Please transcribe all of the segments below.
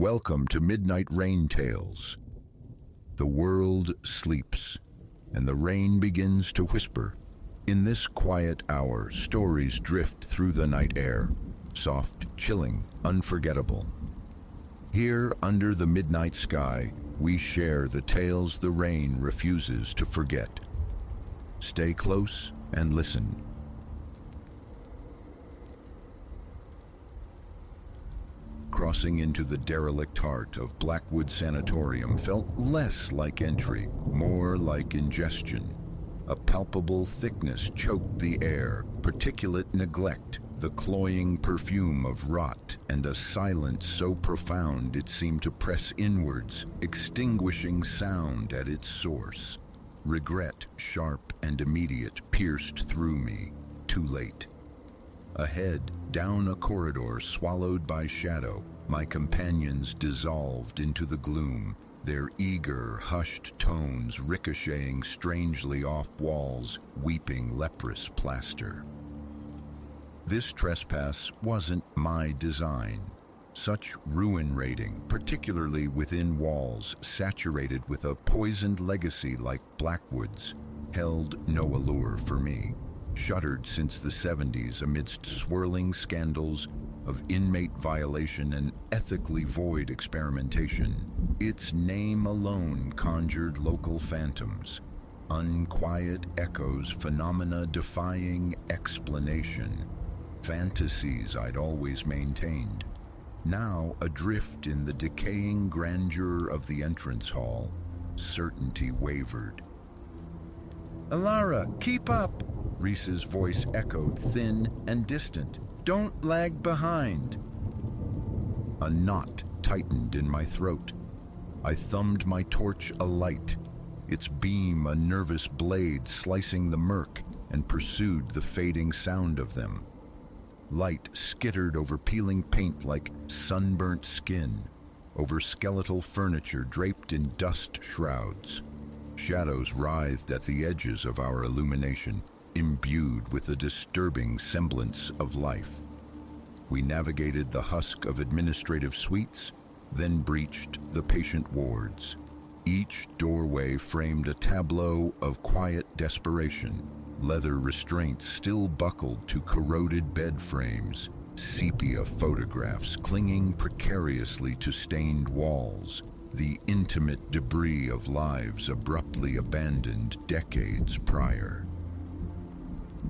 Welcome to Midnight Rain Tales. The world sleeps, and the rain begins to whisper. In this quiet hour, stories drift through the night air, soft, chilling, unforgettable. Here, under the midnight sky, we share the tales the rain refuses to forget. Stay close and listen. Crossing into the derelict heart of Blackwood Sanatorium felt less like entry, more like ingestion. A palpable thickness choked the air, particulate neglect, the cloying perfume of rot, and a silence so profound it seemed to press inwards, extinguishing sound at its source. Regret, sharp and immediate, pierced through me, too late. Ahead, down a corridor swallowed by shadow, my companions dissolved into the gloom, their eager, hushed tones ricocheting strangely off walls, weeping leprous plaster. This trespass wasn't my design. Such ruin raiding, particularly within walls saturated with a poisoned legacy like Blackwood's, held no allure for me. Shuttered since the 70s amidst swirling scandals of inmate violation and ethically void experimentation, its name alone conjured local phantoms, unquiet echoes, phenomena defying explanation, fantasies I'd always maintained. Now, adrift in the decaying grandeur of the entrance hall, certainty wavered. "Alara, keep up!" Reese's voice echoed, thin and distant. "Don't lag behind." A knot tightened in my throat. I thumbed my torch alight, its beam a nervous blade slicing the murk, and pursued the fading sound of them. Light skittered over peeling paint like sunburnt skin, over skeletal furniture draped in dust shrouds. Shadows writhed at the edges of our illumination, imbued with a disturbing semblance of life. We navigated the husk of administrative suites, then breached the patient wards. Each doorway framed a tableau of quiet desperation, leather restraints still buckled to corroded bed frames, sepia photographs clinging precariously to stained walls, the intimate debris of lives abruptly abandoned decades prior.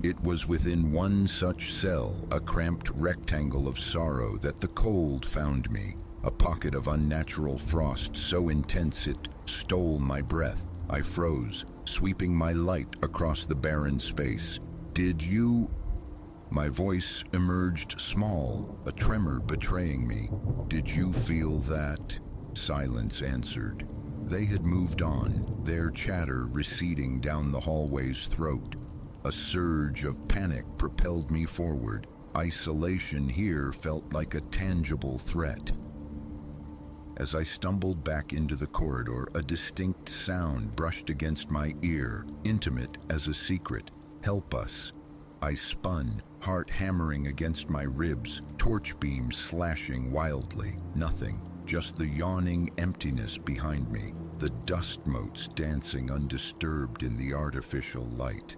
It was within one such cell, a cramped rectangle of sorrow, that the cold found me, a pocket of unnatural frost so intense it stole my breath. I froze, sweeping my light across the barren space. "Did you—" My voice emerged small, a tremor betraying me. "Did you feel that?" Silence answered. They had moved on, their chatter receding down the hallway's throat. A surge of panic propelled me forward. Isolation here felt like a tangible threat. As I stumbled back into the corridor, a distinct sound brushed against my ear, intimate as a secret. "Help us." I spun, heart hammering against my ribs, torch beams slashing wildly. Nothing, just the yawning emptiness behind me, the dust motes dancing undisturbed in the artificial light.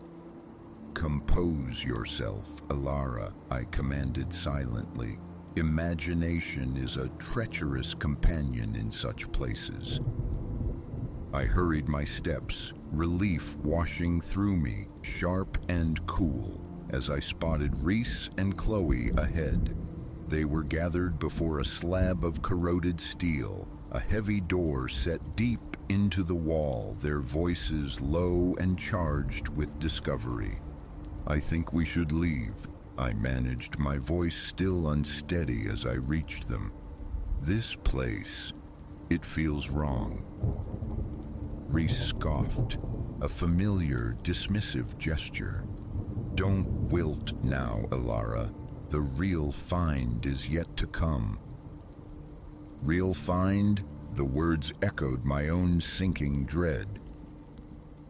"Compose yourself, Alara," I commanded silently. Imagination is a treacherous companion in such places. I hurried my steps, relief washing through me, sharp and cool, as I spotted Reese and Chloe ahead. They were gathered before a slab of corroded steel, a heavy door set deep into the wall, their voices low and charged with discovery. "I think we should leave," I managed, my voice still unsteady as I reached them. "This place, it feels wrong." Reese scoffed, a familiar, dismissive gesture. "Don't wilt now, Alara. The real find is yet to come." "Real find?" The words echoed my own sinking dread.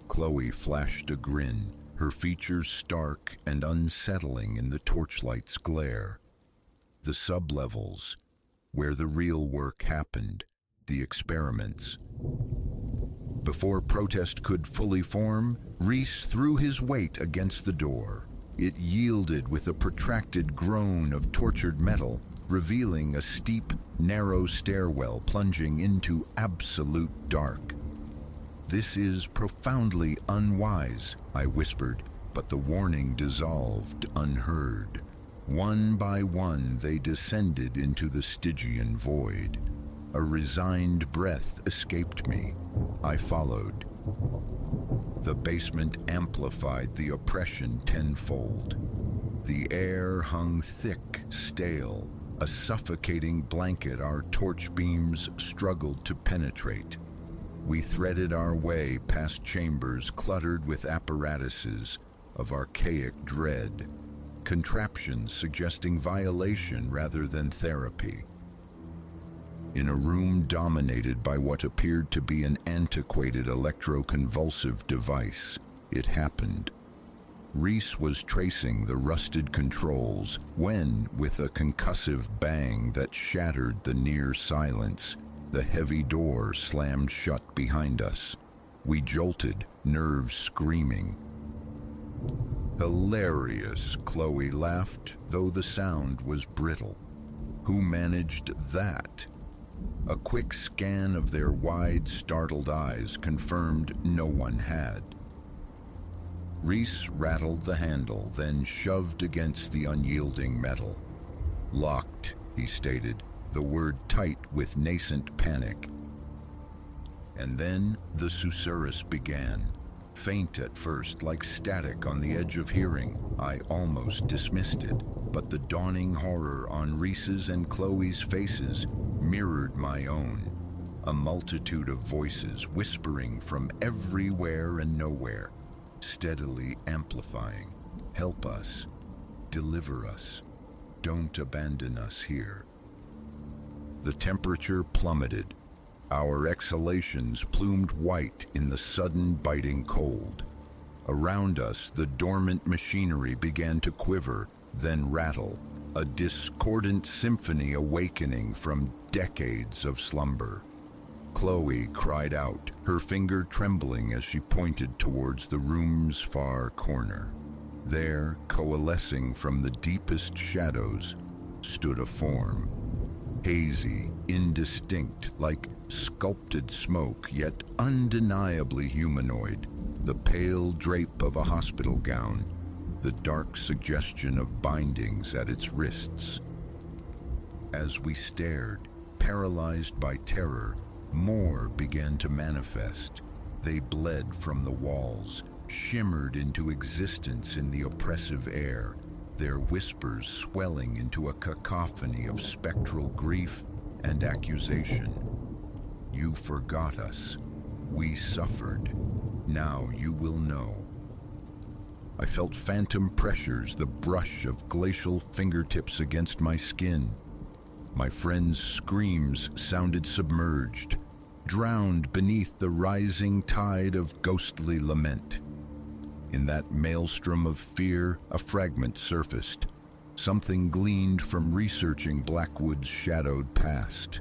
Chloe flashed a grin, her features stark and unsettling in the torchlight's glare. "The sublevels, where the real work happened, the experiments. Before protest could fully form, Reese threw his weight against the door. It yielded with a protracted groan of tortured metal, revealing a steep, narrow stairwell plunging into absolute dark. "This is profoundly unwise," I whispered, but the warning dissolved unheard. One by one, they descended into the Stygian void. A resigned breath escaped me. I followed. The basement amplified the oppression tenfold. The air hung thick, stale, a suffocating blanket our torch beams struggled to penetrate. We threaded our way past chambers cluttered with apparatuses of archaic dread, contraptions suggesting violation rather than therapy. In a room dominated by what appeared to be an antiquated electroconvulsive device, it happened. Reese was tracing the rusted controls when, with a concussive bang that shattered the near silence, the heavy door slammed shut behind us. We jolted, nerves screaming. "Hilarious," Chloe laughed, though the sound was brittle. "Who managed that?" A quick scan of their wide, startled eyes confirmed no one had. Reese rattled the handle, then shoved against the unyielding metal. "Locked," he stated, the word tight with nascent panic. And then the susurrus began. Faint at first, like static on the edge of hearing, I almost dismissed it, but the dawning horror on Reese's and Chloe's faces mirrored my own. A multitude of voices whispering from everywhere and nowhere, steadily amplifying. "Help us. Deliver us. Don't abandon us here." The temperature plummeted. Our exhalations plumed white in the sudden biting cold. Around us, the dormant machinery began to quiver, then rattle, a discordant symphony awakening from decades of slumber. Chloe cried out, her finger trembling as she pointed towards the room's far corner. There, coalescing from the deepest shadows, stood a form. Hazy, indistinct, like sculpted smoke, yet undeniably humanoid. The pale drape of a hospital gown, the dark suggestion of bindings at its wrists. As we stared, paralyzed by terror, more began to manifest. They bled from the walls, shimmered into existence in the oppressive air, their whispers swelling into a cacophony of spectral grief and accusation. "You forgot us. We suffered. Now you will know." I felt phantom pressures, the brush of glacial fingertips against my skin. My friends' screams sounded submerged, drowned beneath the rising tide of ghostly lament. In that maelstrom of fear, a fragment surfaced, something gleaned from researching Blackwood's shadowed past.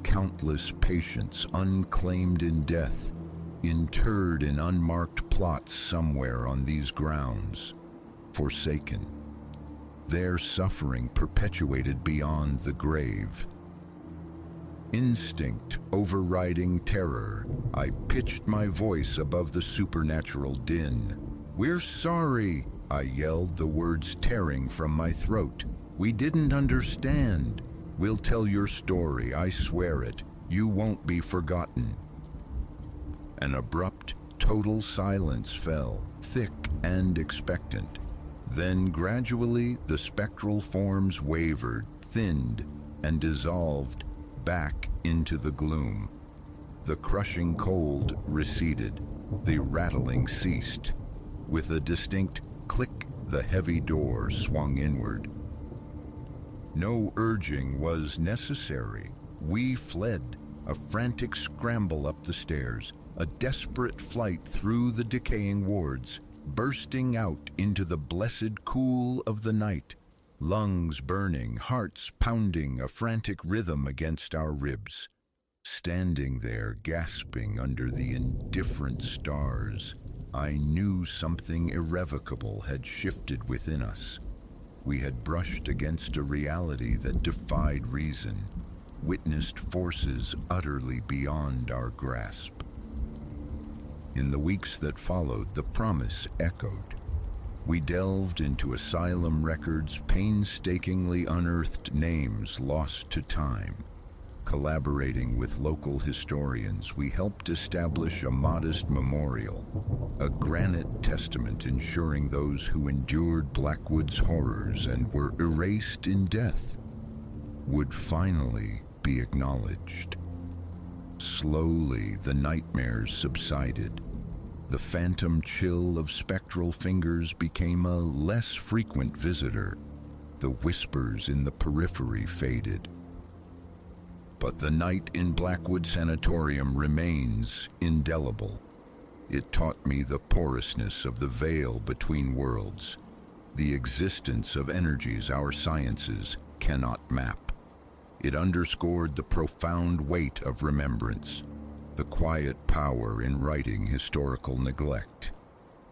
Countless patients unclaimed in death, interred in unmarked plots somewhere on these grounds, forsaken. Their suffering perpetuated beyond the grave. Instinct overriding terror, I pitched my voice above the supernatural din. "We're sorry," I yelled, the words tearing from my throat. "We didn't understand. We'll tell your story, I swear it. You won't be forgotten." An abrupt, total silence fell, thick and expectant. Then gradually the spectral forms wavered, thinned, and dissolved back into the gloom. The crushing cold receded. The rattling ceased. With a distinct click, the heavy door swung inward. No urging was necessary. We fled, a frantic scramble up the stairs, a desperate flight through the decaying wards, bursting out into the blessed cool of the night. lungs burning, hearts pounding a frantic rhythm against our ribs. Standing there, gasping under the indifferent stars, I knew something irrevocable had shifted within us. We had brushed against a reality that defied reason, witnessed forces utterly beyond our grasp. In the weeks that followed, the promise echoed. We delved into asylum records, painstakingly unearthed names lost to time. Collaborating with local historians, we helped establish a modest memorial, a granite testament ensuring those who endured Blackwood's horrors and were erased in death would finally be acknowledged. Slowly, the nightmares subsided. The phantom chill of spectral fingers became a less frequent visitor. The whispers in the periphery faded. But the night in Blackwood Sanatorium remains indelible. It taught me the porousness of the veil between worlds, the existence of energies our sciences cannot map. It underscored the profound weight of remembrance, the quiet power in righting historical neglect,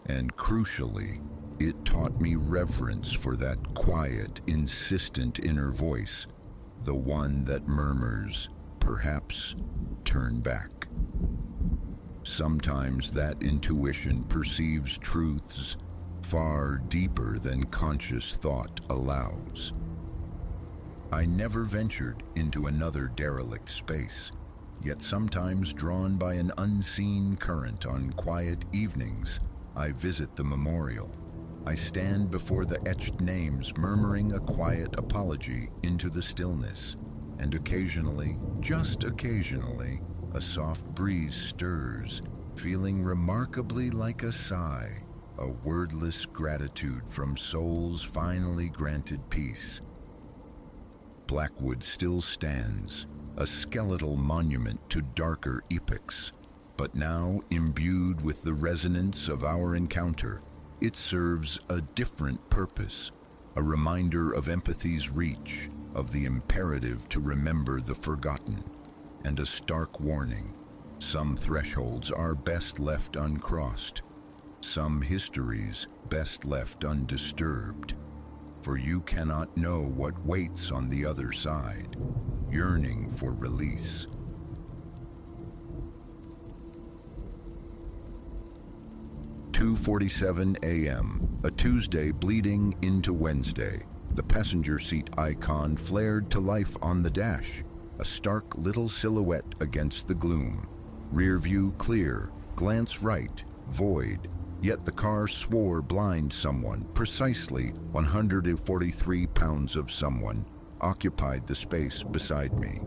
and crucially, it taught me reverence for that quiet, insistent inner voice, the one that murmurs, perhaps turn back. Sometimes that intuition perceives truths far deeper than conscious thought allows. I never ventured into another derelict space, yet sometimes drawn by an unseen current on quiet evenings, I visit the memorial. I stand before the etched names, murmuring a quiet apology into the stillness, and occasionally, just occasionally, a soft breeze stirs, feeling remarkably like a sigh, a wordless gratitude from souls finally granted peace. Blackwood still stands, a skeletal monument to darker epochs, but now imbued with the resonance of our encounter, it serves a different purpose, a reminder of empathy's reach, of the imperative to remember the forgotten, and a stark warning. Some thresholds are best left uncrossed, some histories best left undisturbed, for you cannot know what waits on the other side, yearning for release. 2:47 a.m., a Tuesday bleeding into Wednesday. The passenger seat icon flared to life on the dash, a stark little silhouette against the gloom. Rear view clear, glance right, void. Yet the car swore blind someone, precisely 143 pounds of someone, occupied the space beside me.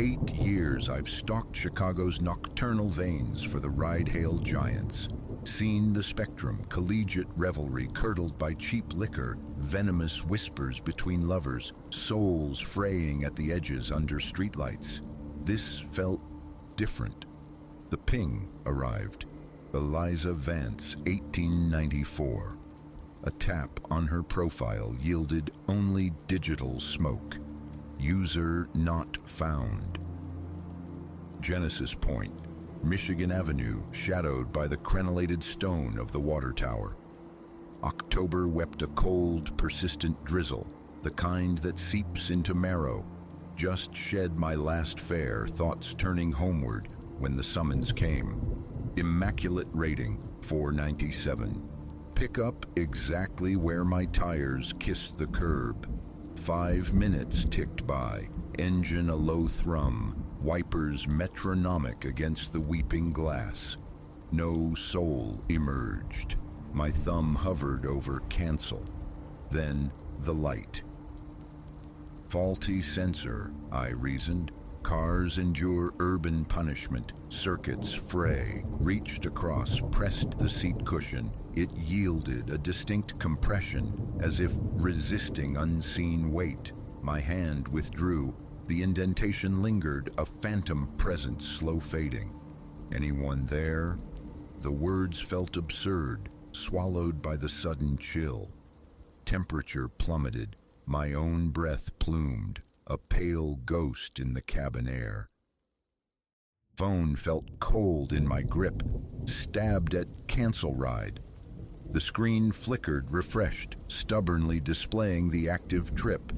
8 years I've stalked Chicago's nocturnal veins for the ride-hail giants, seen the spectrum, collegiate revelry curdled by cheap liquor, venomous whispers between lovers, souls fraying at the edges under streetlights. This felt different. The ping arrived. Eliza Vance, 1894. A tap on her profile yielded only digital smoke. User not found. Genesis Point, Michigan Avenue, shadowed by the crenellated stone of the water tower. October wept a cold, persistent drizzle, the kind that seeps into marrow. Just shed my last fare, thoughts turning homeward when the summons came. Immaculate rating, 497. Pick up exactly where my tires kissed the curb. 5 minutes ticked by, engine a low thrum, wipers metronomic against the weeping glass. No soul emerged. My thumb hovered over cancel. Then the light. Faulty sensor, I reasoned. Cars endure urban punishment. Circuits fray. Reached across, pressed the seat cushion. It yielded a distinct compression, as if resisting unseen weight. My hand withdrew. The indentation lingered, a phantom presence slow fading. Anyone there? The words felt absurd, swallowed by the sudden chill. Temperature plummeted, my own breath plumed, a pale ghost in the cabin air. Phone felt cold in my grip, stabbed at cancel ride. The screen flickered, refreshed, stubbornly displaying the active trip.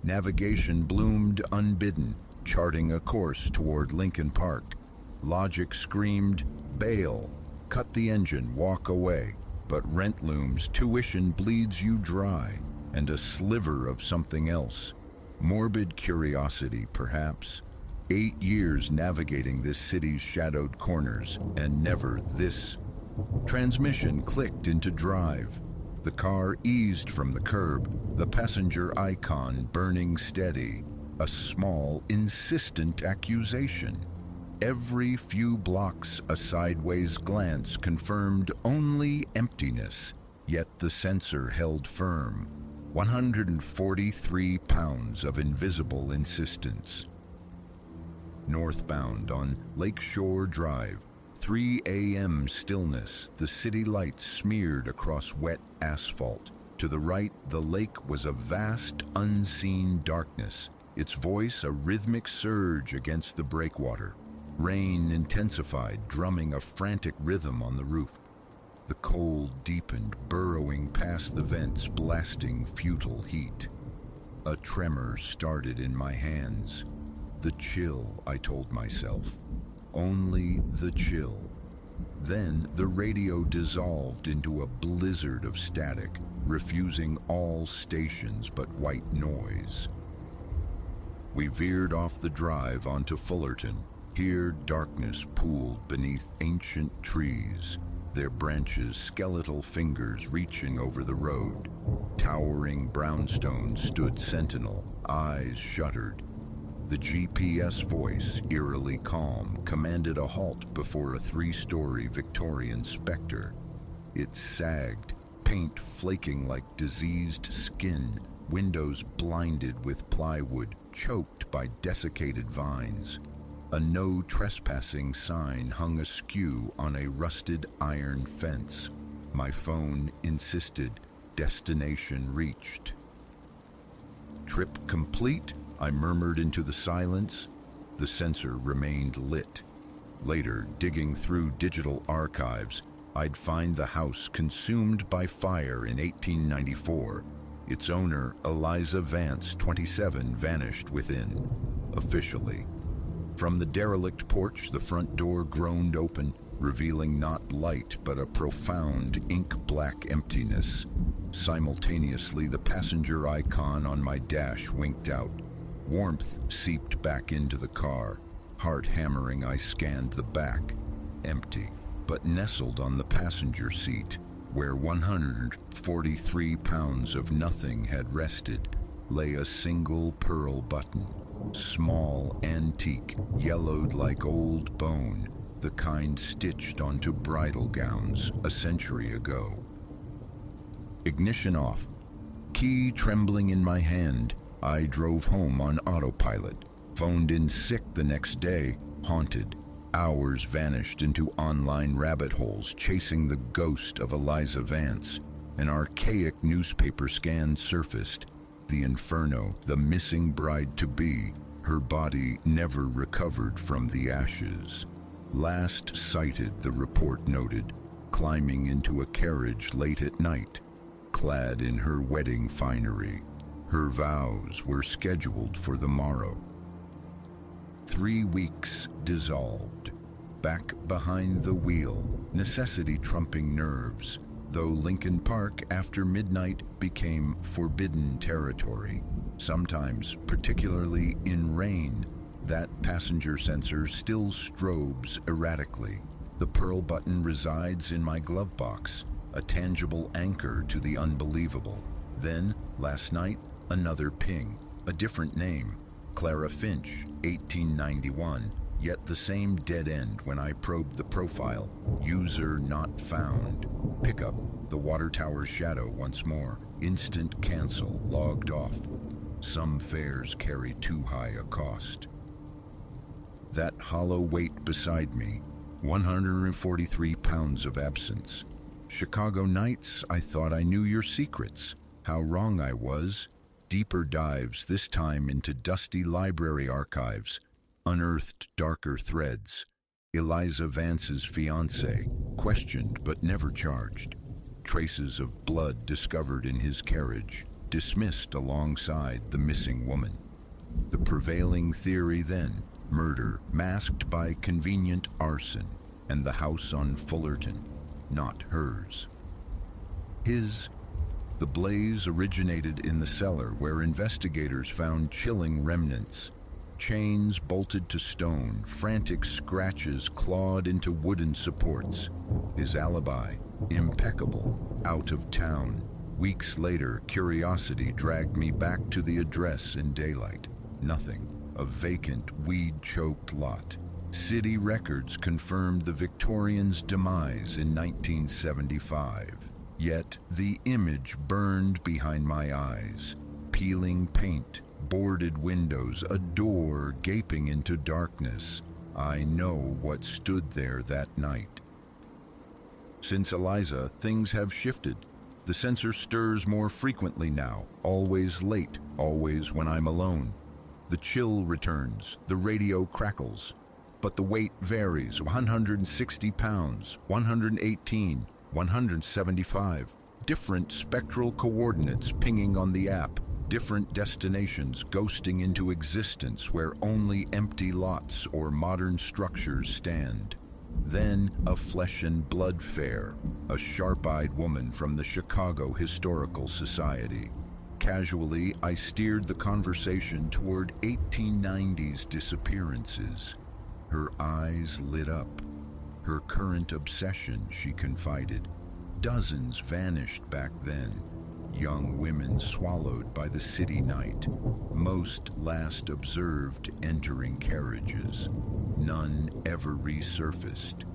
Navigation bloomed unbidden, charting a course toward Lincoln Park. Logic screamed, bail, cut the engine, walk away. But Rentloom's tuition bleeds you dry, and a sliver of something else. Morbid curiosity, perhaps. 8 years navigating this city's shadowed corners, and never this. Transmission clicked into drive. The car eased from the curb, the passenger icon burning steady. A small, insistent accusation. Every few blocks, a sideways glance confirmed only emptiness, yet the sensor held firm. 143 pounds of invisible insistence. Northbound on Lakeshore Drive, 3 a.m. stillness, the city lights smeared across wet asphalt. To the right, the lake was a vast, unseen darkness, its voice a rhythmic surge against the breakwater. Rain intensified, drumming a frantic rhythm on the roof. The cold deepened, burrowing past the vents, blasting futile heat. A tremor started in my hands. The chill, I told myself. Only the chill. Then the radio dissolved into a blizzard of static, refusing all stations but white noise. We veered off the drive onto Fullerton. Here darkness pooled beneath ancient trees, their branches skeletal fingers reaching over the road. Towering brownstones stood sentinel, eyes shuttered. The GPS voice, eerily calm, commanded a halt before a 3-story Victorian Spectre. It sagged, paint flaking like diseased skin, windows blinded with plywood, choked by desiccated vines. A no trespassing sign hung askew on a rusted iron fence. My phone insisted, destination reached. Trip complete, I murmured into the silence. The sensor remained lit. Later, digging through digital archives, I'd find the house consumed by fire in 1894. Its owner, Eliza Vance, 27, vanished within, officially. From the derelict porch, the front door groaned open, revealing not light but a profound ink-black emptiness. Simultaneously, the passenger icon on my dash winked out. Warmth seeped back into the car. Heart hammering, I scanned the back. Empty, but nestled on the passenger seat, where 143 pounds of nothing had rested, lay a single pearl button. Small, antique, yellowed like old bone, the kind stitched onto bridal gowns a century ago. Ignition off. Key trembling in my hand, I drove home on autopilot. Phoned in sick the next day, haunted. Hours vanished into online rabbit holes, chasing the ghost of Eliza Vance. An archaic newspaper scan surfaced. The inferno, the missing bride-to-be, her body never recovered from the ashes. Last sighted, the report noted, climbing into a carriage late at night, clad in her wedding finery. Her vows were scheduled for the morrow. 3 weeks dissolved. Back behind the wheel, necessity trumping nerves, though Lincoln Park after midnight became forbidden territory. Sometimes, particularly in rain, that passenger sensor still strobes erratically. The pearl button resides in my glove box, a tangible anchor to the unbelievable. Then, last night, another ping, a different name, Clara Finch, 1891, yet the same dead end when I probed the profile, user not found. Pickup, the water tower's shadow once more, instant cancel, logged off. Some fares carry too high a cost. That hollow weight beside me, 143 pounds of absence. Chicago nights, I thought I knew your secrets. How wrong I was. Deeper dives, this time into dusty library archives, unearthed darker threads. Eliza Vance's fiancé, questioned but never charged. Traces of blood discovered in his carriage, dismissed alongside the missing woman. The prevailing theory then, murder masked by convenient arson, and the house on Fullerton, not hers. His. The blaze originated in the cellar where investigators found chilling remnants. Chains bolted to stone, frantic scratches clawed into wooden supports. His alibi, impeccable, out of town. Weeks later, curiosity dragged me back to the address in daylight. Nothing. A vacant, weed-choked lot. City records confirmed the Victorian's demise in 1975. Yet the image burned behind my eyes. Peeling paint, boarded windows, a door gaping into darkness. I know what stood there that night. Since Eliza, things have shifted. The sensor stirs more frequently now, always late, always when I'm alone. The chill returns, the radio crackles. But the weight varies, 160 pounds, 118, 175. Different spectral coordinates pinging on the app, different destinations ghosting into existence where only empty lots or modern structures stand. Then a flesh and blood fair, a sharp-eyed woman from the Chicago Historical Society. Casually, I steered the conversation toward 1890s disappearances. Her eyes lit up. Her current obsession, she confided. Dozens vanished back then. Young women swallowed by the city night. Most last observed entering carriages. None ever resurfaced.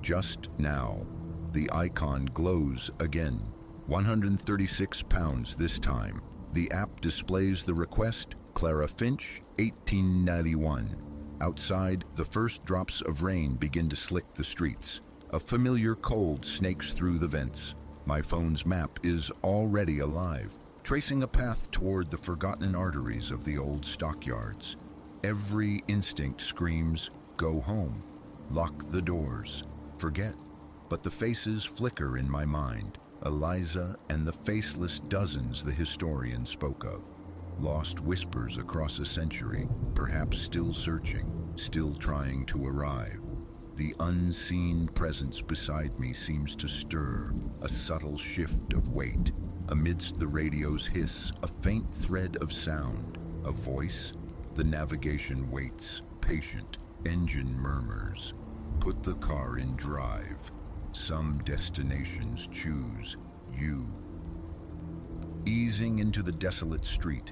Just now, the icon glows again. 136 pounds this time. The app displays the request, Clara Finch, 1891. Outside, the first drops of rain begin to slick the streets. A familiar cold snakes through the vents. My phone's map is already alive, tracing a path toward the forgotten arteries of the old stockyards. Every instinct screams, go home, lock the doors, forget. But the faces flicker in my mind. Eliza and the faceless dozens the historian spoke of. Lost whispers across a century, perhaps still searching, still trying to arrive. The unseen presence beside me seems to stir, a subtle shift of weight. Amidst the radio's hiss, a faint thread of sound, a voice. The navigation waits, patient, engine murmurs. Put the car in drive. Some destinations choose you. Easing into the desolate street,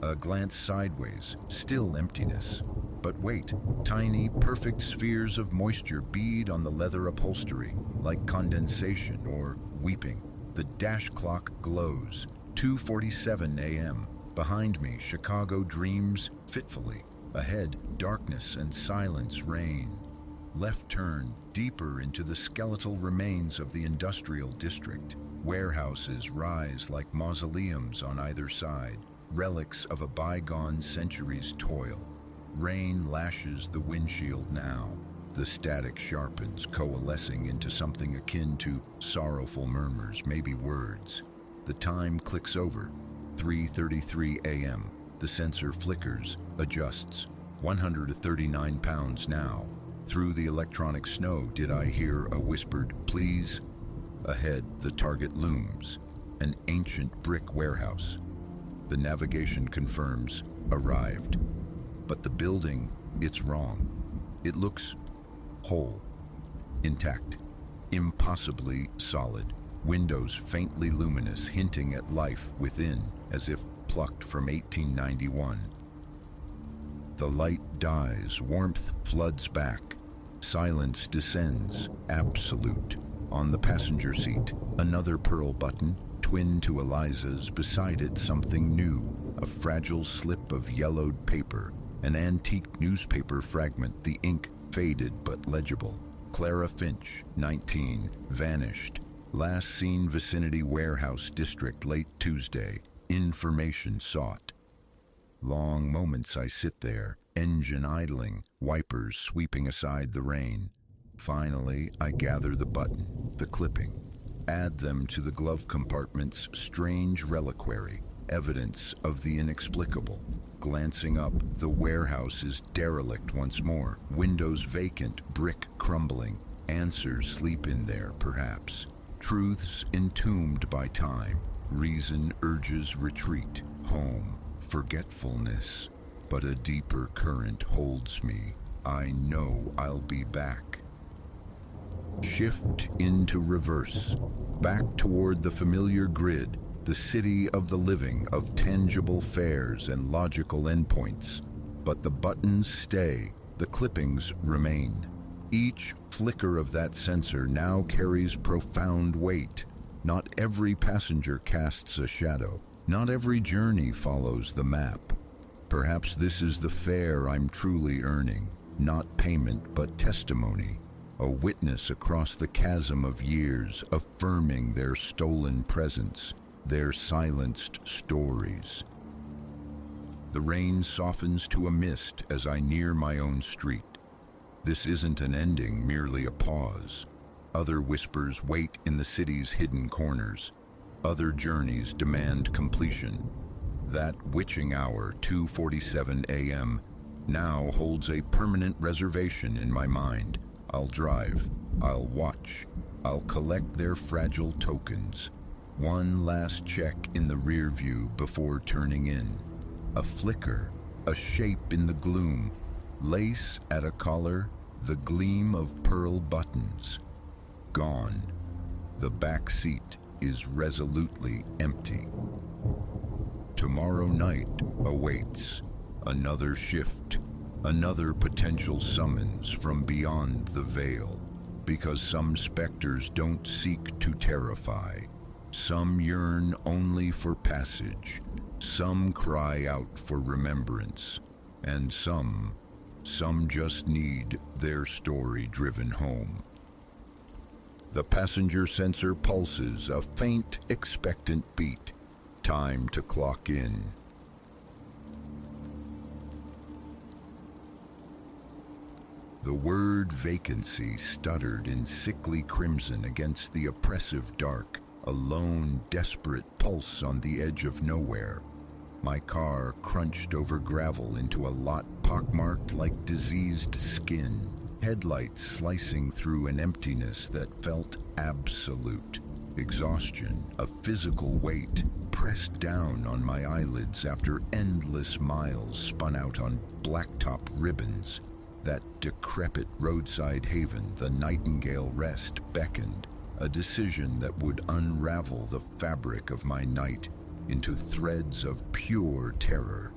a glance sideways, still emptiness. But wait, tiny, perfect spheres of moisture bead on the leather upholstery, like condensation or weeping. The dash clock glows, 2:47 a.m. Behind me, Chicago dreams fitfully. Ahead, darkness and silence reign. Left turn, deeper into the skeletal remains of the industrial district. Warehouses rise like mausoleums on either side, relics of a bygone century's toil. Rain lashes the windshield now. The static sharpens, coalescing into something akin to sorrowful murmurs, maybe words. The time clicks over, 3:33 a.m. The sensor flickers, adjusts. 139 pounds now. Through the electronic snow, did I hear a whispered, please? Ahead, the target looms, an ancient brick warehouse. The navigation confirms, arrived. But the building, it's wrong. It looks whole, intact, impossibly solid. Windows faintly luminous, hinting at life within, as if plucked from 1891. The light dies, warmth floods back. Silence descends, absolute. On the passenger seat, another pearl button, twin to Eliza's, beside it something new, a fragile slip of yellowed paper, an antique newspaper fragment, the ink faded but legible. Clara Finch, 19, vanished. Last seen vicinity warehouse district late Tuesday. Information sought. Long moments I sit there, engine idling, wipers sweeping aside the rain. Finally, I gather the button, the clipping, add them to the glove compartment's strange reliquary, evidence of the inexplicable. Glancing up, the warehouse is derelict once more, windows vacant, brick crumbling. Answers sleep in there, perhaps. Truths entombed by time. Reason urges retreat, home, forgetfulness. But a deeper current holds me. I know I'll be back. Shift into reverse. Back toward the familiar grid, the city of the living, of tangible fares and logical endpoints. But the buttons stay, the clippings remain. Each flicker of that sensor now carries profound weight. Not every passenger casts a shadow. Not every journey follows the map. Perhaps this is the fare I'm truly earning. Not payment, but testimony. A witness across the chasm of years, affirming their stolen presence, their silenced stories. The rain softens to a mist as I near my own street. This isn't an ending, merely a pause. Other whispers wait in the city's hidden corners. Other journeys demand completion. That witching hour, 2:47 a.m., now holds a permanent reservation in my mind. I'll drive, I'll watch, I'll collect their fragile tokens. One last check in the rear view before turning in. A flicker, a shape in the gloom, lace at a collar, the gleam of pearl buttons. Gone. The back seat is resolutely empty. Tomorrow night awaits. Another shift, another potential summons from beyond the veil. Because some specters don't seek to terrify. Some yearn only for passage. Some cry out for remembrance. And some just need their story driven home. The passenger sensor pulses, a faint, expectant beat. Time to clock in. The word vacancy stuttered in sickly crimson against the oppressive dark, a lone, desperate pulse on the edge of nowhere. My car crunched over gravel into a lot pockmarked like diseased skin, headlights slicing through an emptiness that felt absolute. Exhaustion, a physical weight, pressed down on my eyelids after endless miles spun out on blacktop ribbons. That decrepit roadside haven, the Nightingale Rest, beckoned, a decision that would unravel the fabric of my night into threads of pure terror.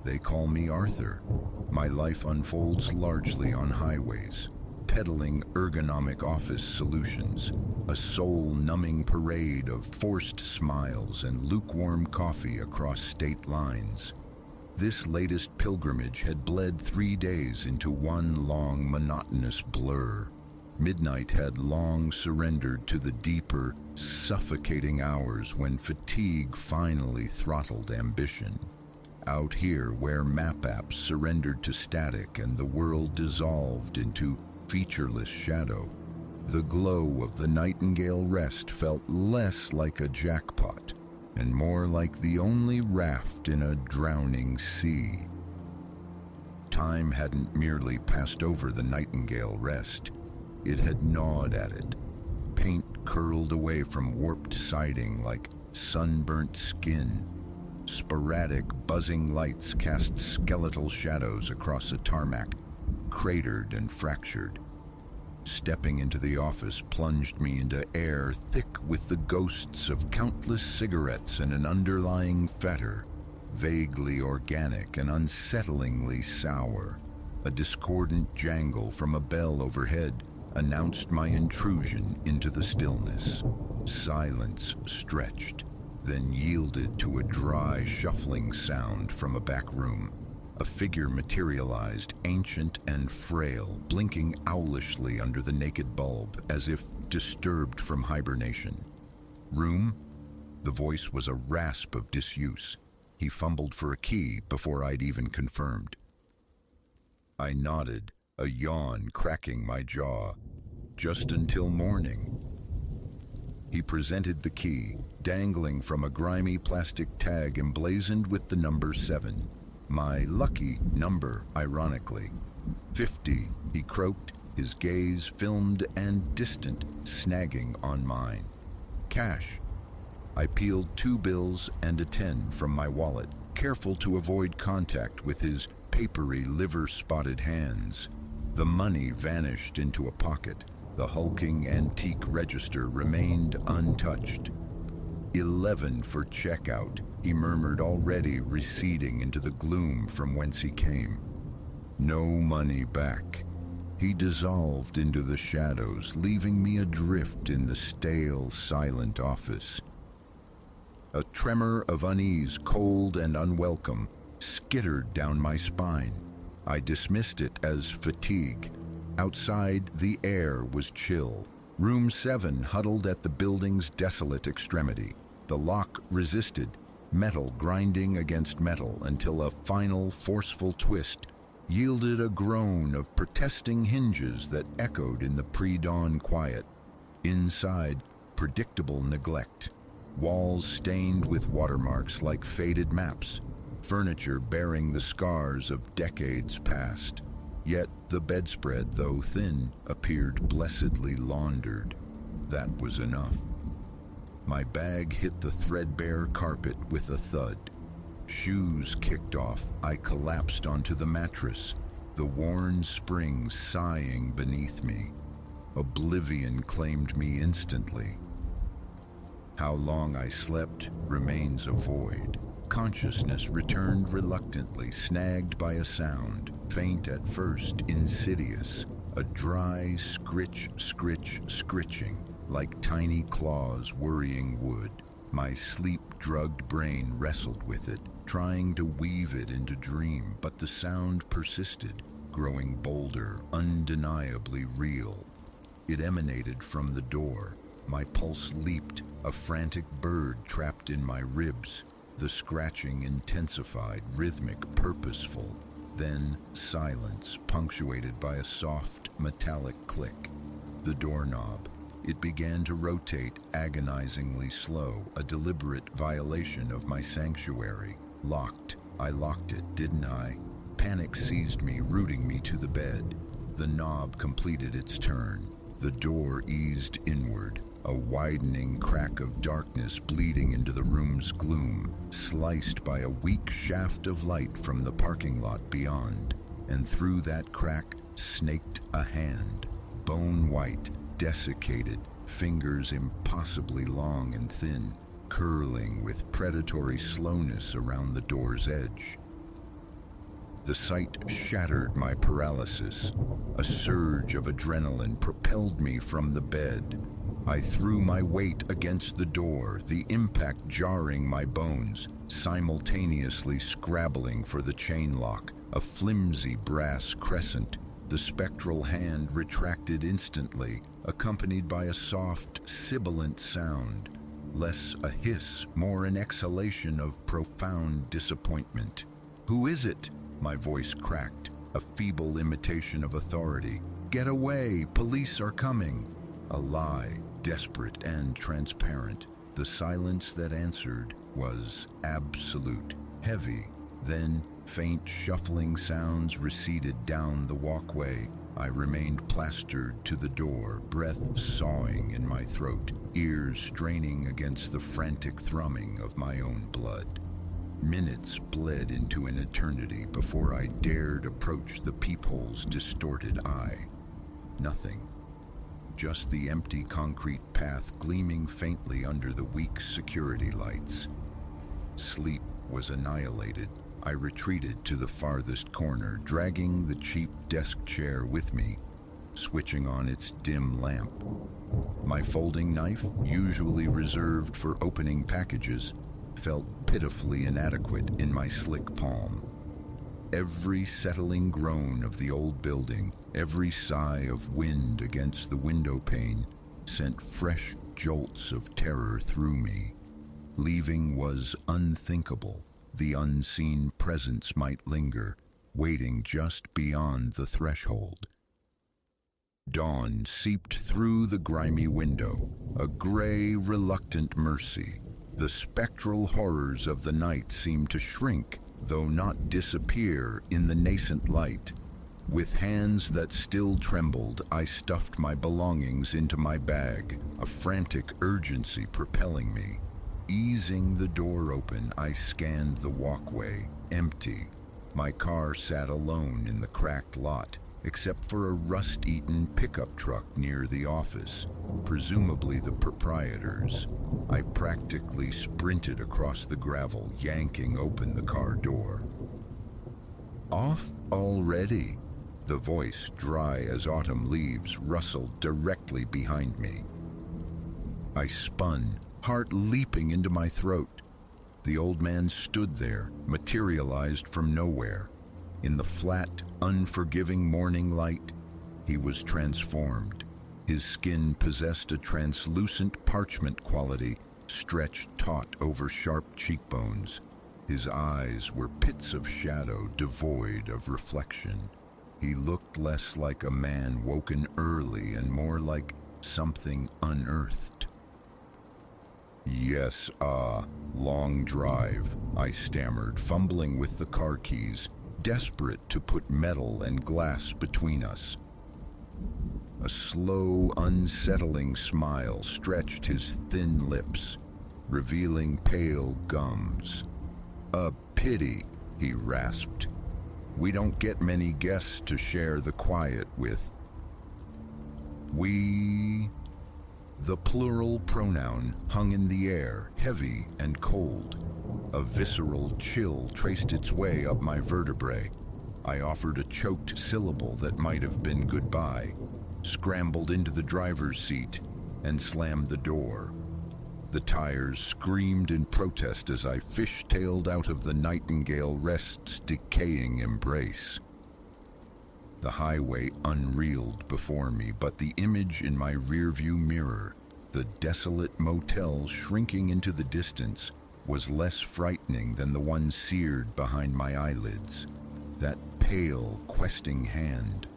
They call me Arthur. My life unfolds largely on highways, peddling ergonomic office solutions, a soul-numbing parade of forced smiles and lukewarm coffee across state lines. This latest pilgrimage had bled 3 days into one long, monotonous blur. Midnight had long surrendered to the deeper, suffocating hours when fatigue finally throttled ambition. Out here, where map apps surrendered to static and the world dissolved into featureless shadow, the glow of the Nightingale Rest felt less like a jackpot and more like the only raft in a drowning sea. Time hadn't merely passed over the Nightingale Rest. It had gnawed at it. Paint curled away from warped siding like sunburnt skin. Sporadic, buzzing lights cast skeletal shadows across a tarmac, cratered and fractured. Stepping into the office plunged me into air thick with the ghosts of countless cigarettes and an underlying fetor, vaguely organic and unsettlingly sour. A discordant jangle from a bell overhead announced my intrusion into the stillness. Silence stretched, then yielded to a dry, shuffling sound from a back room. A figure materialized, ancient and frail, blinking owlishly under the naked bulb, as if disturbed from hibernation. Room? The voice was a rasp of disuse. He fumbled for a key before I'd even confirmed. I nodded, a yawn cracking my jaw. Just until morning. He presented the key, dangling from a grimy plastic tag emblazoned with the number 7. My lucky number, ironically. 50, he croaked, his gaze filmed and distant, snagging on mine. Cash. I peeled 2 bills and a 10 from my wallet, careful to avoid contact with his papery, liver-spotted hands. The money vanished into a pocket. The hulking antique register remained untouched. 11 for checkout, he murmured, already receding into the gloom from whence he came. No money back. He dissolved into the shadows, leaving me adrift in the stale, silent office. A tremor of unease, cold and unwelcome, skittered down my spine. I dismissed it as fatigue. Outside, the air was chill. Room 7 huddled at the building's desolate extremity. The lock resisted, metal grinding against metal until a final, forceful twist yielded a groan of protesting hinges that echoed in the pre-dawn quiet. Inside, predictable neglect. Walls stained with watermarks like faded maps. Furniture bearing the scars of decades past. Yet the bedspread, though thin, appeared blessedly laundered. That was enough. My bag hit the threadbare carpet with a thud. Shoes kicked off. I collapsed onto the mattress, the worn springs sighing beneath me. Oblivion claimed me instantly. How long I slept remains a void. Consciousness returned reluctantly, snagged by a sound, faint at first, insidious, a dry scritching, like tiny claws worrying wood. My sleep-drugged brain wrestled with it, trying to weave it into dream, but the sound persisted, growing bolder, undeniably real. It emanated from the door. My pulse leaped, a frantic bird trapped in my ribs. The scratching intensified, rhythmic, purposeful. Then silence, punctuated by a soft, metallic click. The doorknob. It began to rotate, agonizingly slow, a deliberate violation of my sanctuary. Locked. I locked it, didn't I? Panic seized me, rooting me to the bed. The knob completed its turn. The door eased inward. A widening crack of darkness bleeding into the room's gloom, sliced by a weak shaft of light from the parking lot beyond. And through that crack snaked a hand, bone-white, desiccated, fingers impossibly long and thin, curling with predatory slowness around the door's edge. The sight shattered my paralysis. A surge of adrenaline propelled me from the bed. I threw my weight against the door, the impact jarring my bones, simultaneously scrabbling for the chain lock, a flimsy brass crescent. The spectral hand retracted instantly, accompanied by a soft, sibilant sound. Less a hiss, more an exhalation of profound disappointment. "Who is it?" My voice cracked, a feeble imitation of authority. "Get away! Police are coming!" A lie, desperate and transparent. The silence that answered was absolute, heavy. Then faint shuffling sounds receded down the walkway. I remained plastered to the door, breath sawing in my throat, ears straining against the frantic thrumming of my own blood. Minutes bled into an eternity before I dared approach the peephole's distorted eye. Nothing. Just the empty concrete path gleaming faintly under the weak security lights. Sleep was annihilated. I retreated to the farthest corner, dragging the cheap desk chair with me, switching on its dim lamp. My folding knife, usually reserved for opening packages, felt pitifully inadequate in my slick palm. Every settling groan of the old building, every sigh of wind against the window pane, sent fresh jolts of terror through me. Leaving was unthinkable. The unseen presence might linger, waiting just beyond the threshold. Dawn seeped through the grimy window, a gray, reluctant mercy. The spectral horrors of the night seemed to shrink, though not disappear, in the nascent light. With hands that still trembled, I stuffed my belongings into my bag, a frantic urgency propelling me. Easing the door open, I scanned the walkway, empty. My car sat alone in the cracked lot, except for a rust-eaten pickup truck near the office, presumably the proprietor's. I practically sprinted across the gravel, yanking open the car door. "Off already?" The voice, dry as autumn leaves, rustled directly behind me. I spun, heart leaping into my throat. The old man stood there, materialized from nowhere. In the flat, unforgiving morning light, he was transformed. His skin possessed a translucent parchment quality, stretched taut over sharp cheekbones. His eyes were pits of shadow devoid of reflection. He looked less like a man woken early and more like something unearthed. "Yes, long drive," I stammered, fumbling with the car keys, desperate to put metal and glass between us. A slow, unsettling smile stretched his thin lips, revealing pale gums. "A pity," he rasped. "We don't get many guests to share the quiet with." "We..." The plural pronoun hung in the air, heavy and cold. A visceral chill traced its way up my vertebrae. I offered a choked syllable that might have been goodbye, scrambled into the driver's seat, and slammed the door. The tires screamed in protest as I fishtailed out of the Nightingale Rest's decaying embrace. The highway unreeled before me, but the image in my rearview mirror, the desolate motel shrinking into the distance, was less frightening than the one seared behind my eyelids. That pale, questing hand.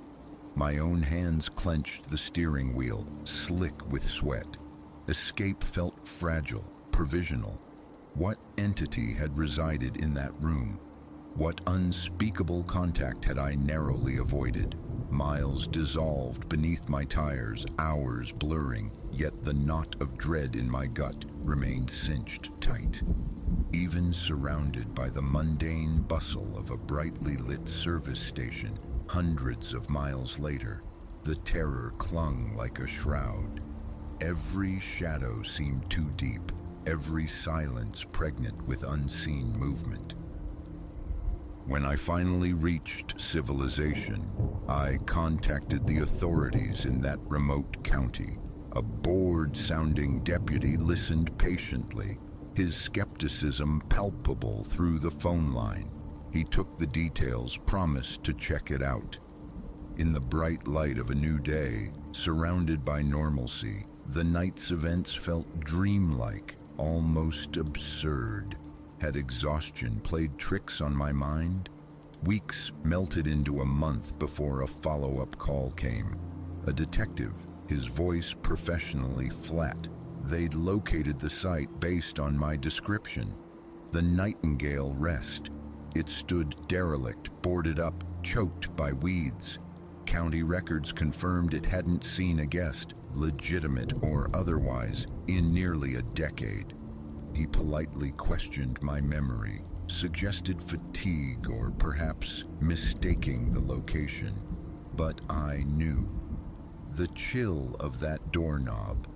My own hands clenched the steering wheel, slick with sweat. Escape felt fragile, provisional. What entity had resided in that room? What unspeakable contact had I narrowly avoided? Miles dissolved beneath my tires, hours blurring, yet the knot of dread in my gut remained cinched tight. Even surrounded by the mundane bustle of a brightly lit service station, hundreds of miles later, the terror clung like a shroud. Every shadow seemed too deep, every silence pregnant with unseen movement. When I finally reached civilization, I contacted the authorities in that remote county. A bored-sounding deputy listened patiently, his skepticism palpable through the phone line. He took the details, promised to check it out. In the bright light of a new day, surrounded by normalcy, the night's events felt dreamlike, almost absurd. Had exhaustion played tricks on my mind? Weeks melted into a month before a follow-up call came. A detective, his voice professionally flat. They'd located the site based on my description. The Nightingale Rest. It stood derelict, boarded up, choked by weeds. County records confirmed it hadn't seen a guest, legitimate or otherwise, in nearly a decade. He politely questioned my memory, suggested fatigue or perhaps mistaking the location. But I knew. The chill of that doorknob,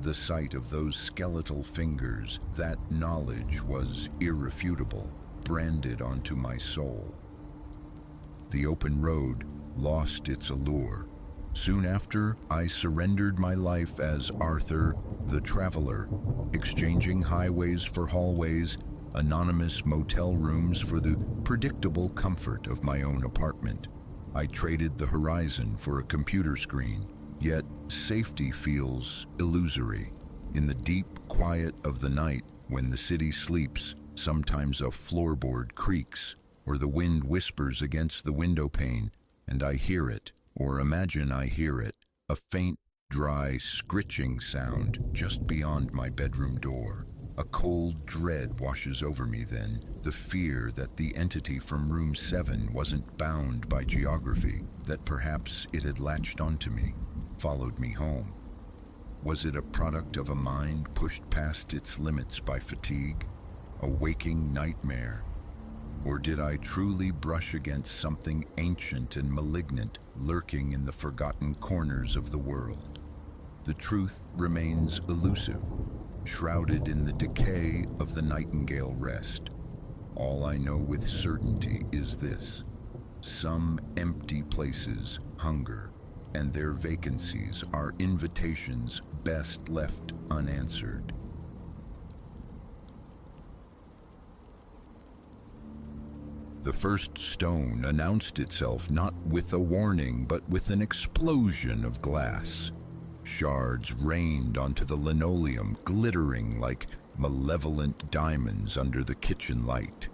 the sight of those skeletal fingers, that knowledge was irrefutable, branded onto my soul. The open road lost its allure. Soon after, I surrendered my life as Arthur the Traveler, exchanging highways for hallways, anonymous motel rooms for the predictable comfort of my own apartment. I traded the horizon for a computer screen, Yet safety feels illusory. In the deep quiet of the night, when the city sleeps, sometimes a floorboard creaks, or the wind whispers against the window pane, and I hear it, or imagine I hear it, a faint, dry, scritching sound just beyond my bedroom door. A cold dread washes over me then, the fear that the entity from room 7 wasn't bound by geography, that perhaps it had latched onto me, followed me home. Was it a product of a mind pushed past its limits by fatigue, a waking nightmare? Or did I truly brush against something ancient and malignant lurking in the forgotten corners of the world? The truth remains elusive, shrouded in the decay of the nightingale rest. All I know with certainty is this: some empty places hunger, and their vacancies are invitations best left unanswered. The first stone announced itself not with a warning, but with an explosion of glass. Shards rained onto the linoleum, glittering like malevolent diamonds under the kitchen light.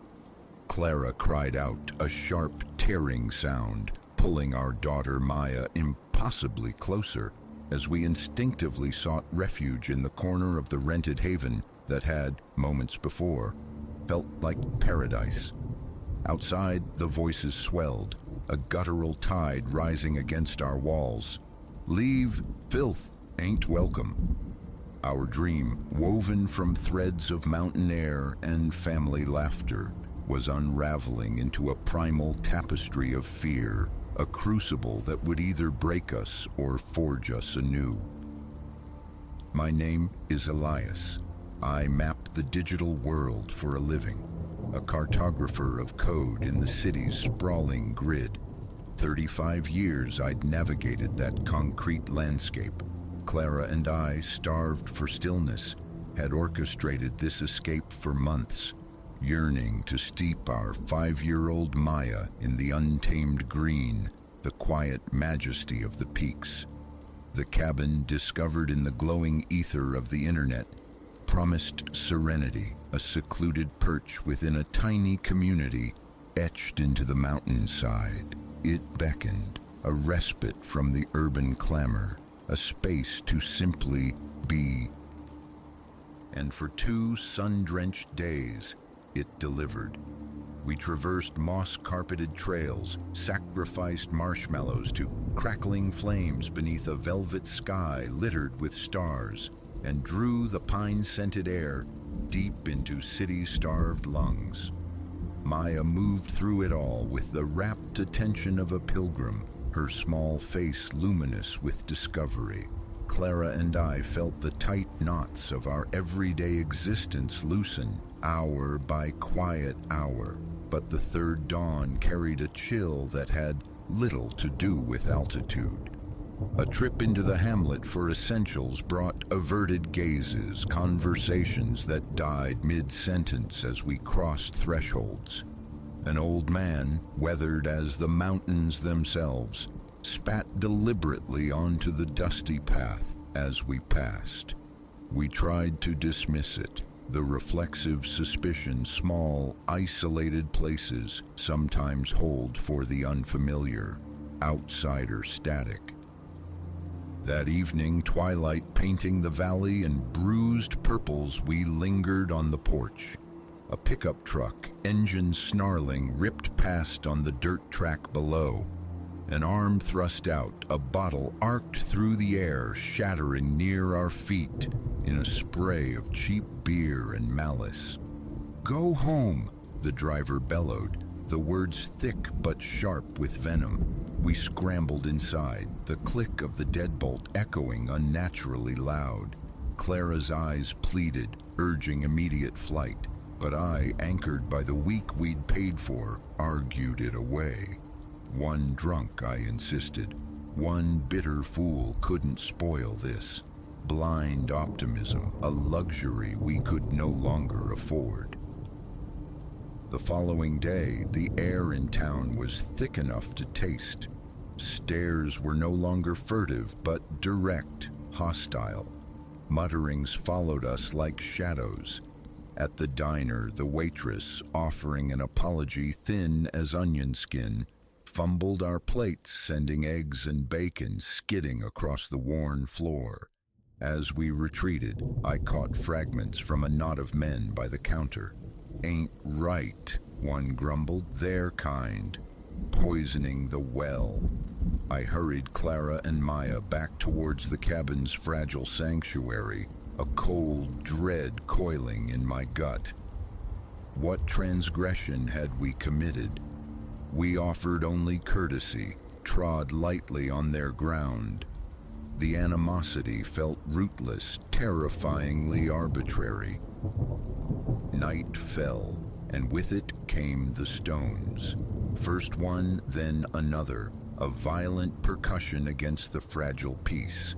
Clara cried out, a sharp, tearing sound, pulling our daughter Maya impossibly closer, as we instinctively sought refuge in the corner of the rented haven that had, moments before, felt like paradise. Outside, the voices swelled, a guttural tide rising against our walls. Leave, filth, ain't welcome. Our dream, woven from threads of mountain air and family laughter, was unraveling into a primal tapestry of fear, a crucible that would either break us or forge us anew. My name is Elias. I map the digital world for a living, a cartographer of code in the city's sprawling grid. 35 years I'd navigated that concrete landscape. Clara and I, starved for stillness, had orchestrated this escape for months, yearning to steep our 5-year-old Maya in the untamed green, the quiet majesty of the peaks. The cabin, discovered in the glowing ether of the internet, promised serenity, a secluded perch within a tiny community etched into the mountainside. It beckoned, a respite from the urban clamor, a space to simply be. And for 2 sun-drenched days, it delivered. We traversed moss-carpeted trails, sacrificed marshmallows to crackling flames beneath a velvet sky littered with stars, and drew the pine-scented air deep into city-starved lungs. Maya moved through it all with the rapt attention of a pilgrim, her small face luminous with discovery. Clara and I felt the tight knots of our everyday existence loosen, hour by quiet hour, but the third dawn carried a chill that had little to do with altitude. A trip into the hamlet for essentials brought averted gazes, conversations that died mid-sentence as we crossed thresholds. An old man, weathered as the mountains themselves, spat deliberately onto the dusty path as we passed. We tried to dismiss it, the reflexive suspicion small, isolated places sometimes hold for the unfamiliar, outsider static. That evening, twilight painting the valley in bruised purples, we lingered on the porch. A pickup truck, engine snarling, ripped past on the dirt track below. An arm thrust out, a bottle arced through the air, shattering near our feet in a spray of cheap beer and malice. "Go home," the driver bellowed, the words thick but sharp with venom. We scrambled inside, the click of the deadbolt echoing unnaturally loud. Clara's eyes pleaded, urging immediate flight, but I, anchored by the week we'd paid for, argued it away. One drunk, I insisted. One bitter fool couldn't spoil this. Blind optimism, a luxury we could no longer afford. The following day, the air in town was thick enough to taste. stares were no longer furtive, but direct, hostile. Mutterings followed us like shadows. At the diner, the waitress, offering an apology thin as onion skin, fumbled our plates, sending eggs and bacon skidding across the worn floor. As we retreated, I caught fragments from a knot of men by the counter. "Ain't right," one grumbled, "their kind. Poisoning the well." I hurried Clara and Maya back towards the cabin's fragile sanctuary, a cold dread coiling in my gut. What transgression had we committed? We offered only courtesy, trod lightly on their ground. The animosity felt rootless, terrifyingly arbitrary. Night fell, and with it came the stones. First one, then another, a violent percussion against the fragile peace.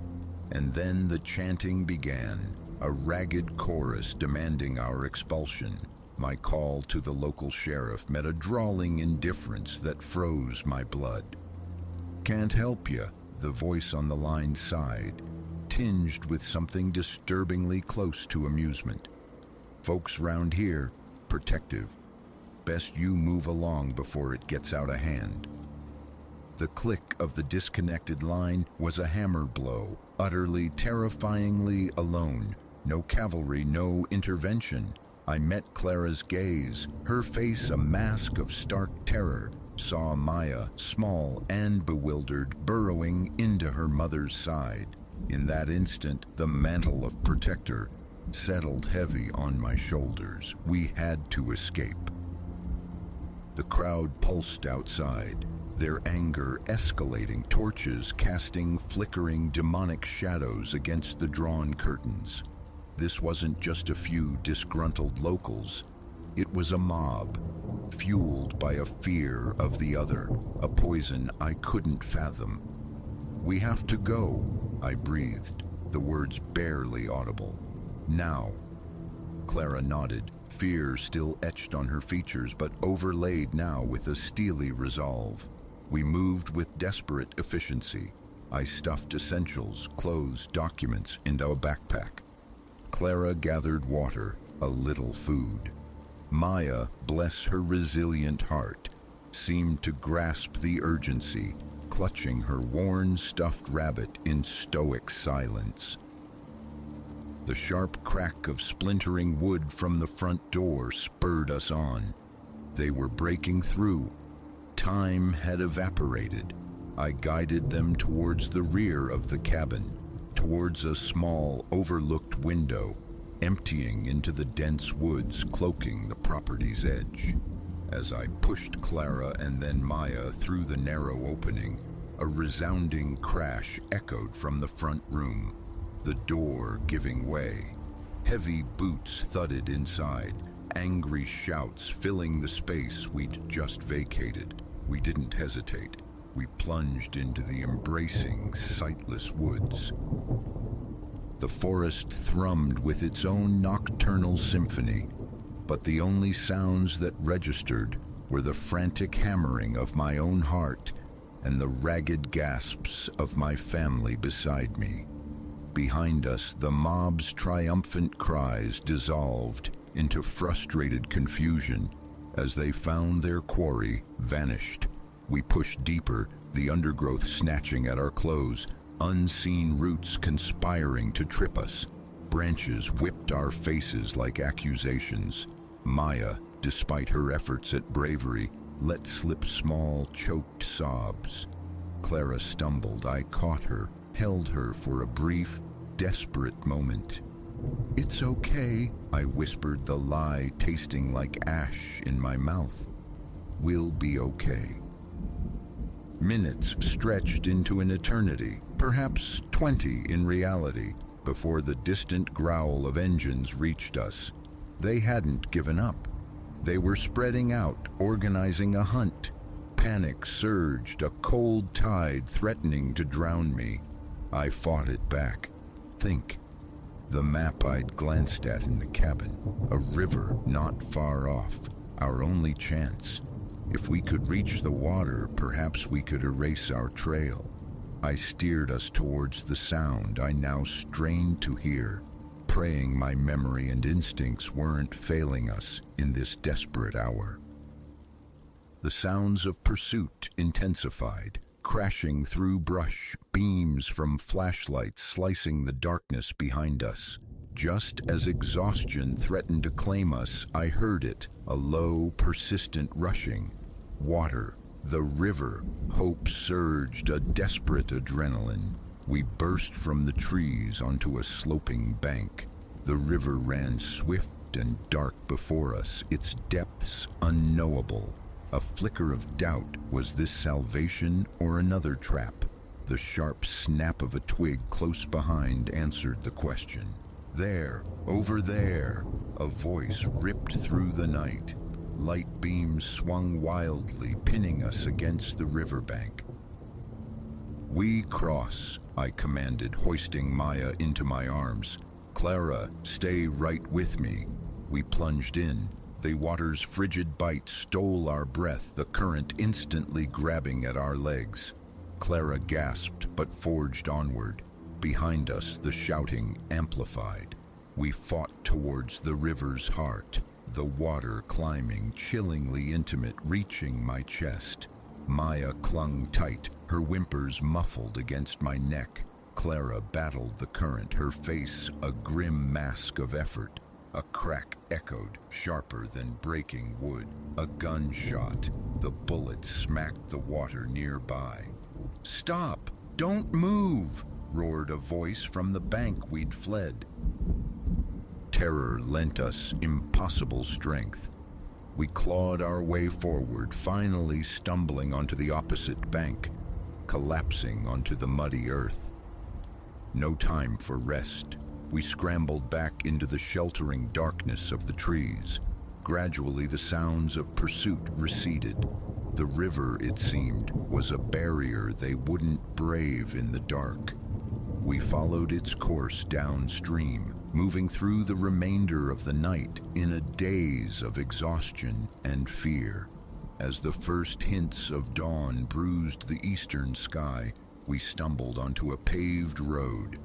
And then the chanting began, a ragged chorus demanding our expulsion. My call to the local sheriff met a drawling indifference that froze my blood. "Can't help ya," the voice on the line sighed, tinged with something disturbingly close to amusement. "Folks round here, protective. Best you move along before it gets out of hand." The click of the disconnected line was a hammer blow, utterly, terrifyingly alone. No cavalry, no intervention. I met Clara's gaze, her face a mask of stark terror, saw Maya, small and bewildered, burrowing into her mother's side. In that instant, the mantle of protector settled heavy on my shoulders. We had to escape. The crowd pulsed outside, their anger escalating, torches casting flickering demonic shadows against the drawn curtains. This wasn't just a few disgruntled locals. It was a mob, fueled by a fear of the other, a poison I couldn't fathom. "We have to go," I breathed, the words barely audible. "Now." Clara nodded, fear still etched on her features, but overlaid now with a steely resolve. We moved with desperate efficiency. I stuffed essentials, clothes, documents into a backpack. Clara gathered water, a little food. Maya, bless her resilient heart, seemed to grasp the urgency, clutching her worn stuffed rabbit in stoic silence. The sharp crack of splintering wood from the front door spurred us on. They were breaking through. Time had evaporated. I guided them towards the rear of the cabin, towards a small, overlooked window, emptying into the dense woods cloaking the property's edge. As I pushed Clara and then Maya through the narrow opening, a resounding crash echoed from the front room, the door giving way. Heavy boots thudded inside, angry shouts filling the space we'd just vacated. We didn't hesitate. We plunged into the embracing, sightless woods. The forest thrummed with its own nocturnal symphony, but the only sounds that registered were the frantic hammering of my own heart and the ragged gasps of my family beside me. Behind us, the mob's triumphant cries dissolved into frustrated confusion as they found their quarry vanished. We pushed deeper, the undergrowth snatching at our clothes, unseen roots conspiring to trip us. Branches whipped our faces like accusations. Maya, despite her efforts at bravery, let slip small, choked sobs. Clara stumbled. I caught her, held her for a brief, desperate moment. "It's okay," I whispered, the lie tasting like ash in my mouth. "We'll be okay." Minutes stretched into an eternity, perhaps 20 in reality, before the distant growl of engines reached us. They hadn't given up. They were spreading out, organizing a hunt. Panic surged, a cold tide threatening to drown me. I fought it back. Think. The map I'd glanced at in the cabin. A river not far off. Our only chance. If we could reach the water, perhaps we could erase our trail. I steered us towards the sound I now strained to hear, praying my memory and instincts weren't failing us in this desperate hour. The sounds of pursuit intensified, crashing through brush, beams from flashlights slicing the darkness behind us. Just as exhaustion threatened to claim us, I heard it, a low, persistent rushing. Water, the river, hope surged, a desperate adrenaline. We burst from the trees onto a sloping bank. The river ran swift and dark before us, its depths unknowable. A flicker of doubt, was this salvation or another trap? The sharp snap of a twig close behind answered the question. There, over there, a voice ripped through the night. Light beams swung wildly, pinning us against the riverbank. "We cross," I commanded, hoisting Maya into my arms. "Clara, stay right with me." We plunged in. The water's frigid bite stole our breath, the current instantly grabbing at our legs. Clara gasped but forged onward. Behind us, the shouting amplified. We fought towards the river's heart, the water climbing, chillingly intimate, reaching my chest. Maya clung tight, her whimpers muffled against my neck. Clara battled the current, her face a grim mask of effort. A crack echoed, sharper than breaking wood. A gunshot. The bullet smacked the water nearby. "Stop! Don't move!" roared a voice from the bank we'd fled. Terror lent us impossible strength. We clawed our way forward, finally stumbling onto the opposite bank, collapsing onto the muddy earth. No time for rest. We scrambled back into the sheltering darkness of the trees. Gradually, the sounds of pursuit receded. The river, it seemed, was a barrier they wouldn't brave in the dark. We followed its course downstream, moving through the remainder of the night in a daze of exhaustion and fear. As the first hints of dawn bruised the eastern sky, we stumbled onto a paved road.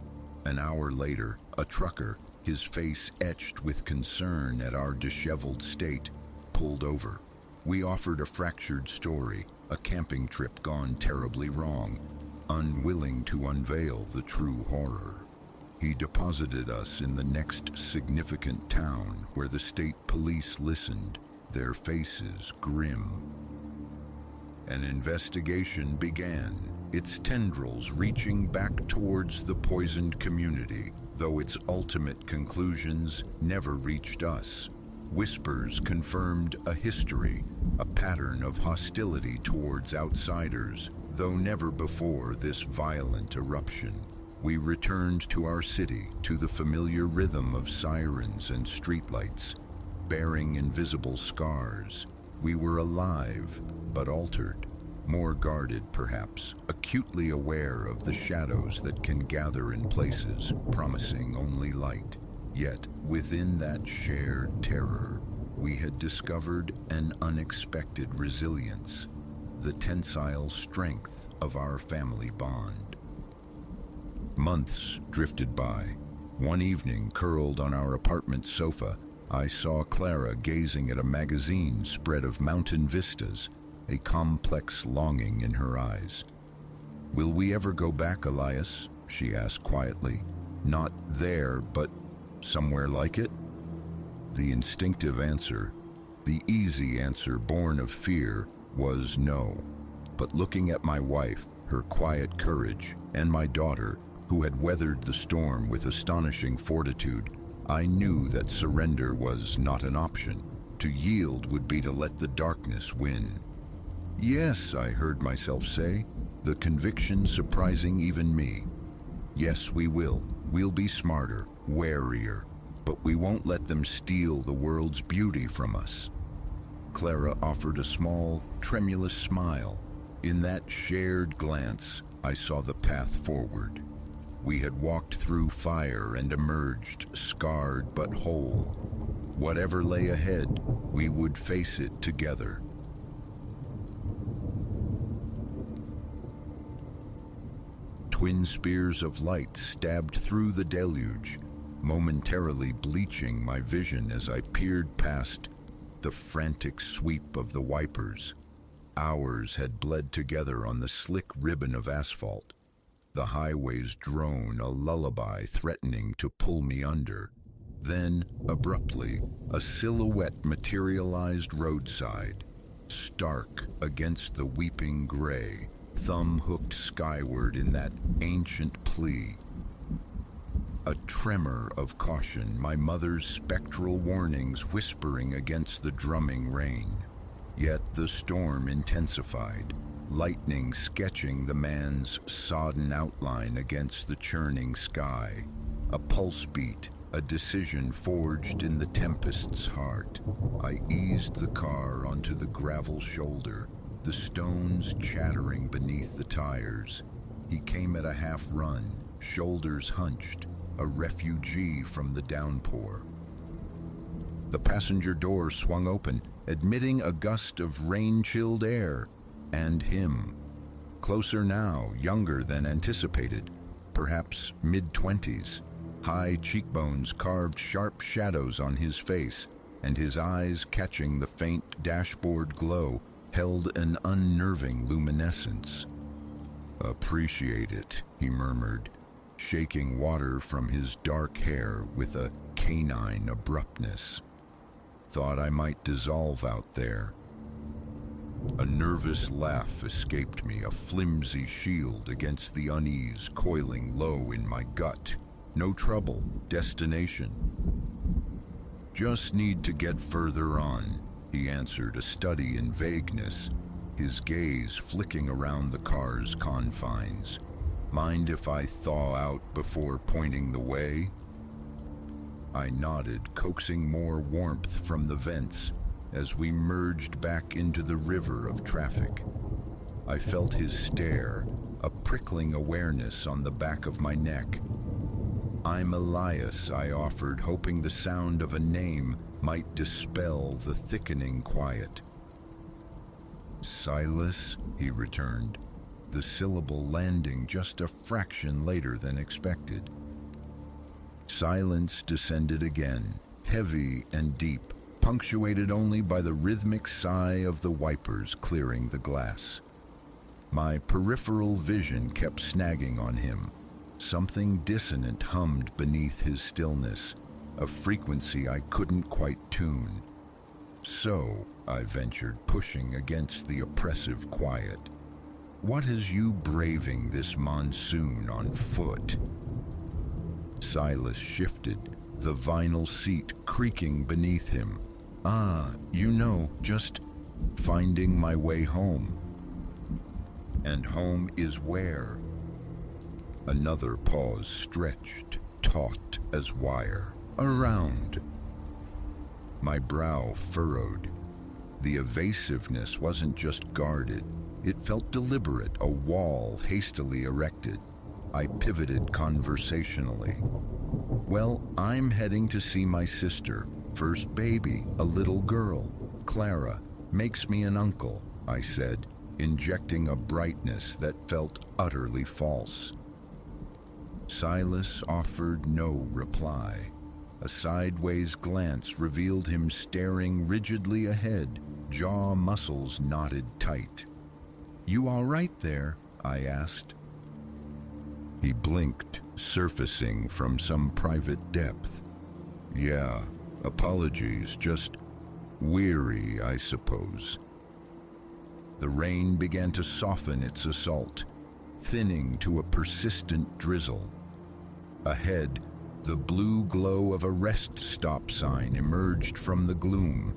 An hour later, a trucker, his face etched with concern at our disheveled state, pulled over. We offered a fractured story, a camping trip gone terribly wrong, unwilling to unveil the true horror. He deposited us in the next significant town where the state police listened, their faces grim. An investigation began, its tendrils reaching back towards the poisoned community, though its ultimate conclusions never reached us. Whispers confirmed a history, a pattern of hostility towards outsiders, though never before this violent eruption. We returned to our city, to the familiar rhythm of sirens and streetlights, bearing invisible scars. We were alive, but altered. More guarded, perhaps, acutely aware of the shadows that can gather in places, promising only light. Yet, within that shared terror, we had discovered an unexpected resilience, the tensile strength of our family bond. Months drifted by. One evening, curled on our apartment sofa, I saw Clara gazing at a magazine spread of mountain vistas, a complex longing in her eyes. "Will we ever go back, Elias?" she asked quietly. "Not there, but somewhere like it?" The instinctive answer, the easy answer born of fear, was no. But looking at my wife, her quiet courage, and my daughter, who had weathered the storm with astonishing fortitude, I knew that surrender was not an option. To yield would be to let the darkness win. "Yes," I heard myself say, the conviction surprising even me. "Yes, we will. We'll be smarter, warier, but we won't let them steal the world's beauty from us." Clara offered a small, tremulous smile. In that shared glance, I saw the path forward. We had walked through fire and emerged scarred but whole. Whatever lay ahead, we would face it together. Twin spears of light stabbed through the deluge, momentarily bleaching my vision as I peered past the frantic sweep of the wipers. Hours had bled together on the slick ribbon of asphalt. The highways drone a lullaby threatening to pull me under. Then, abruptly, a silhouette materialized roadside, stark against the weeping gray, thumb hooked skyward in that ancient plea. A tremor of caution, my mother's spectral warnings whispering against the drumming rain. Yet the storm intensified, lightning sketching the man's sodden outline against the churning sky. A pulse beat, a decision forged in the tempest's heart. I eased the car onto the gravel shoulder, the stones chattering beneath the tires. He came at a half run, shoulders hunched, a refugee from the downpour. The passenger door swung open, admitting a gust of rain-chilled air, and him. Closer now, younger than anticipated, perhaps mid-20s. High cheekbones carved sharp shadows on his face, and his eyes, catching the faint dashboard glow, held an unnerving luminescence. "Appreciate it," he murmured, shaking water from his dark hair with a canine abruptness. "Thought I might dissolve out there." A nervous laugh escaped me, a flimsy shield against the unease coiling low in my gut. "No trouble, destination." "Just need to get further on," he answered, a study in vagueness, his gaze flicking around the car's confines. "Mind if I thaw out before pointing the way?" I nodded, coaxing more warmth from the vents as we merged back into the river of traffic. I felt his stare, a prickling awareness on the back of my neck. "I'm Elias," I offered, hoping the sound of a name might dispel the thickening quiet. "Silas," he returned, the syllable landing just a fraction later than expected. Silence descended again, heavy and deep, punctuated only by the rhythmic sigh of the wipers clearing the glass. My peripheral vision kept snagging on him. Something dissonant hummed beneath his stillness, a frequency I couldn't quite tune. "So," I ventured, pushing against the oppressive quiet, "what has you braving this monsoon on foot?" Silas shifted, the vinyl seat creaking beneath him. Just finding my way home." "And home is where?" Another pause, stretched, taut as wire. "Around." My brow furrowed. The evasiveness wasn't just guarded, it felt deliberate, a wall hastily erected. I pivoted conversationally. "Well, I'm heading to see my sister. First baby, a little girl. Clara makes me an uncle," I said, injecting a brightness that felt utterly false. Silas offered no reply. A sideways glance revealed him staring rigidly ahead, jaw muscles knotted tight. "You all right there?" I asked. He blinked, surfacing from some private depth. "Yeah, apologies, just weary, I suppose." The rain began to soften its assault, thinning to a persistent drizzle. Ahead, the blue glow of a rest stop sign emerged from the gloom.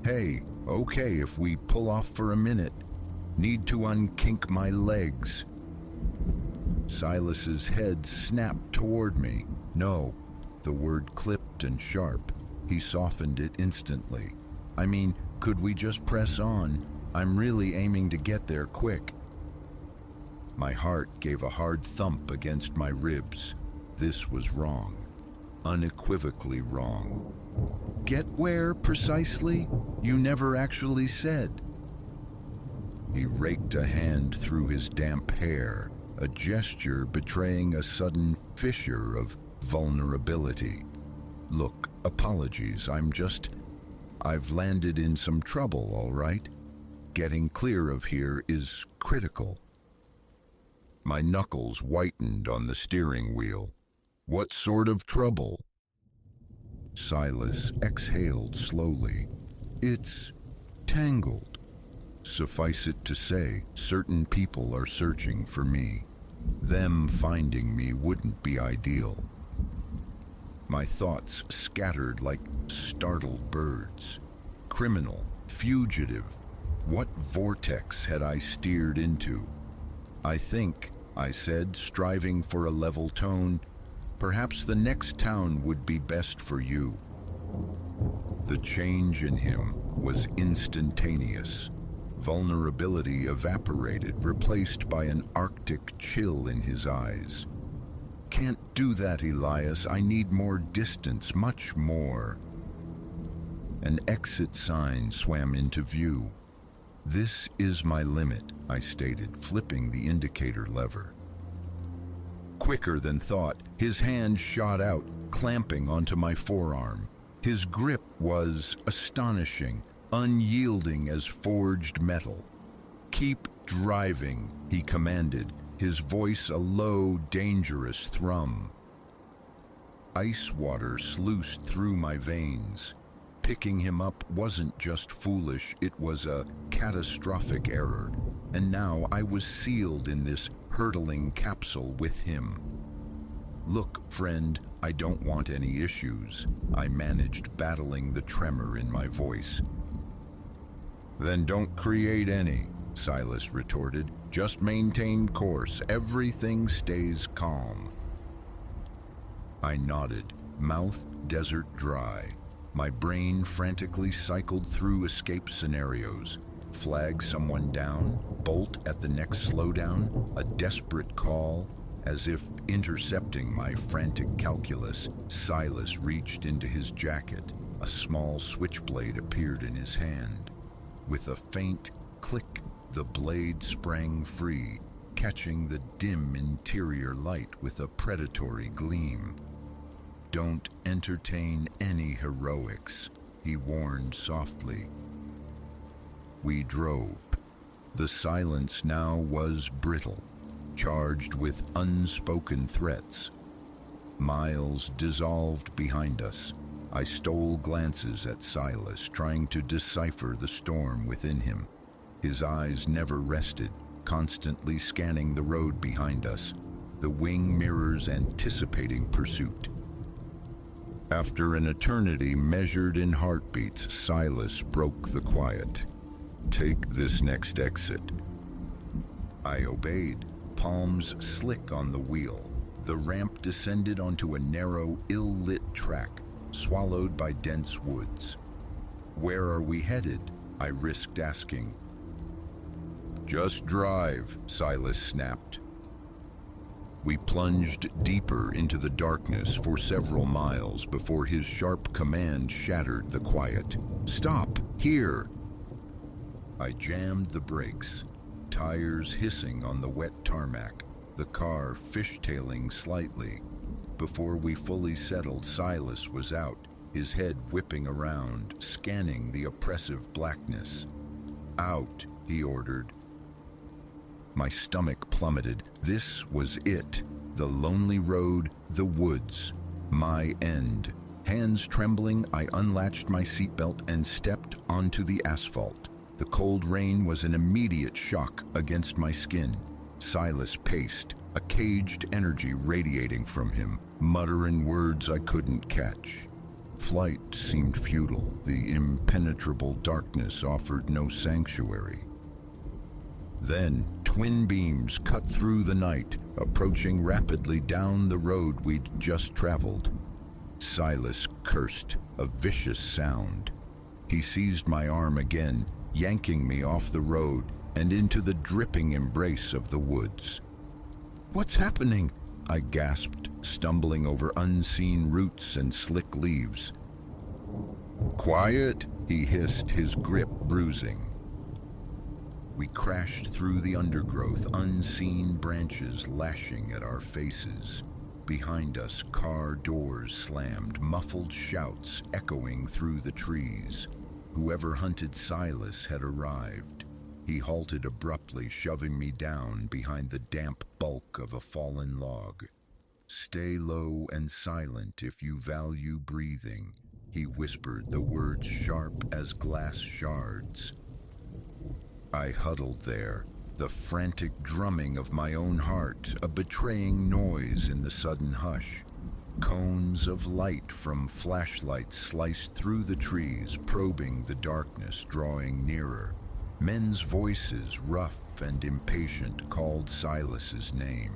"Hey, okay if we pull off for a minute. Need to unkink my legs." Silas's head snapped toward me. "No." The word clipped and sharp. He softened it instantly. "I mean, could we just press on? I'm really aiming to get there quick." My heart gave a hard thump against my ribs. This was wrong. Unequivocally wrong. "Get where, precisely? You never actually said." He raked a hand through his damp hair, a gesture betraying a sudden fissure of vulnerability. Look, apologies, I've landed in some trouble, all right? Getting clear of here is critical. My knuckles whitened on the steering wheel. What sort of trouble? Silas exhaled slowly. It's tangled. Suffice it to say, certain people are searching for me. Them finding me wouldn't be ideal. My thoughts scattered like startled birds. Criminal, fugitive. What vortex had I steered into? I think, I said, striving for a level tone, perhaps the next town would be best for you. The change in him was instantaneous. Vulnerability evaporated, replaced by an Arctic chill in his eyes. Can't do that, Elias. I need more distance, much more. An exit sign swam into view. This is my limit, I stated, flipping the indicator lever. Quicker than thought, his hand shot out, clamping onto my forearm. His grip was astonishing, unyielding as forged metal. Keep driving, he commanded, his voice a low, dangerous thrum. Ice water sluiced through my veins. Picking him up wasn't just foolish, it was a catastrophic error. And now I was sealed in this hurtling capsule with him. Look, friend, I don't want any issues. I managed, battling the tremor in my voice. Then don't create any, Silas retorted. Just maintain course. Everything stays calm. I nodded, mouth desert dry. My brain frantically cycled through escape scenarios. Flag someone down, bolt at the next slowdown, a desperate call. As if intercepting my frantic calculus, Silas reached into his jacket. A small switchblade appeared in his hand. With a faint click, the blade sprang free, catching the dim interior light with a predatory gleam. Don't entertain any heroics, he warned softly. We drove. The silence now was brittle, charged with unspoken threats. Miles dissolved behind us. I stole glances at Silas, trying to decipher the storm within him. His eyes never rested, constantly scanning the road behind us, the wing mirrors anticipating pursuit. After an eternity measured in heartbeats, Silas broke the quiet. Take this next exit. I obeyed, palms slick on the wheel. The ramp descended onto a narrow, ill-lit track, swallowed by dense woods. Where are we headed? I risked asking. Just drive, Silas snapped. We plunged deeper into the darkness for several miles before his sharp command shattered the quiet. Stop, here! I jammed the brakes, tires hissing on the wet tarmac, the car fishtailing slightly. Before we fully settled, Silas was out, his head whipping around, scanning the oppressive blackness. Out, he ordered. My stomach plummeted. This was it. The lonely road, the woods. My end. Hands trembling, I unlatched my seatbelt and stepped onto the asphalt. The cold rain was an immediate shock against my skin. Silas paced, a caged energy radiating from him, muttering words I couldn't catch. Flight seemed futile. The impenetrable darkness offered no sanctuary. Then, twin beams cut through the night, approaching rapidly down the road we'd just traveled. Silas cursed, a vicious sound. He seized my arm again, yanking me off the road and into the dripping embrace of the woods. What's happening? I gasped, stumbling over unseen roots and slick leaves. Quiet, he hissed, his grip bruising. We crashed through the undergrowth, unseen branches lashing at our faces. Behind us, car doors slammed, muffled shouts echoing through the trees. Whoever hunted Silas had arrived. He halted abruptly, shoving me down behind the damp bulk of a fallen log. "Stay low and silent if you value breathing," he whispered, the words sharp as glass shards. I huddled there, the frantic drumming of my own heart, a betraying noise in the sudden hush. Cones of light from flashlights sliced through the trees, probing the darkness, drawing nearer. Men's voices, rough and impatient, called Silas's name.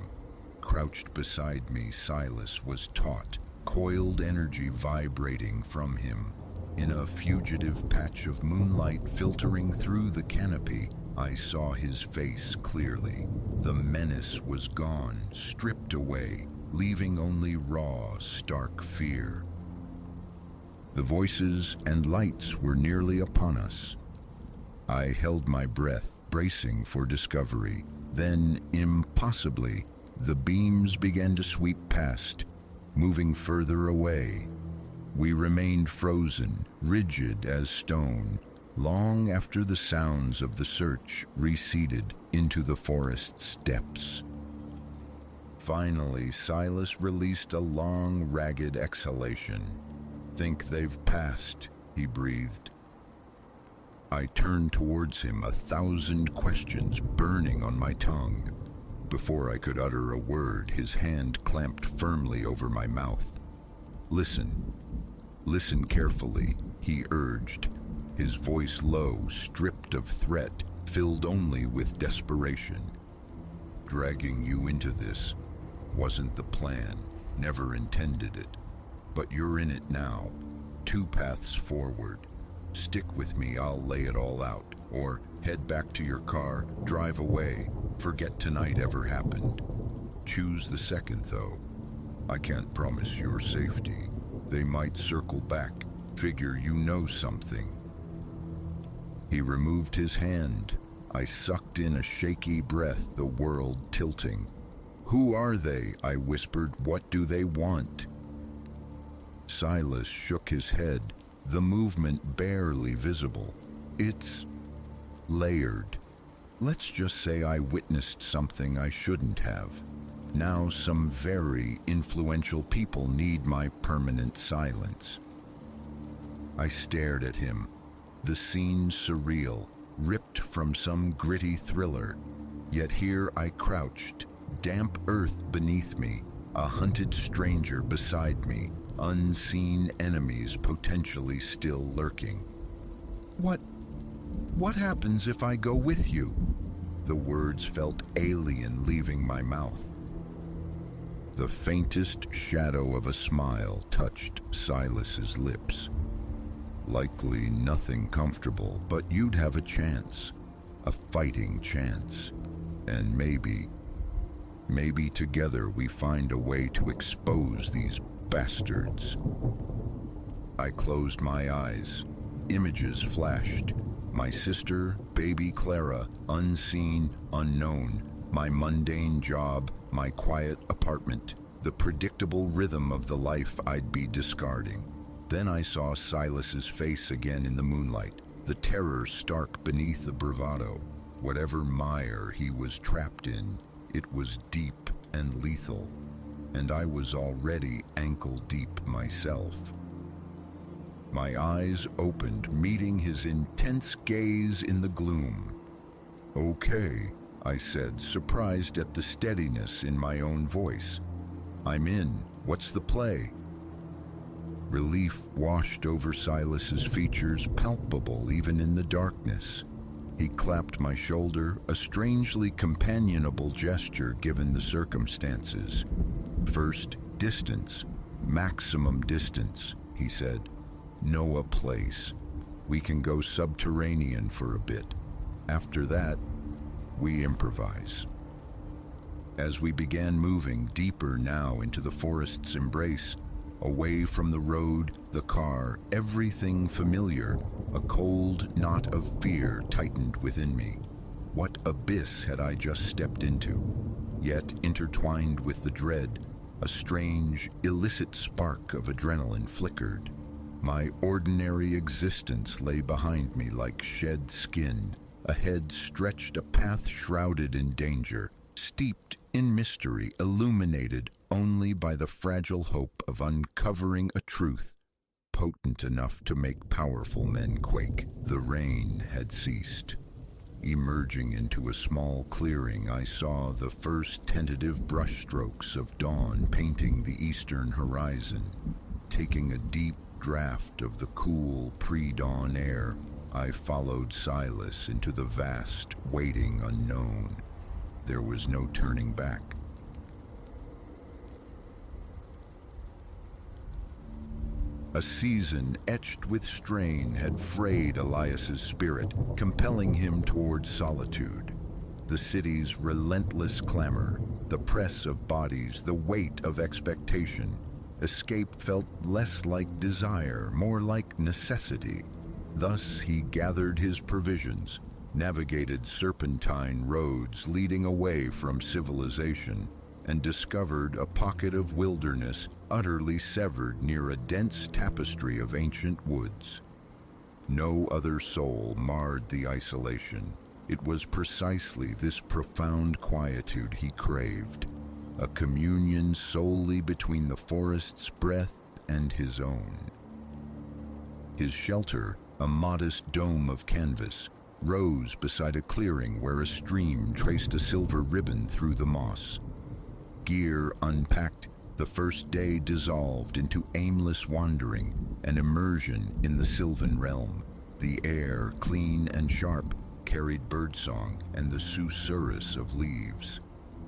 Crouched beside me, Silas was taut, coiled energy vibrating from him. In a fugitive patch of moonlight filtering through the canopy, I saw his face clearly. The menace was gone, stripped away, leaving only raw, stark fear. The voices and lights were nearly upon us. I held my breath, bracing for discovery. Then, impossibly, the beams began to sweep past, moving further away. We remained frozen, rigid as stone, long after the sounds of the search receded into the forest's depths. Finally, Silas released a long, ragged exhalation. "Think they've passed," he breathed. I turned towards him, 1,000 questions burning on my tongue. Before I could utter a word, his hand clamped firmly over my mouth. "Listen. Listen carefully," he urged, his voice low, stripped of threat, filled only with desperation. "Dragging you into this wasn't the plan, never intended it. But you're in it now. 2 paths forward. Stick with me, I'll lay it all out. Or head back to your car, drive away, forget tonight ever happened. Choose the second, though. I can't promise your safety. They might circle back, figure you know something." He removed his hand. I sucked in a shaky breath, the world tilting. "Who are they?" I whispered. "What do they want?" Silas shook his head, the movement barely visible. "It's layered. Let's just say I witnessed something I shouldn't have. Now some very influential people need my permanent silence." I stared at him, the scene surreal, ripped from some gritty thriller. Yet here I crouched, damp earth beneath me, a hunted stranger beside me, unseen enemies potentially still lurking. What happens if I go with you?" The words felt alien leaving my mouth. The faintest shadow of a smile touched Silas's lips. "Likely nothing comfortable, but you'd have a chance. A fighting chance. And maybe together we find a way to expose these bastards." I closed my eyes. Images flashed. My sister, baby Clara, unseen, unknown. My mundane job, my quiet apartment. The predictable rhythm of the life I'd be discarding. Then I saw Silas's face again in the moonlight, the terror stark beneath the bravado. Whatever mire he was trapped in, it was deep and lethal, and I was already ankle-deep myself. My eyes opened, meeting his intense gaze in the gloom. "Okay," I said, surprised at the steadiness in my own voice. "I'm in. What's the play?" Relief washed over Silas's features, palpable even in the darkness. He clapped my shoulder, a strangely companionable gesture given the circumstances. "First, distance. Maximum distance," he said. "Know a place. We can go subterranean for a bit. After that, we improvise." As we began moving deeper now into the forest's embrace, away from the road, the car, everything familiar, a cold knot of fear tightened within me. What abyss had I just stepped into? Yet, intertwined with the dread, a strange, illicit spark of adrenaline flickered. My ordinary existence lay behind me like shed skin. Ahead stretched a path shrouded in danger, steeped in mystery, illuminated only by the fragile hope of uncovering a truth potent enough to make powerful men quake. The rain had ceased. Emerging into a small clearing, I saw the first tentative brushstrokes of dawn painting the eastern horizon. Taking a deep draught of the cool pre-dawn air, I followed Silas into the vast, waiting unknown. There was no turning back. A season etched with strain had frayed Elias's spirit, compelling him towards solitude. The city's relentless clamor, the press of bodies, the weight of expectation. Escape felt less like desire, more like necessity. Thus he gathered his provisions, navigated serpentine roads leading away from civilization, and discovered a pocket of wilderness utterly severed near a dense tapestry of ancient woods. No other soul marred the isolation. It was precisely this profound quietude he craved, a communion solely between the forest's breath and his own. His shelter, a modest dome of canvas, rose beside a clearing where a stream traced a silver ribbon through the moss. Gear unpacked, the first day dissolved into aimless wandering and immersion in the sylvan realm. The air, clean and sharp, carried birdsong and the susurrus of leaves.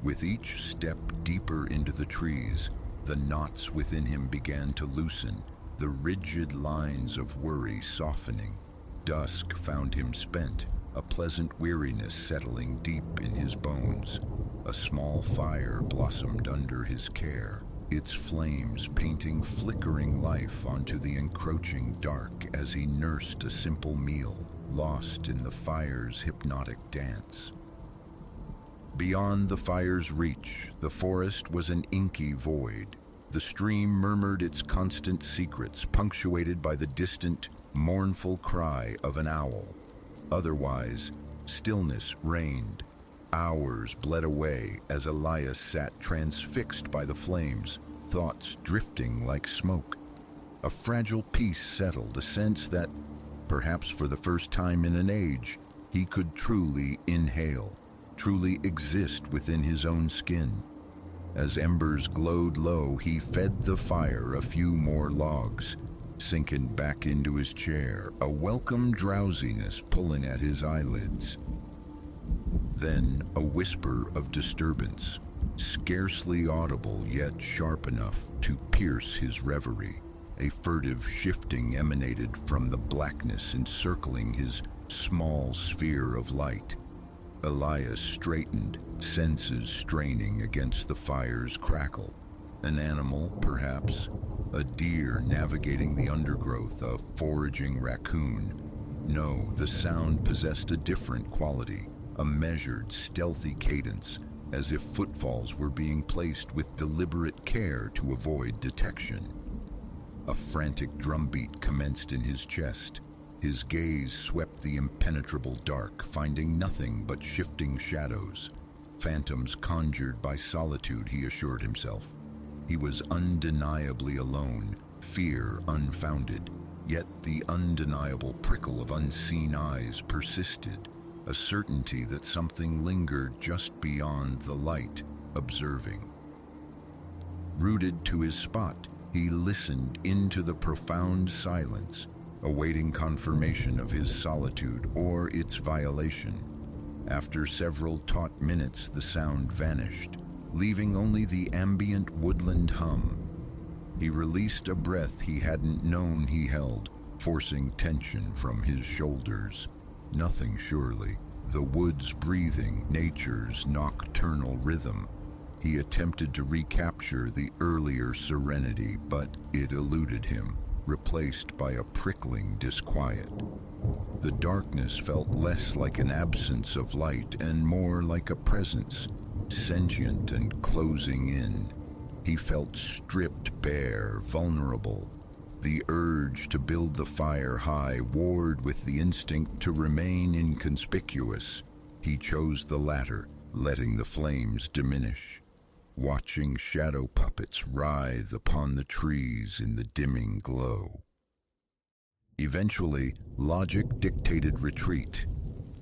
With each step deeper into the trees, the knots within him began to loosen, the rigid lines of worry softening. Dusk found him spent, a pleasant weariness settling deep in his bones. A small fire blossomed under his care, its flames painting flickering life onto the encroaching dark as he nursed a simple meal, lost in the fire's hypnotic dance. Beyond the fire's reach, the forest was an inky void. The stream murmured its constant secrets, punctuated by the distant, mournful cry of an owl. Otherwise, stillness reigned. Hours bled away as Elias sat transfixed by the flames, thoughts drifting like smoke. A fragile peace settled, a sense that, perhaps for the first time in an age, he could truly inhale, truly exist within his own skin. As embers glowed low, he fed the fire a few more logs, sinking back into his chair, a welcome drowsiness pulling at his eyelids. Then a whisper of disturbance, scarcely audible yet sharp enough to pierce his reverie. A furtive shifting emanated from the blackness encircling his small sphere of light. Elias straightened, senses straining against the fire's crackle. An animal, perhaps, a deer navigating the undergrowth, a foraging raccoon. No, the sound possessed a different quality, a measured, stealthy cadence, as if footfalls were being placed with deliberate care to avoid detection. A frantic drumbeat commenced in his chest. His gaze swept the impenetrable dark, finding nothing but shifting shadows. Phantoms conjured by solitude, he assured himself. He was undeniably alone, fear unfounded, yet the undeniable prickle of unseen eyes persisted, a certainty that something lingered just beyond the light, observing. Rooted to his spot, he listened into the profound silence, awaiting confirmation of his solitude or its violation. After several taut minutes, the sound vanished, leaving only the ambient woodland hum. He released a breath he hadn't known he held, forcing tension from his shoulders. Nothing, surely. The woods breathing, nature's nocturnal rhythm. He attempted to recapture the earlier serenity, but it eluded him. replaced by a prickling disquiet. The darkness felt less like an absence of light and more like a presence, sentient and closing in. He felt stripped bare, vulnerable. The urge to build the fire high warred with the instinct to remain inconspicuous. He chose the latter, letting the flames diminish, watching shadow puppets writhe upon the trees in the dimming glow. Eventually, logic dictated retreat.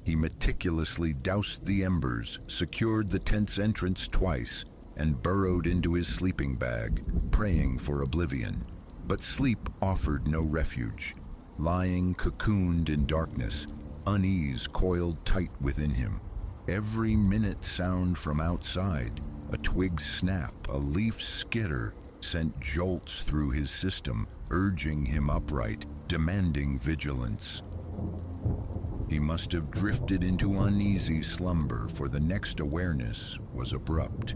He meticulously doused the embers, secured the tent's entrance twice, and burrowed into his sleeping bag, praying for oblivion. But sleep offered no refuge. Lying cocooned in darkness, unease coiled tight within him. Every minute sound from outside, a twig snap, a leaf skitter, sent jolts through his system, urging him upright, demanding vigilance. He must have drifted into uneasy slumber, for the next awareness was abrupt.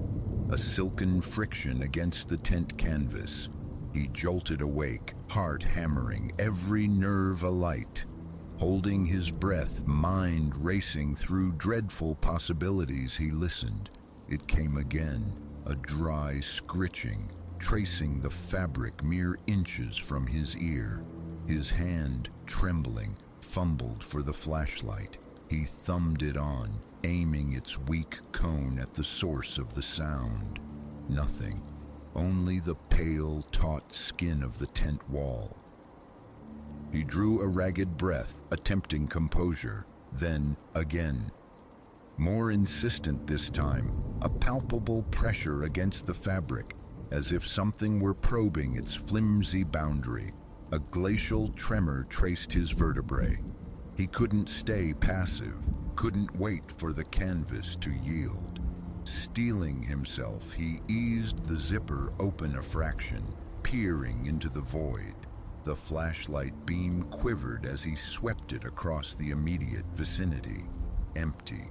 A silken friction against the tent canvas. He jolted awake, heart hammering, every nerve alight. Holding his breath, mind racing through dreadful possibilities, he listened. It came again, a dry scritching, tracing the fabric mere inches from his ear. His hand, trembling, fumbled for the flashlight. He thumbed it on, aiming its weak cone at the source of the sound. Nothing. Only the pale, taut skin of the tent wall. He drew a ragged breath, attempting composure. Then, again. More insistent this time, a palpable pressure against the fabric, as if something were probing its flimsy boundary. A glacial tremor traced his vertebrae. He couldn't stay passive, couldn't wait for the canvas to yield. Steeling himself, he eased the zipper open a fraction, peering into the void. The flashlight beam quivered as he swept it across the immediate vicinity. Empty.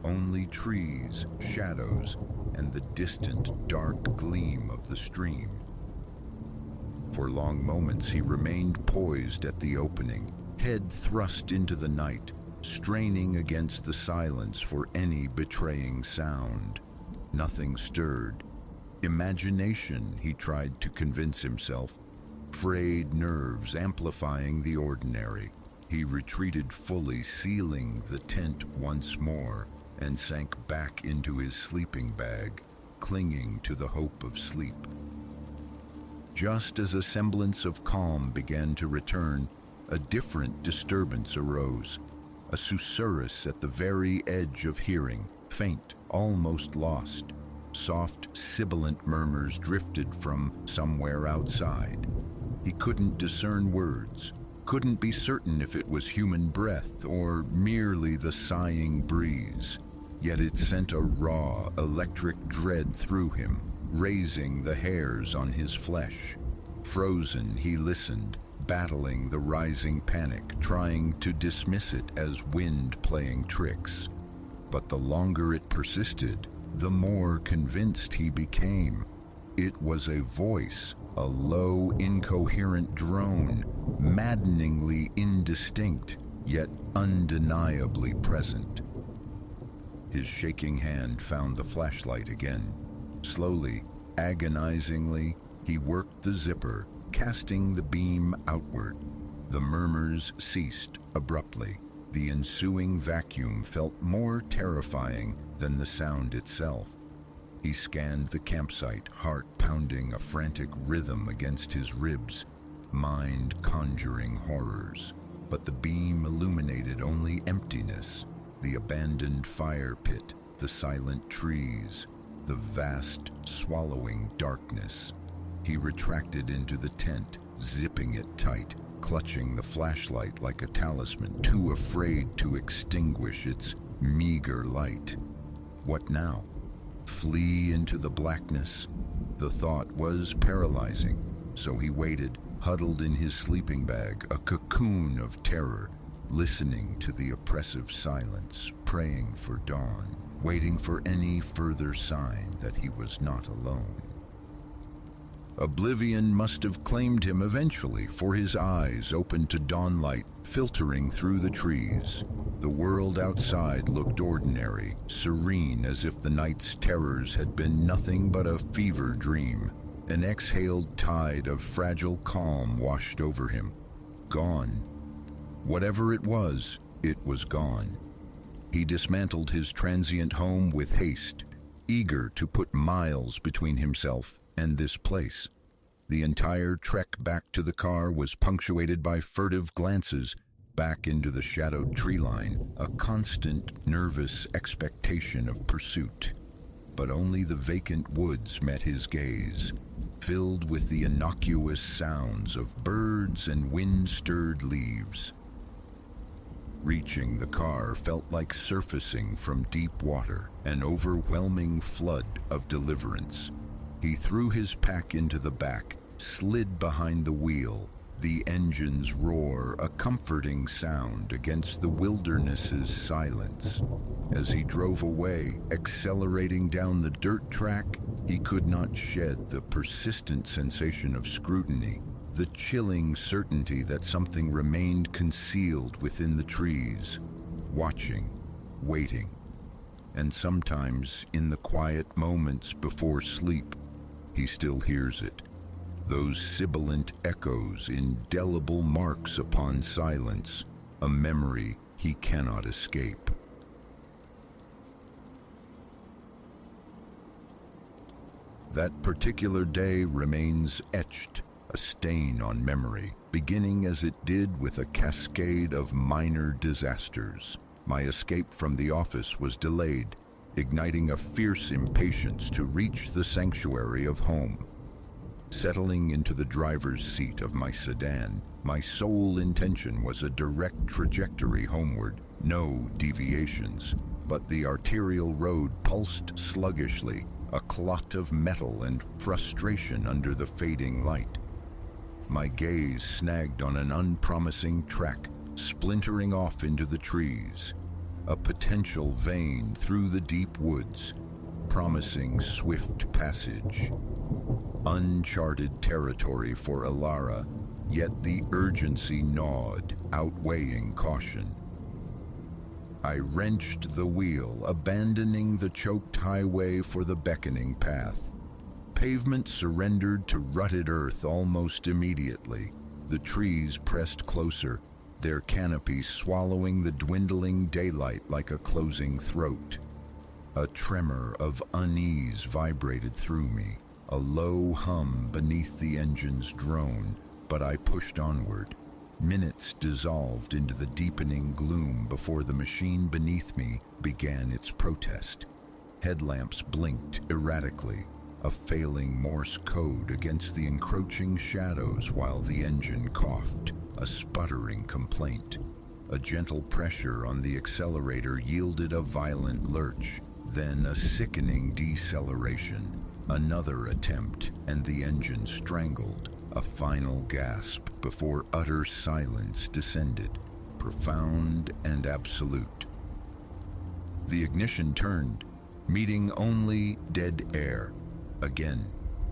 Only trees, shadows, and the distant, dark gleam of the stream. For long moments he remained poised at the opening, head thrust into the night, straining against the silence for any betraying sound. Nothing stirred. Imagination, he tried to convince himself. Frayed nerves amplifying the ordinary. He retreated fully, sealing the tent once more, and sank back into his sleeping bag, clinging to the hope of sleep. Just as a semblance of calm began to return, a different disturbance arose. A susurrus at the very edge of hearing, faint, almost lost. Soft, sibilant murmurs drifted from somewhere outside. He couldn't discern words, couldn't be certain if it was human breath or merely the sighing breeze. Yet it sent a raw, electric dread through him, raising the hairs on his flesh. Frozen, he listened, battling the rising panic, trying to dismiss it as wind playing tricks. But the longer it persisted, the more convinced he became. It was a voice, a low, incoherent drone, maddeningly indistinct, yet undeniably present. His shaking hand found the flashlight again. Slowly, agonizingly, he worked the zipper, casting the beam outward. The murmurs ceased abruptly. The ensuing vacuum felt more terrifying than the sound itself. He scanned the campsite, heart pounding a frantic rhythm against his ribs, mind conjuring horrors. But the beam illuminated only emptiness, the abandoned fire pit, the silent trees, the vast, swallowing darkness. He retracted into the tent, zipping it tight, clutching the flashlight like a talisman, too afraid to extinguish its meager light. What now? Flee into the blackness? The thought was paralyzing, so he waited, huddled in his sleeping bag, a cocoon of terror, listening to the oppressive silence, praying for dawn, waiting for any further sign that he was not alone. Oblivion must have claimed him eventually, for his eyes opened to dawnlight filtering through the trees. The world outside looked ordinary, serene, as if the night's terrors had been nothing but a fever dream. An exhaled tide of fragile calm washed over him. Gone. Whatever it was gone. He dismantled his transient home with haste, eager to put miles between himself and this place. The entire trek back to the car was punctuated by furtive glances back into the shadowed tree line, a constant, nervous expectation of pursuit. But only the vacant woods met his gaze, filled with the innocuous sounds of birds and wind-stirred leaves. Reaching the car felt like surfacing from deep water, an overwhelming flood of deliverance. He threw his pack into the back, slid behind the wheel, the engine's roar a comforting sound against the wilderness's silence. As he drove away, accelerating down the dirt track, he could not shed the persistent sensation of scrutiny, the chilling certainty that something remained concealed within the trees, watching, waiting. And sometimes, in the quiet moments before sleep, he still hears it. Those sibilant echoes, indelible marks upon silence, a memory he cannot escape. That particular day remains etched, a stain on memory, beginning as it did with a cascade of minor disasters. My escape from the office was delayed, igniting a fierce impatience to reach the sanctuary of home. Settling into the driver's seat of my sedan, my sole intention was a direct trajectory homeward, no deviations, but the arterial road pulsed sluggishly, a clot of metal and frustration under the fading light. My gaze snagged on an unpromising track, splintering off into the trees, a potential vein through the deep woods, promising swift passage. Uncharted territory for Alara, yet the urgency gnawed, outweighing caution. I wrenched the wheel, abandoning the choked highway for the beckoning path. Pavement surrendered to rutted earth almost immediately. The trees pressed closer, their canopy swallowing the dwindling daylight like a closing throat. A tremor of unease vibrated through me, a low hum beneath the engine's drone, but I pushed onward. Minutes dissolved into the deepening gloom before the machine beneath me began its protest. Headlamps blinked erratically, a failing Morse code against the encroaching shadows while the engine coughed, a sputtering complaint. A gentle pressure on the accelerator yielded a violent lurch, then a sickening deceleration. Another attempt, and the engine strangled, a final gasp before utter silence descended, profound and absolute. The ignition turned, meeting only dead air. Again,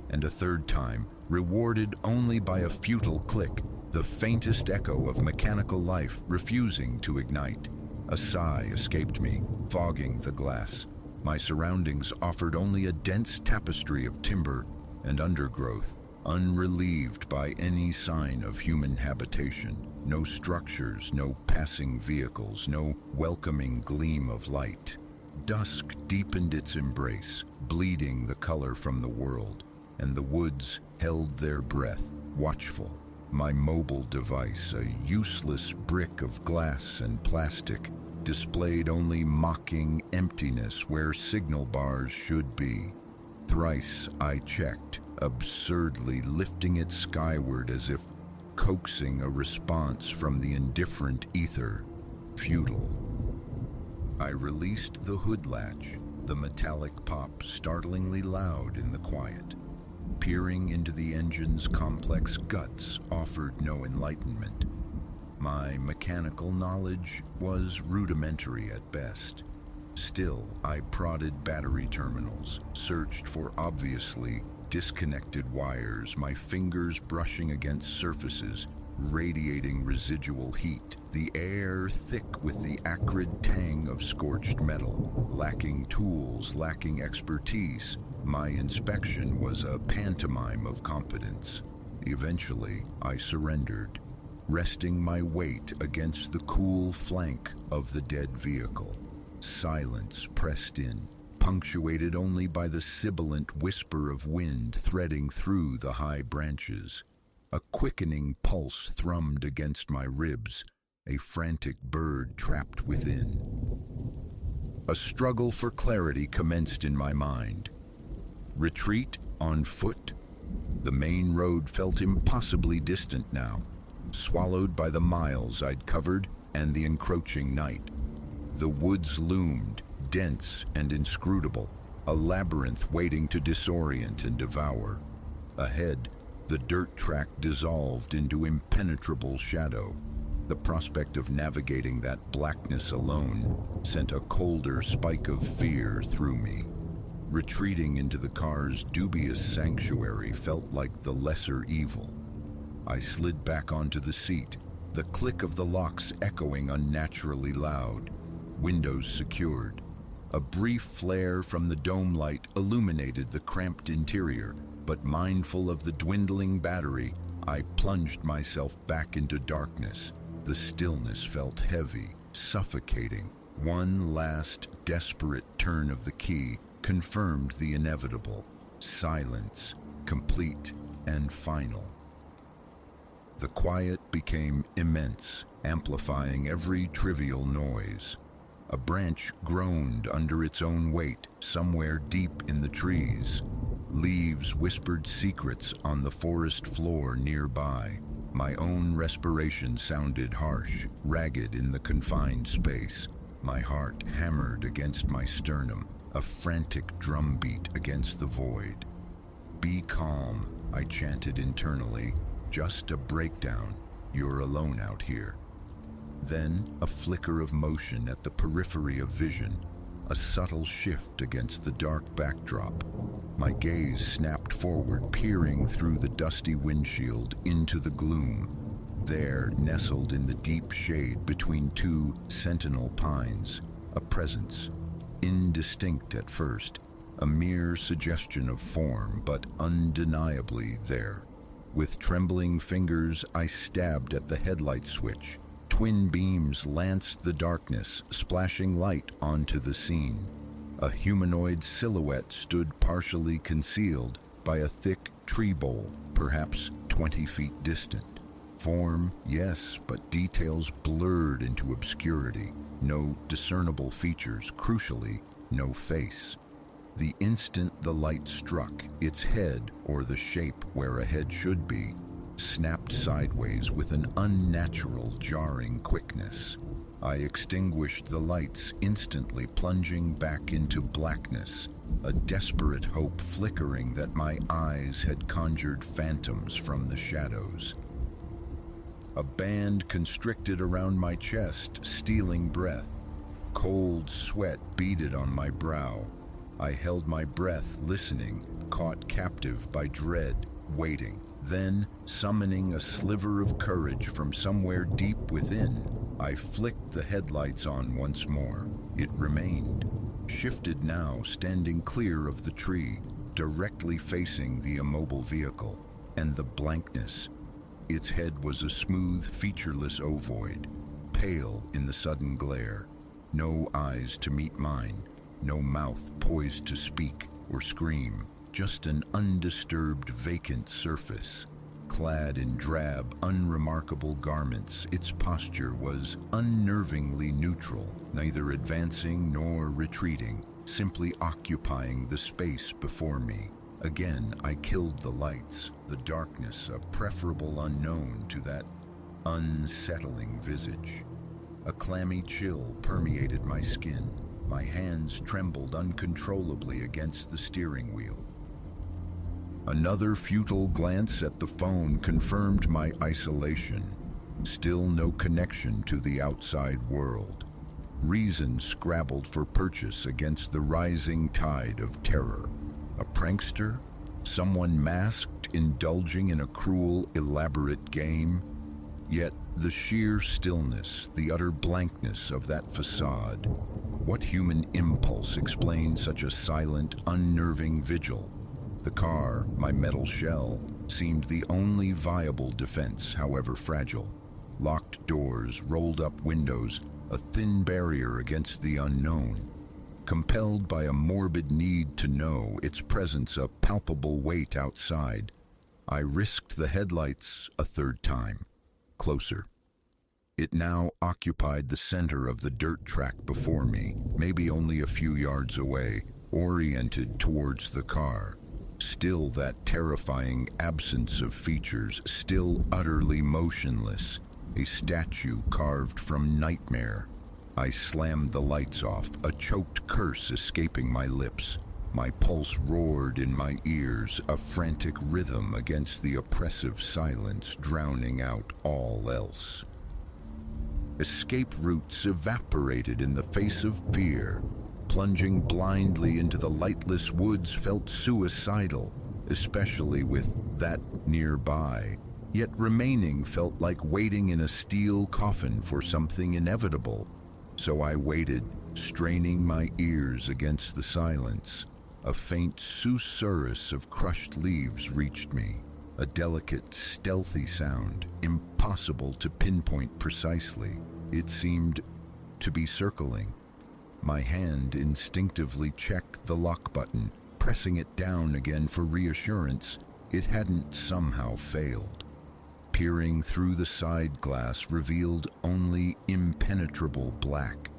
and a third time, rewarded only by a futile click, the faintest echo of mechanical life refusing to ignite. A sigh escaped me, fogging the glass. My surroundings offered only a dense tapestry of timber and undergrowth, unrelieved by any sign of human habitation. No structures, no passing vehicles, no welcoming gleam of light. Dusk deepened its embrace, bleeding the color from the world, and the woods held their breath, watchful. My mobile device, a useless brick of glass and plastic, displayed only mocking emptiness where signal bars should be. Thrice I checked, absurdly lifting it skyward as if coaxing a response from the indifferent ether. Futile. I released the hood latch, the metallic pop startlingly loud in the quiet. Peering into the engine's complex guts offered no enlightenment. My mechanical knowledge was rudimentary at best. Still, I prodded battery terminals, searched for obviously disconnected wires, my fingers brushing against surfaces, radiating residual heat, the air thick with the acrid tang of scorched metal. Lacking tools, lacking expertise, my inspection was a pantomime of competence. Eventually, I surrendered, resting my weight against the cool flank of the dead vehicle. Silence pressed in, punctuated only by the sibilant whisper of wind threading through the high branches. A quickening pulse thrummed against my ribs, a frantic bird trapped within. A struggle for clarity commenced in my mind. Retreat on foot? The main road felt impossibly distant now, swallowed by the miles I'd covered and the encroaching night. The woods loomed, dense and inscrutable, a labyrinth waiting to disorient and devour. Ahead, the dirt track dissolved into impenetrable shadow. The prospect of navigating that blackness alone sent a colder spike of fear through me. Retreating into the car's dubious sanctuary felt like the lesser evil. I slid back onto the seat, the click of the locks echoing unnaturally loud. Windows secured. A brief flare from the dome light illuminated the cramped interior, but mindful of the dwindling battery, I plunged myself back into darkness. The stillness felt heavy, suffocating. One last, desperate turn of the key confirmed the inevitable. Silence, complete and final. The quiet became immense, amplifying every trivial noise. A branch groaned under its own weight somewhere deep in the trees. Leaves whispered secrets on the forest floor nearby. My own respiration sounded harsh, ragged in the confined space. My heart hammered against my sternum, a frantic drumbeat against the void. "Be calm," I chanted internally. "Just a breakdown. You're alone out here." Then a flicker of motion at the periphery of vision, a subtle shift against the dark backdrop. My gaze snapped forward, peering through the dusty windshield into the gloom. There, nestled in the deep shade between two sentinel pines, a presence, indistinct at first, a mere suggestion of form, but undeniably there. With trembling fingers, I stabbed at the headlight switch. Twin beams lanced the darkness, splashing light onto the scene. A humanoid silhouette stood partially concealed by a thick tree bole, perhaps 20 feet distant. Form, yes, but details blurred into obscurity. No discernible features, crucially, no face. The instant the light struck, its head, or the shape where a head should be, snapped sideways with an unnatural, jarring quickness. I extinguished the lights, instantly plunging back into blackness, a desperate hope flickering that my eyes had conjured phantoms from the shadows. A band constricted around my chest, stealing breath. Cold sweat beaded on my brow. I held my breath, listening, caught captive by dread, waiting. Then, summoning a sliver of courage from somewhere deep within, I flicked the headlights on once more. It remained, shifted now, standing clear of the tree, directly facing the immobile vehicle, and the blankness. Its head was a smooth, featureless ovoid, pale in the sudden glare. No eyes to meet mine, no mouth poised to speak or scream. Just an undisturbed, vacant surface. Clad in drab, unremarkable garments, its posture was unnervingly neutral, neither advancing nor retreating, simply occupying the space before me. Again, I killed the lights, the darkness, a preferable unknown to that unsettling visage. A clammy chill permeated my skin. My hands trembled uncontrollably against the steering wheel. Another futile glance at the phone confirmed my isolation. Still no connection to the outside world. Reason scrabbled for purchase against the rising tide of terror. A prankster? Someone masked indulging in a cruel, elaborate game? Yet the sheer stillness, the utter blankness of that facade. What human impulse explained such a silent, unnerving vigil? The car, my metal shell, seemed the only viable defense, however fragile. Locked doors, rolled up windows, a thin barrier against the unknown. Compelled by a morbid need to know, its presence a palpable weight outside, I risked the headlights a third time. Closer. It now occupied the center of the dirt track before me, maybe only a few yards away, oriented towards the car. Still that terrifying absence of features, still utterly motionless, a statue carved from nightmare. I slammed the lights off, a choked curse escaping my lips. My pulse roared in my ears, a frantic rhythm against the oppressive silence, drowning out all else. Escape routes evaporated in the face of fear. Plunging blindly into the lightless woods felt suicidal, especially with that nearby. Yet remaining felt like waiting in a steel coffin for something inevitable. So I waited, straining my ears against the silence. A faint susurrus of crushed leaves reached me, a delicate, stealthy sound, impossible to pinpoint precisely. It seemed to be circling. My hand instinctively checked the lock button, pressing it down again for reassurance. It hadn't somehow failed. Peering through the side glass revealed only impenetrable black.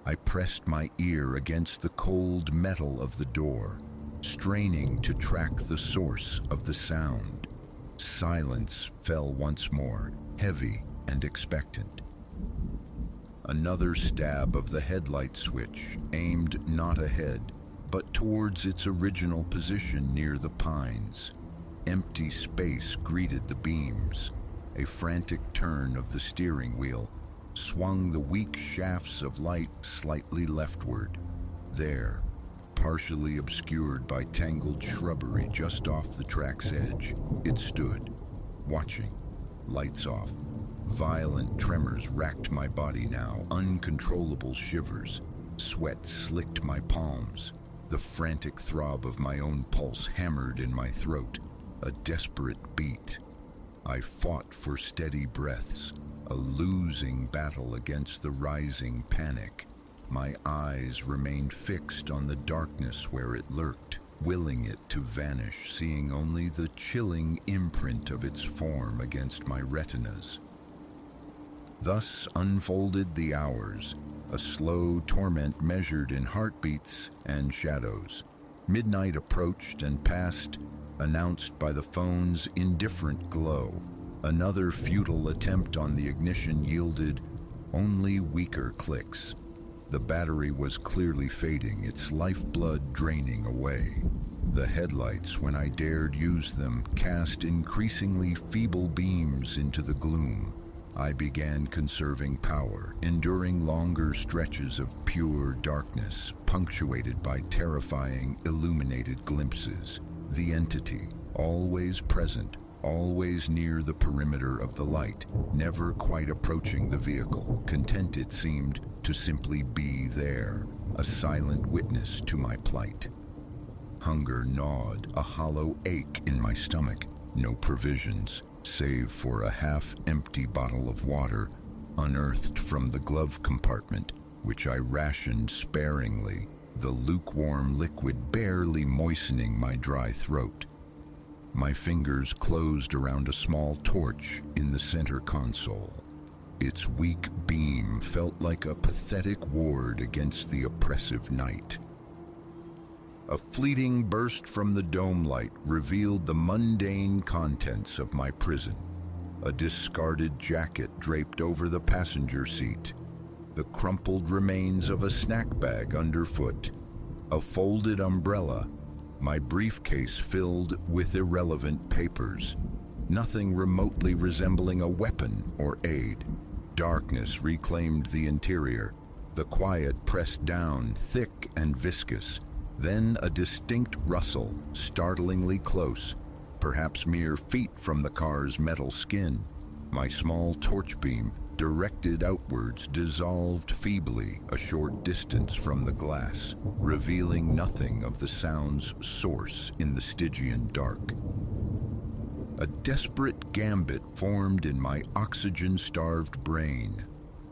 I pressed my ear against the cold metal of the door, straining to track the source of the sound. Silence fell once more, heavy and expectant. Another stab of the headlight switch, aimed not ahead, but towards its original position near the pines. Empty space greeted the beams. A frantic turn of the steering wheel swung the weak shafts of light slightly leftward. There, partially obscured by tangled shrubbery just off the track's edge, it stood, watching, lights off. Violent tremors racked my body now, uncontrollable shivers. Sweat slicked my palms. The frantic throb of my own pulse hammered in my throat, a desperate beat. I fought for steady breaths, a losing battle against the rising panic. My eyes remained fixed on the darkness where it lurked, willing it to vanish, seeing only the chilling imprint of its form against my retinas. Thus unfolded the hours, a slow torment measured in heartbeats and shadows. Midnight approached and passed, announced by the phone's indifferent glow. Another futile attempt on the ignition yielded only weaker clicks. The battery was clearly fading, its lifeblood draining away. The headlights, when I dared use them, cast increasingly feeble beams into the gloom. I began conserving power, enduring longer stretches of pure darkness, punctuated by terrifying, illuminated glimpses. The entity, always present, always near the perimeter of the light, never quite approaching the vehicle, content it seemed to simply be there, a silent witness to my plight. Hunger gnawed, a hollow ache in my stomach, no provisions, save for a half-empty bottle of water unearthed from the glove compartment, which I rationed sparingly, the lukewarm liquid barely moistening my dry throat. My fingers closed around a small torch in the center console. Its weak beam felt like a pathetic ward against the oppressive night. A fleeting burst from the dome light revealed the mundane contents of my prison. A discarded jacket draped over the passenger seat, the crumpled remains of a snack bag underfoot, a folded umbrella, my briefcase filled with irrelevant papers, nothing remotely resembling a weapon or aid. Darkness reclaimed the interior, the quiet pressed down, thick and viscous, Then a distinct rustle, startlingly close, perhaps mere feet from the car's metal skin. My small torch beam, directed outwards, dissolved feebly a short distance from the glass, revealing nothing of the sound's source in the Stygian dark. A desperate gambit formed in my oxygen-starved brain.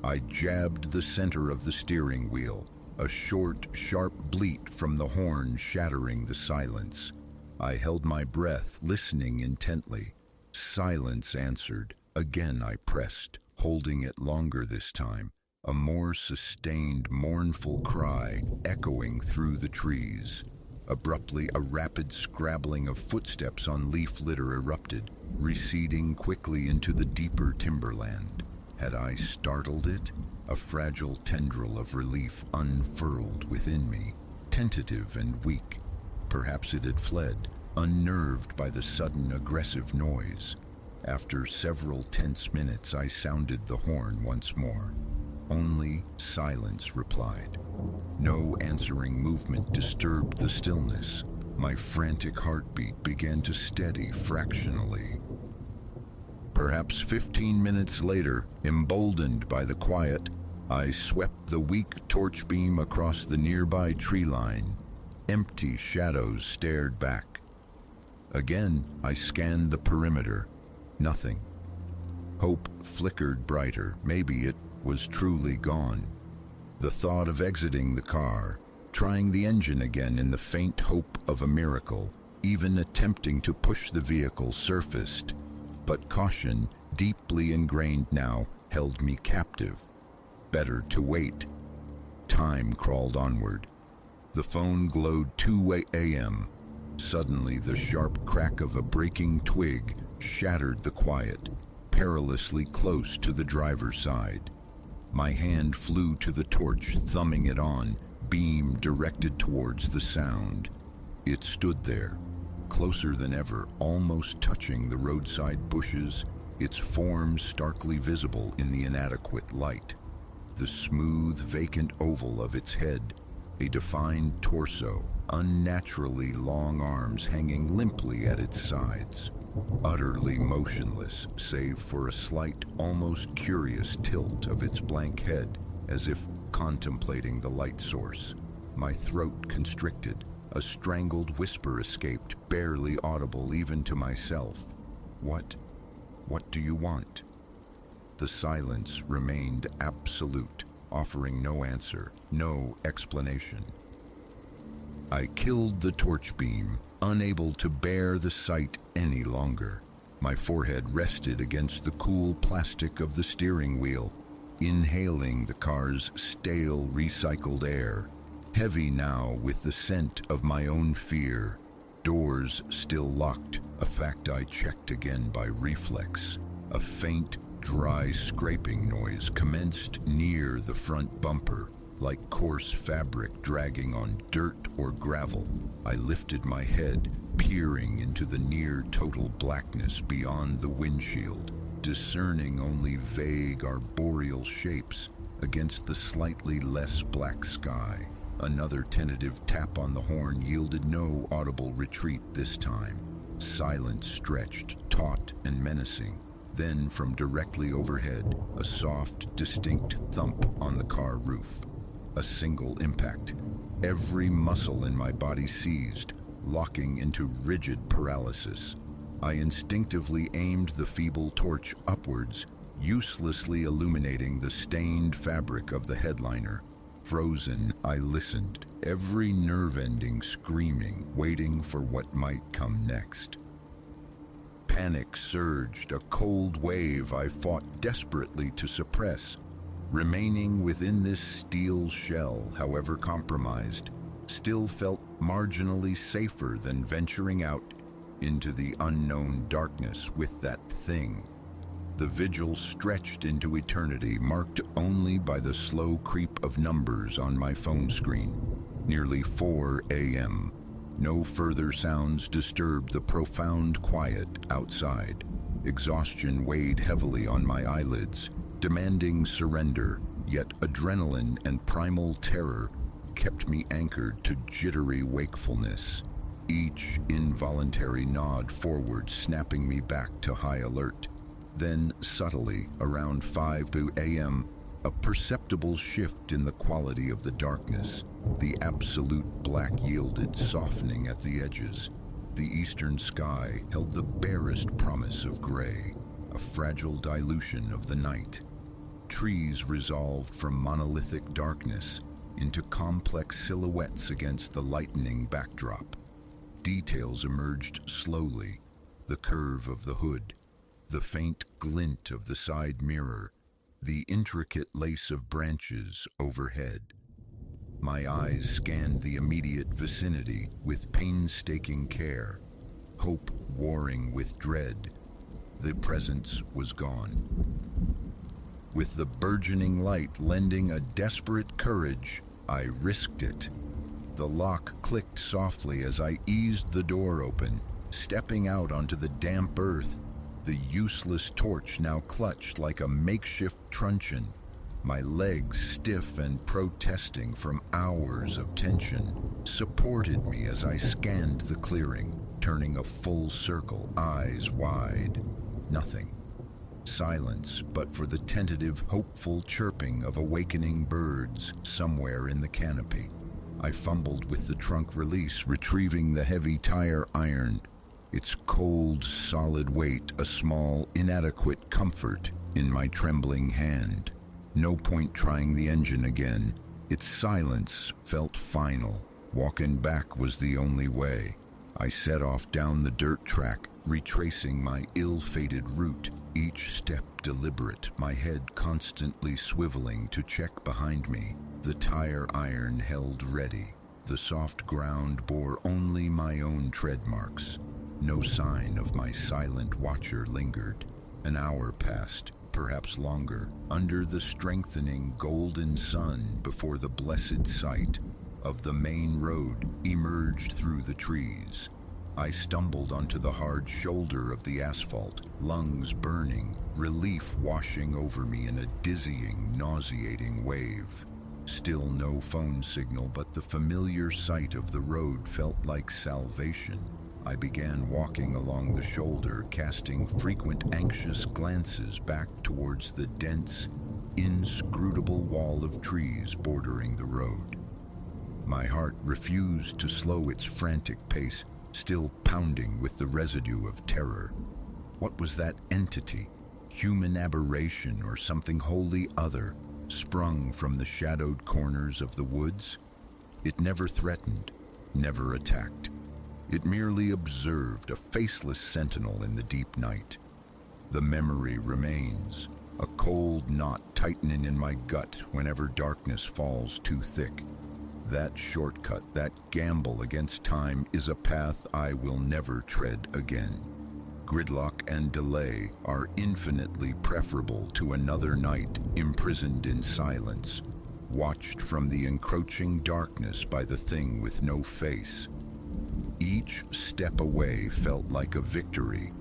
I jabbed the center of the steering wheel, a short, sharp bleat from the horn shattering the silence. I held my breath, listening intently. Silence answered. Again I pressed, holding it longer this time, a more sustained, mournful cry echoing through the trees. Abruptly, a rapid scrabbling of footsteps on leaf litter erupted, receding quickly into the deeper timberland. Had I startled it? A fragile tendril of relief unfurled within me, tentative and weak. Perhaps it had fled, unnerved by the sudden aggressive noise. After several tense minutes, I sounded the horn once more. Only silence replied. No answering movement disturbed the stillness. My frantic heartbeat began to steady fractionally. Perhaps 15 minutes later, emboldened by the quiet, I swept the weak torch beam across the nearby tree line. Empty shadows stared back. Again, I scanned the perimeter. Nothing. Hope flickered brighter. Maybe it was truly gone. The thought of exiting the car, trying the engine again in the faint hope of a miracle, even attempting to push the vehicle surfaced. But caution, deeply ingrained now, held me captive. Better to wait. Time crawled onward. The phone glowed 2 a.m. Suddenly, the sharp crack of a breaking twig shattered the quiet, perilously close to the driver's side. My hand flew to the torch, thumbing it on, beam directed towards the sound. It stood there, closer than ever, almost touching the roadside bushes, its form starkly visible in the inadequate light. The smooth, vacant oval of its head, a defined torso, unnaturally long arms hanging limply at its sides. Utterly motionless, save for a slight, almost curious tilt of its blank head, as if contemplating the light source. My throat constricted. A strangled whisper escaped, barely audible even to myself. What do you want? The silence remained absolute, offering no answer, no explanation. I killed the torch beam, unable to bear the sight any longer. My forehead rested against the cool plastic of the steering wheel, inhaling the car's stale, recycled air, heavy now with the scent of my own fear. Doors still locked, a fact I checked again by reflex. A faint, dry scraping noise commenced near the front bumper, like coarse fabric dragging on dirt or gravel. I lifted my head, peering into the near-total blackness beyond the windshield, discerning only vague arboreal shapes against the slightly less black sky. Another tentative tap on the horn yielded no audible retreat this time. Silence stretched, taut and menacing. Then, from directly overhead, a soft, distinct thump on the car roof. A single impact. Every muscle in my body seized, locking into rigid paralysis. I instinctively aimed the feeble torch upwards, uselessly illuminating the stained fabric of the headliner. Frozen, I listened, every nerve ending screaming, waiting for what might come next. Panic surged, a cold wave I fought desperately to suppress. Remaining within this steel shell, however compromised, still felt marginally safer than venturing out into the unknown darkness with that thing. The vigil stretched into eternity, marked only by the slow creep of numbers on my phone screen. Nearly 4 a.m. No further sounds disturbed the profound quiet outside. Exhaustion weighed heavily on my eyelids, demanding surrender, yet adrenaline and primal terror kept me anchored to jittery wakefulness, each involuntary nod forward snapping me back to high alert. Then, subtly, around 5 a.m., a perceptible shift in the quality of the darkness. The absolute black yielded, softening at the edges. The eastern sky held the barest promise of gray, a fragile dilution of the night. Trees resolved from monolithic darkness into complex silhouettes against the lightening backdrop. Details emerged slowly: the curve of the hood, the faint glint of the side mirror, the intricate lace of branches overhead. My eyes scanned the immediate vicinity with painstaking care, hope warring with dread. The presence was gone. With the burgeoning light lending a desperate courage, I risked it. The lock clicked softly as I eased the door open, stepping out onto the damp earth, the useless torch now clutched like a makeshift truncheon, my legs stiff and protesting from hours of tension, supported me as I scanned the clearing, turning a full circle, eyes wide. Nothing. Silence, but for the tentative, hopeful chirping of awakening birds somewhere in the canopy. I fumbled with the trunk release, retrieving the heavy tire iron, its cold, solid weight a small, inadequate comfort in my trembling hand. No point trying the engine again. Its silence felt final. Walking back was the only way. I set off down the dirt track, retracing my ill-fated route, each step deliberate, my head constantly swiveling to check behind me. The tire iron held ready. The soft ground bore only my own tread marks. No sign of my silent watcher lingered. An hour passed, perhaps longer, under the strengthening golden sun before the blessed sight of the main road emerged through the trees. I stumbled onto the hard shoulder of the asphalt, lungs burning, relief washing over me in a dizzying, nauseating wave. Still no phone signal, but the familiar sight of the road felt like salvation. I began walking along the shoulder, casting frequent anxious glances back towards the dense, inscrutable wall of trees bordering the road. My heart refused to slow its frantic pace, still pounding with the residue of terror. What was that entity? Human aberration or something wholly other, sprung from the shadowed corners of the woods? It never threatened, never attacked. It merely observed, a faceless sentinel in the deep night. The memory remains, a cold knot tightening in my gut whenever darkness falls too thick. That shortcut, that gamble against time, is a path I will never tread again. Gridlock and delay are infinitely preferable to another night imprisoned in silence, watched from the encroaching darkness by the thing with no face. Each step away felt like a victory,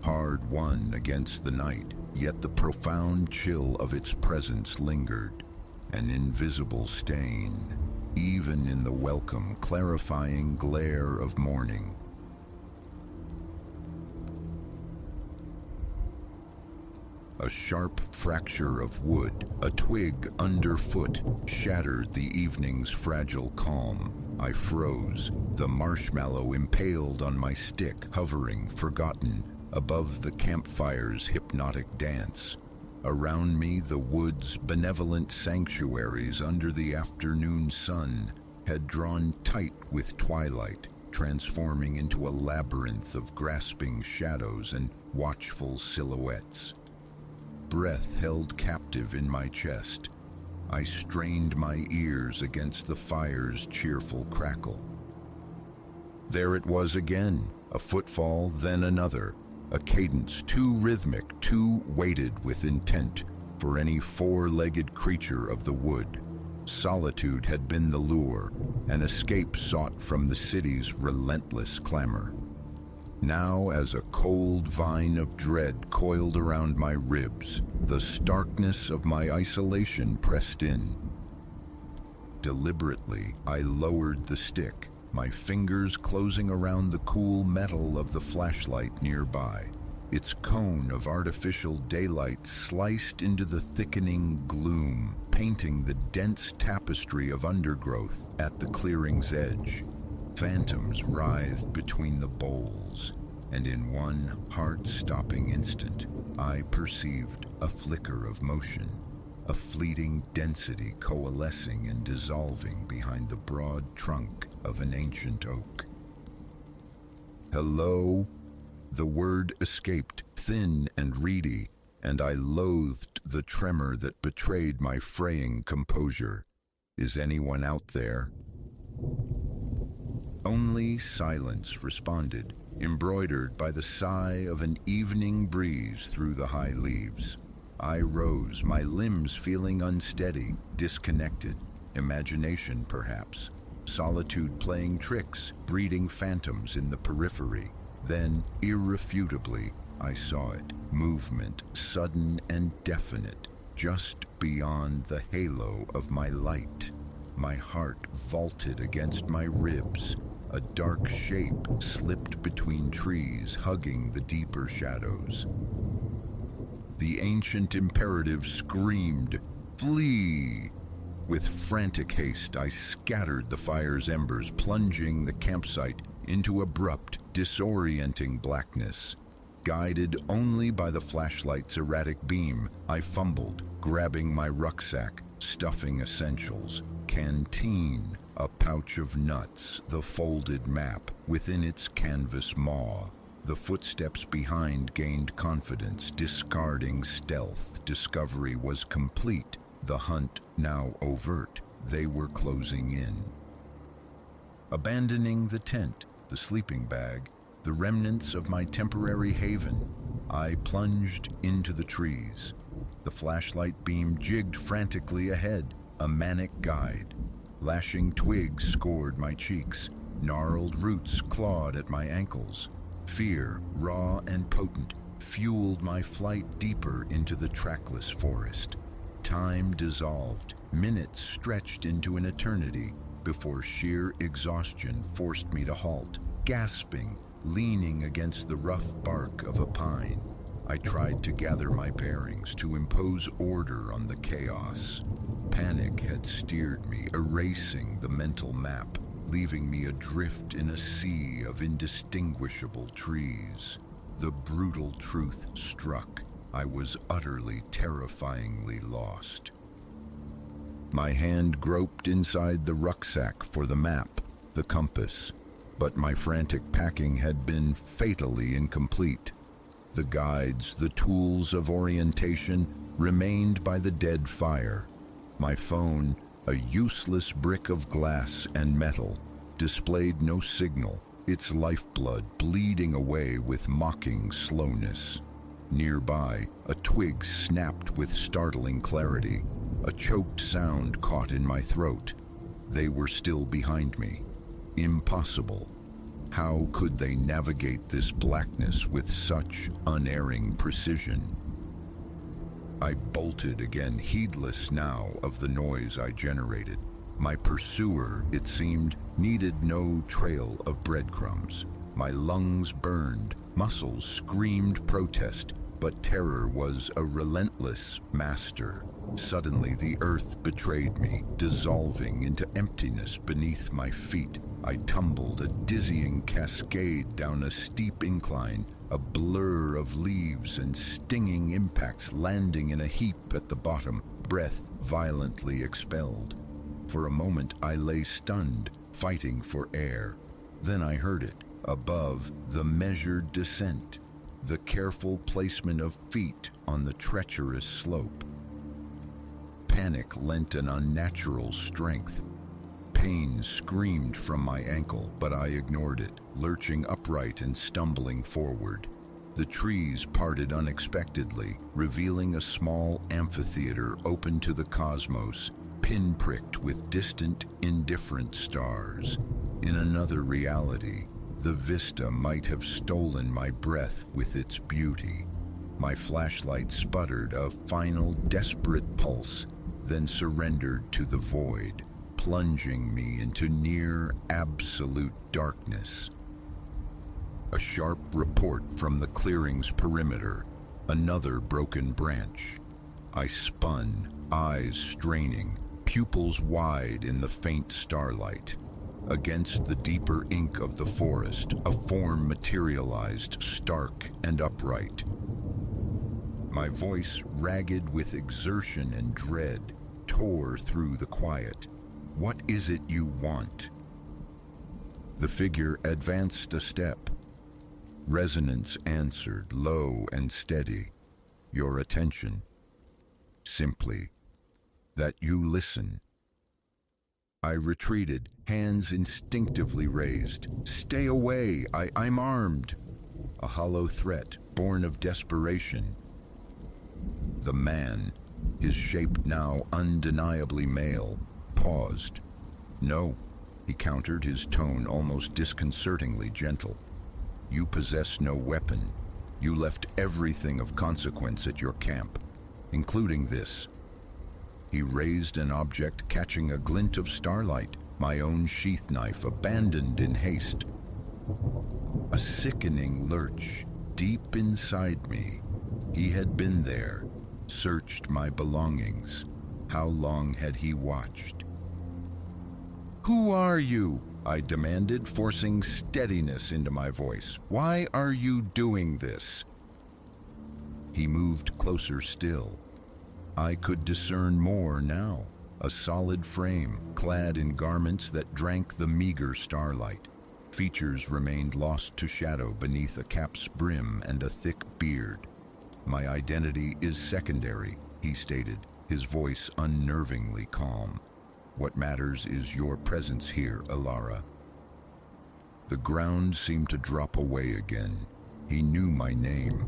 hard won against the night, yet the profound chill of its presence lingered, an invisible stain, even in the welcome, clarifying glare of morning. A sharp fracture of wood, a twig underfoot, shattered the evening's fragile calm. I froze, the marshmallow impaled on my stick, hovering, forgotten, above the campfire's hypnotic dance. Around me, the woods, benevolent sanctuaries under the afternoon sun, had drawn tight with twilight, transforming into a labyrinth of grasping shadows and watchful silhouettes. Breath held captive in my chest. I strained my ears against the fire's cheerful crackle. There it was again, a footfall, then another, a cadence too rhythmic, too weighted with intent for any four-legged creature of the wood. Solitude had been the lure, an escape sought from the city's relentless clamor. Now, as a cold vine of dread coiled around my ribs, the starkness of my isolation pressed in. Deliberately, I lowered the stick, my fingers closing around the cool metal of the flashlight nearby. Its cone of artificial daylight sliced into the thickening gloom, painting the dense tapestry of undergrowth at the clearing's edge. Phantoms writhed between the boles, and in one heart-stopping instant, I perceived a flicker of motion, a fleeting density coalescing and dissolving behind the broad trunk of an ancient oak. "Hello?" The word escaped, thin and reedy, and I loathed the tremor that betrayed my fraying composure. "Is anyone out there?" Only silence responded, embroidered by the sigh of an evening breeze through the high leaves. I rose, my limbs feeling unsteady, disconnected. Imagination, perhaps. Solitude playing tricks, breeding phantoms in the periphery. Then, irrefutably, I saw it. Movement, sudden and definite, just beyond the halo of my light. My heart vaulted against my ribs. A dark shape slipped between trees, hugging the deeper shadows. The ancient imperative screamed, "Flee!" With frantic haste, I scattered the fire's embers, plunging the campsite into abrupt, disorienting blackness. Guided only by the flashlight's erratic beam, I fumbled, grabbing my rucksack, stuffing essentials. Canteen, a pouch of nuts, the folded map within its canvas maw. The footsteps behind gained confidence, discarding stealth. Discovery was complete, the hunt now overt. They were closing in. Abandoning the tent, the sleeping bag, the remnants of my temporary haven, I plunged into the trees. The flashlight beam jigged frantically ahead, a manic guide. Lashing twigs scored my cheeks. Gnarled roots clawed at my ankles. Fear, raw and potent, fueled my flight deeper into the trackless forest. Time dissolved, minutes stretched into an eternity before sheer exhaustion forced me to halt, gasping, leaning against the rough bark of a pine. I tried to gather my bearings, to impose order on the chaos. Panic had steered me, erasing the mental map, leaving me adrift in a sea of indistinguishable trees. The brutal truth struck. I was utterly, terrifyingly lost. My hand groped inside the rucksack for the map, the compass, but my frantic packing had been fatally incomplete. The guides, the tools of orientation, remained by the dead fire. My phone, a useless brick of glass and metal, displayed no signal, its lifeblood bleeding away with mocking slowness. Nearby, a twig snapped with startling clarity. A choked sound caught in my throat. They were still behind me. Impossible. How could they navigate this blackness with such unerring precision? I bolted again, heedless now of the noise I generated. My pursuer, it seemed, needed no trail of breadcrumbs. My lungs burned, muscles screamed protest, but terror was a relentless master. Suddenly the earth betrayed me, dissolving into emptiness beneath my feet. I tumbled a dizzying cascade down a steep incline, a blur of leaves and stinging impacts landing in a heap at the bottom, breath violently expelled. For a moment I lay stunned, fighting for air. Then I heard it, above, the measured descent, the careful placement of feet on the treacherous slope. Panic lent an unnatural strength. Pain screamed from my ankle, but I ignored it, lurching upright and stumbling forward. The trees parted unexpectedly, revealing a small amphitheater open to the cosmos, pinpricked with distant, indifferent stars. In another reality, the vista might have stolen my breath with its beauty. My flashlight sputtered a final, desperate pulse, then surrendered to the void, plunging me into near absolute darkness. A sharp report from the clearing's perimeter, another broken branch. I spun, eyes straining, pupils wide in the faint starlight. Against the deeper ink of the forest, a form materialized, stark and upright. My voice, ragged with exertion and dread, tore through the quiet. "What is it you want?" The figure advanced a step. Resonance answered, low and steady. "Your attention. Simply, that you listen." I retreated, hands instinctively raised. "Stay away, I'm armed." A hollow threat, born of desperation. The man, his shape now undeniably male, paused. "No," he countered, his tone almost disconcertingly gentle. "You possess no weapon. You left everything of consequence at your camp, including this." He raised an object, catching a glint of starlight, my own sheath knife abandoned in haste. A sickening lurch deep inside me. He had been there, searched my belongings. How long had he watched? "Who are you?" I demanded, forcing steadiness into my voice. "Why are you doing this?" He moved closer still. I could discern more now. A solid frame, clad in garments that drank the meager starlight. Features remained lost to shadow beneath a cap's brim and a thick beard. "My identity is secondary," he stated, his voice unnervingly calm. "What matters is your presence here, Alara." The ground seemed to drop away again. He knew my name.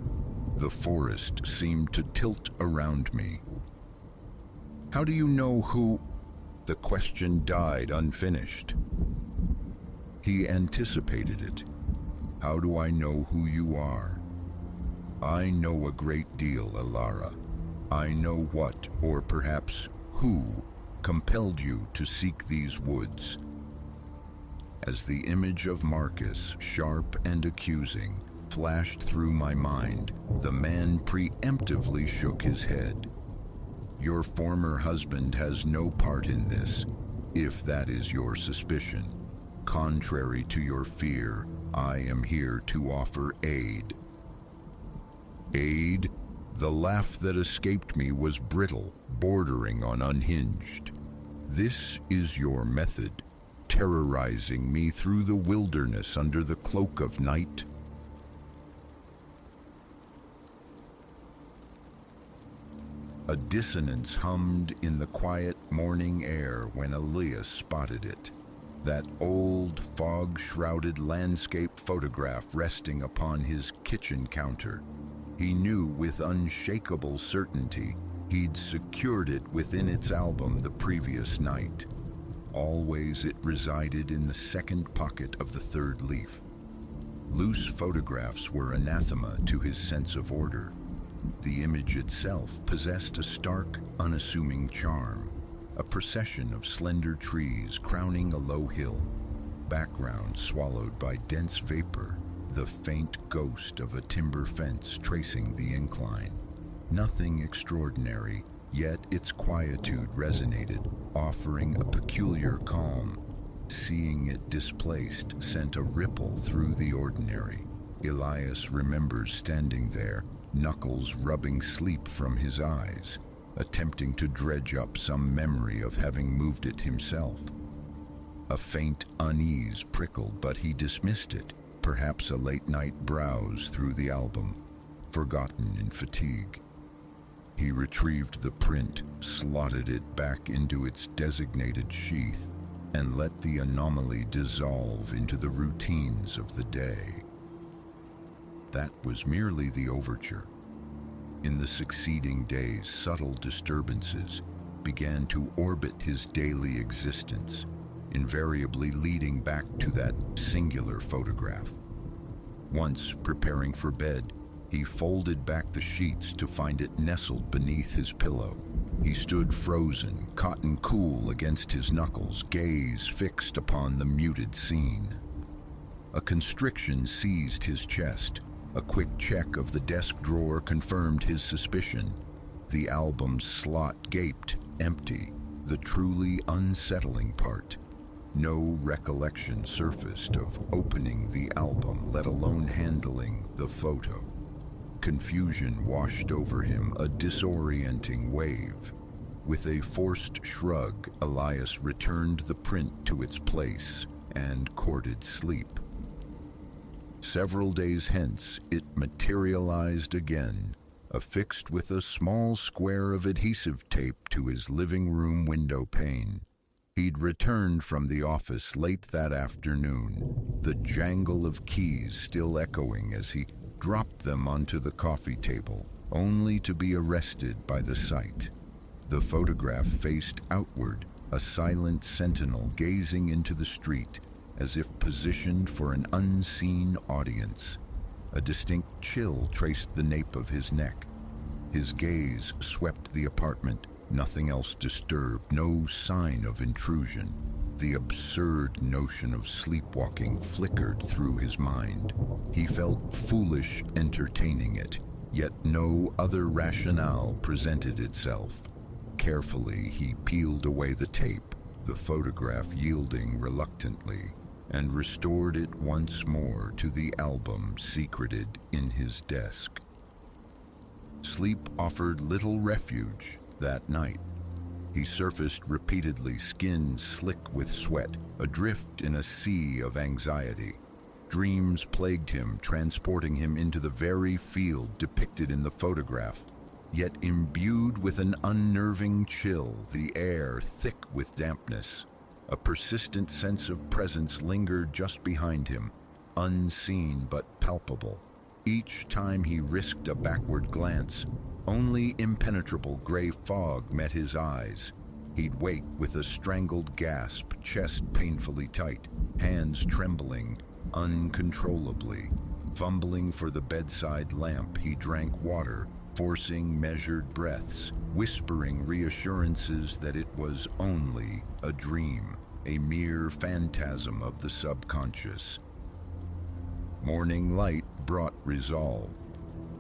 The forest seemed to tilt around me. "How do you know who—" The question died unfinished. He anticipated it. "How do I know who you are?" "I know a great deal, Alara. I know what, or perhaps who, compelled you to seek these woods." As the image of Marcus, sharp and accusing, flashed through my mind, the man preemptively shook his head. "Your former husband has no part in this, if that is your suspicion. Contrary to your fear, I am here to offer aid." Aid? The laugh that escaped me was brittle, bordering on unhinged. "This is your method, terrorizing me through the wilderness under the cloak of night?" A dissonance hummed in the quiet morning air when Elias spotted it. That old, fog-shrouded landscape photograph resting upon his kitchen counter. He knew with unshakable certainty he'd secured it within its album the previous night. Always it resided in the second pocket of the third leaf. Loose photographs were anathema to his sense of order. The image itself possessed a stark, unassuming charm. A procession of slender trees crowning a low hill. Background swallowed by dense vapor. The faint ghost of a timber fence tracing the incline. Nothing extraordinary, yet its quietude resonated, offering a peculiar calm. Seeing it displaced sent a ripple through the ordinary. Elias remembers standing there, knuckles rubbing sleep from his eyes, attempting to dredge up some memory of having moved it himself. A faint unease prickled, but he dismissed it, perhaps a late-night browse through the album, forgotten in fatigue. He retrieved the print, slotted it back into its designated sheath, and let the anomaly dissolve into the routines of the day. That was merely the overture. In the succeeding days, subtle disturbances began to orbit his daily existence, invariably leading back to that singular photograph. Once, preparing for bed, he folded back the sheets to find it nestled beneath his pillow. He stood frozen, cotton cool against his knuckles, gaze fixed upon the muted scene. A constriction seized his chest. A quick check of the desk drawer confirmed his suspicion. The album's slot gaped, empty. The truly unsettling part: no recollection surfaced of opening the album, let alone handling the photo. Confusion washed over him, a disorienting wave. With a forced shrug, Elias returned the print to its place and courted sleep. Several days hence, it materialized again, affixed with a small square of adhesive tape to his living room window pane. He'd returned from the office late that afternoon, the jangle of keys still echoing as he dropped them onto the coffee table, only to be arrested by the sight. The photograph faced outward, a silent sentinel gazing into the street, as if positioned for an unseen audience. A distinct chill traced the nape of his neck. His gaze swept the apartment, nothing else disturbed, no sign of intrusion. The absurd notion of sleepwalking flickered through his mind. He felt foolish entertaining it, yet no other rationale presented itself. Carefully, he peeled away the tape, the photograph yielding reluctantly, and restored it once more to the album secreted in his desk. Sleep offered little refuge that night. He surfaced repeatedly, skin slick with sweat, adrift in a sea of anxiety. Dreams plagued him, transporting him into the very field depicted in the photograph, yet imbued with an unnerving chill, the air thick with dampness. A persistent sense of presence lingered just behind him, unseen but palpable. Each time he risked a backward glance, only impenetrable gray fog met his eyes. He'd wake with a strangled gasp, chest painfully tight, hands trembling uncontrollably. Fumbling for the bedside lamp, he drank water, forcing measured breaths, whispering reassurances that it was only a dream, a mere phantasm of the subconscious. Morning light brought resolve.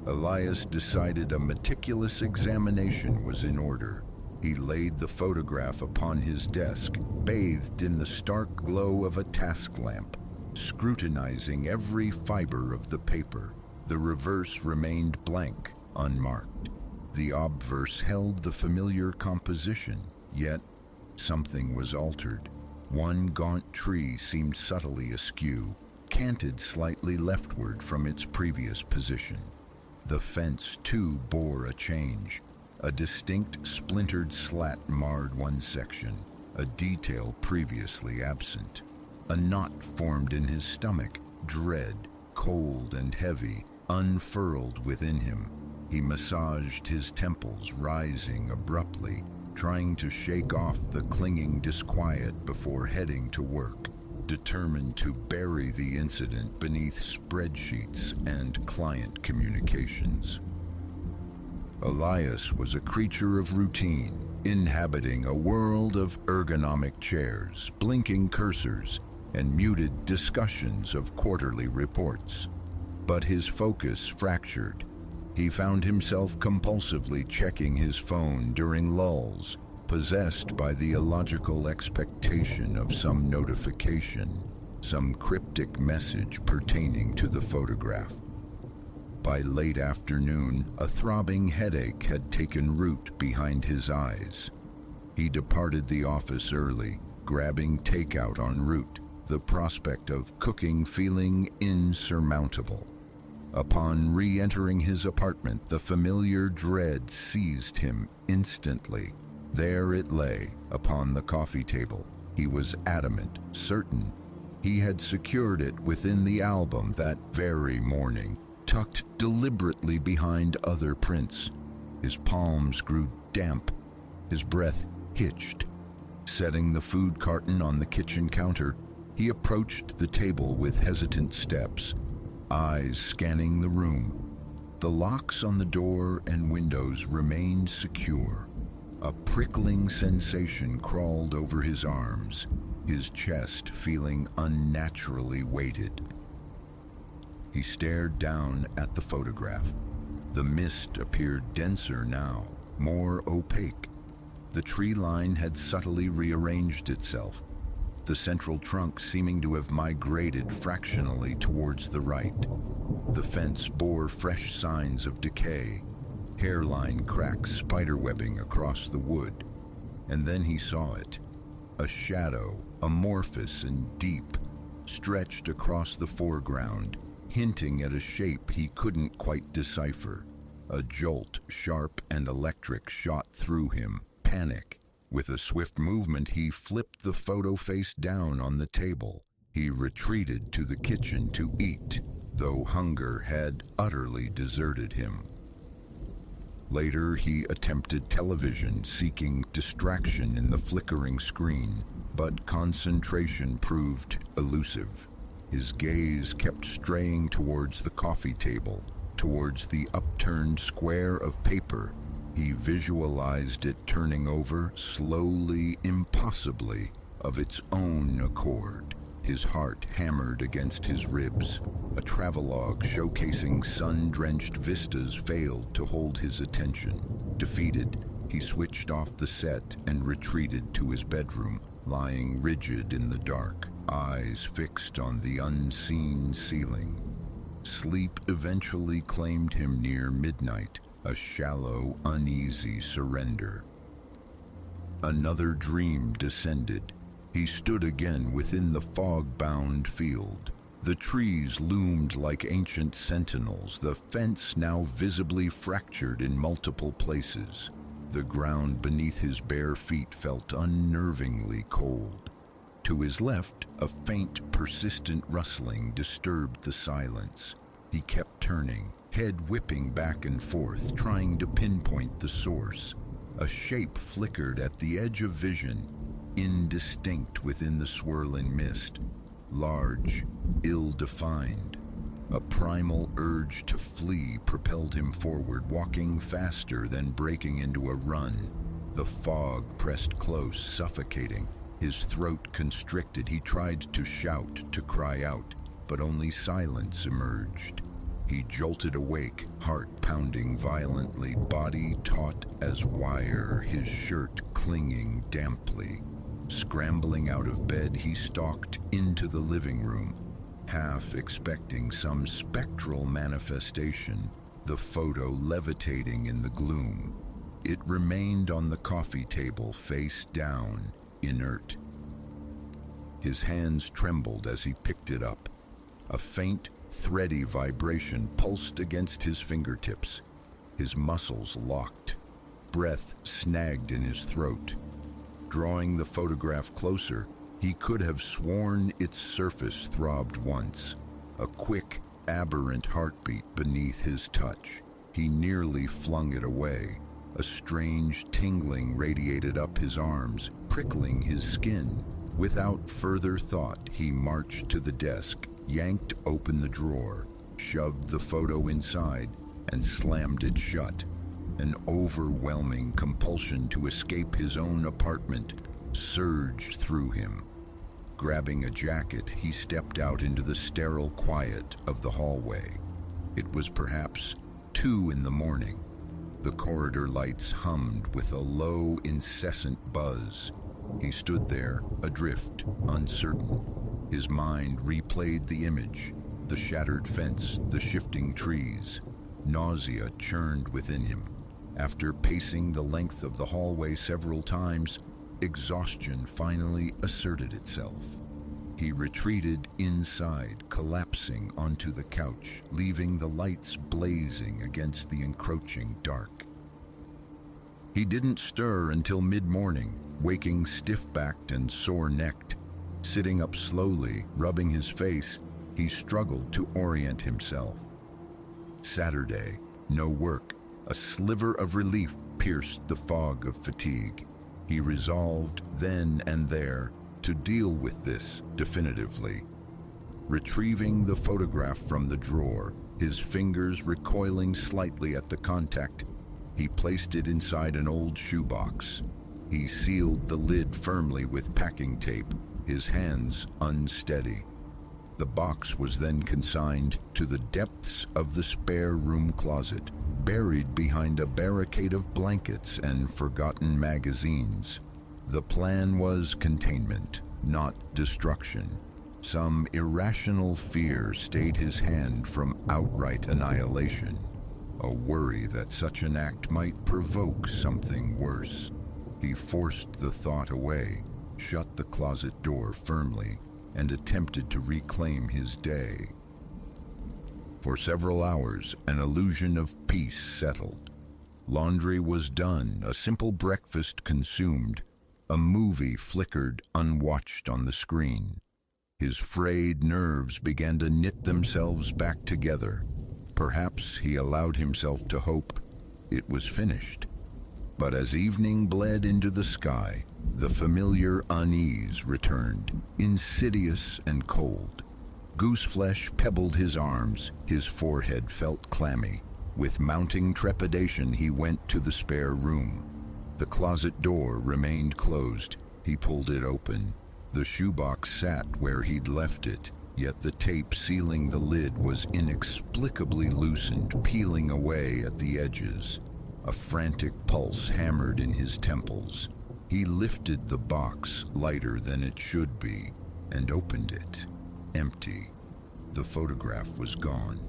Elias decided a meticulous examination was in order. He laid the photograph upon his desk, bathed in the stark glow of a task lamp, scrutinizing every fiber of the paper. The reverse remained blank, unmarked. The obverse held the familiar composition, yet something was altered. One gaunt tree seemed subtly askew, canted slightly leftward from its previous position. The fence, too, bore a change. A distinct splintered slat marred one section, a detail previously absent. A knot formed in his stomach, dread, cold and heavy, unfurled within him. He massaged his temples, rising abruptly, trying to shake off the clinging disquiet before heading to work, determined to bury the incident beneath spreadsheets and client communications. Elias was a creature of routine, inhabiting a world of ergonomic chairs, blinking cursors, and muted discussions of quarterly reports. But his focus fractured. He found himself compulsively checking his phone during lulls, possessed by the illogical expectation of some notification, some cryptic message pertaining to the photograph. By late afternoon, a throbbing headache had taken root behind his eyes. He departed the office early, grabbing takeout en route, the prospect of cooking feeling insurmountable. Upon re-entering his apartment, the familiar dread seized him instantly. There it lay, upon the coffee table. He was adamant, certain. He had secured it within the album that very morning, tucked deliberately behind other prints. His palms grew damp. His breath hitched. Setting the food carton on the kitchen counter, he approached the table with hesitant steps, eyes scanning the room. The locks on the door and windows remained secure. A prickling sensation crawled over his arms, his chest feeling unnaturally weighted. He stared down at the photograph. The mist appeared denser now, more opaque. The tree line had subtly rearranged itself, the central trunk seeming to have migrated fractionally towards the right. The fence bore fresh signs of decay, hairline cracks spiderwebbing across the wood. And then he saw it. A shadow, amorphous and deep, stretched across the foreground, hinting at a shape he couldn't quite decipher. A jolt, sharp and electric, shot through him. Panic. With a swift movement, he flipped the photo face down on the table. He retreated to the kitchen to eat, though hunger had utterly deserted him. Later, he attempted television, seeking distraction in the flickering screen, but concentration proved elusive. His gaze kept straying towards the coffee table, towards the upturned square of paper. He visualized it turning over slowly, impossibly, of its own accord. His heart hammered against his ribs. A travelogue showcasing sun-drenched vistas failed to hold his attention. Defeated, he switched off the set and retreated to his bedroom, lying rigid in the dark, eyes fixed on the unseen ceiling. Sleep eventually claimed him near midnight, a shallow, uneasy surrender. Another dream descended. He stood again within the fog-bound field. The trees loomed like ancient sentinels, the fence now visibly fractured in multiple places. The ground beneath his bare feet felt unnervingly cold. To his left, a faint, persistent rustling disturbed the silence. He kept turning, head whipping back and forth, trying to pinpoint the source. A shape flickered at the edge of vision, indistinct within the swirling mist. Large, ill-defined. A primal urge to flee propelled him forward, walking faster than breaking into a run. The fog pressed close, suffocating. His throat constricted. He tried to shout, to cry out, but only silence emerged. He jolted awake, heart pounding violently, body taut as wire, his shirt clinging damply. Scrambling out of bed, he stalked into the living room, half expecting some spectral manifestation, the photo levitating in the gloom. It remained on the coffee table, face down, inert. His hands trembled as he picked it up. A faint, thready vibration pulsed against his fingertips. His muscles locked. Breath snagged in his throat. Drawing the photograph closer, he could have sworn its surface throbbed once. A quick, aberrant heartbeat beneath his touch. He nearly flung it away. A strange tingling radiated up his arms, prickling his skin. Without further thought, he marched to the desk, yanked open the drawer, shoved the photo inside, and slammed it shut. An overwhelming compulsion to escape his own apartment surged through him. Grabbing a jacket, he stepped out into the sterile quiet of the hallway. It was perhaps 2 in the morning. The corridor lights hummed with a low, incessant buzz. He stood there, adrift, uncertain. His mind replayed the image, the shattered fence, the shifting trees. Nausea churned within him. After pacing the length of the hallway several times, exhaustion finally asserted itself. He retreated inside, collapsing onto the couch, leaving the lights blazing against the encroaching dark. He didn't stir until mid-morning, waking stiff-backed and sore-necked. Sitting up slowly, rubbing his face, he struggled to orient himself. Saturday, no work. A sliver of relief pierced the fog of fatigue. He resolved then and there to deal with this definitively. Retrieving the photograph from the drawer, his fingers recoiling slightly at the contact, He placed it inside an old shoebox. He sealed the lid firmly with packing tape, his hands unsteady. The box was then consigned to the depths of the spare room closet, buried behind a barricade of blankets and forgotten magazines. The plan was containment, not destruction. Some irrational fear stayed his hand from outright annihilation, a worry that such an act might provoke something worse. He forced the thought away, shut the closet door firmly, and attempted to reclaim his day. For several hours, an illusion of peace settled. Laundry was done, a simple breakfast consumed, a movie flickered unwatched on the screen. His frayed nerves began to knit themselves back together. Perhaps he allowed himself to hope it was finished. But as evening bled into the sky, the familiar unease returned, insidious and cold. Gooseflesh pebbled his arms, his forehead felt clammy. With mounting trepidation, he went to the spare room. The closet door remained closed. He pulled it open. The shoebox sat where he'd left it, yet the tape sealing the lid was inexplicably loosened, peeling away at the edges. A frantic pulse hammered in his temples. He lifted the box, lighter than it should be, and opened it. Empty. The photograph was gone.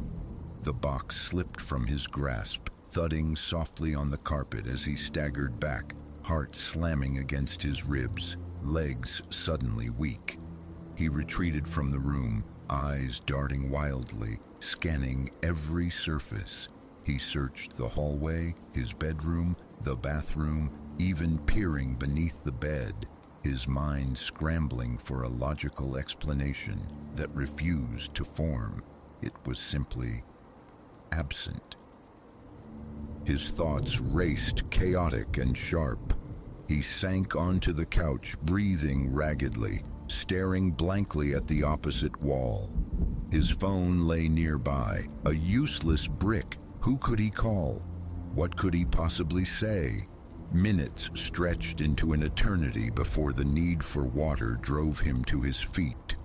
The box slipped from his grasp, thudding softly on the carpet as he staggered back, heart slamming against his ribs, legs suddenly weak. He retreated from the room, eyes darting wildly, scanning every surface. He searched the hallway, his bedroom, the bathroom, even peering beneath the bed, his mind scrambling for a logical explanation that refused to form. It was simply absent. His thoughts raced, chaotic and sharp. He sank onto the couch, breathing raggedly, staring blankly at the opposite wall. His phone lay nearby, a useless brick. Who could he call? What could he possibly say? Minutes stretched into an eternity before the need for water drove him to his feet.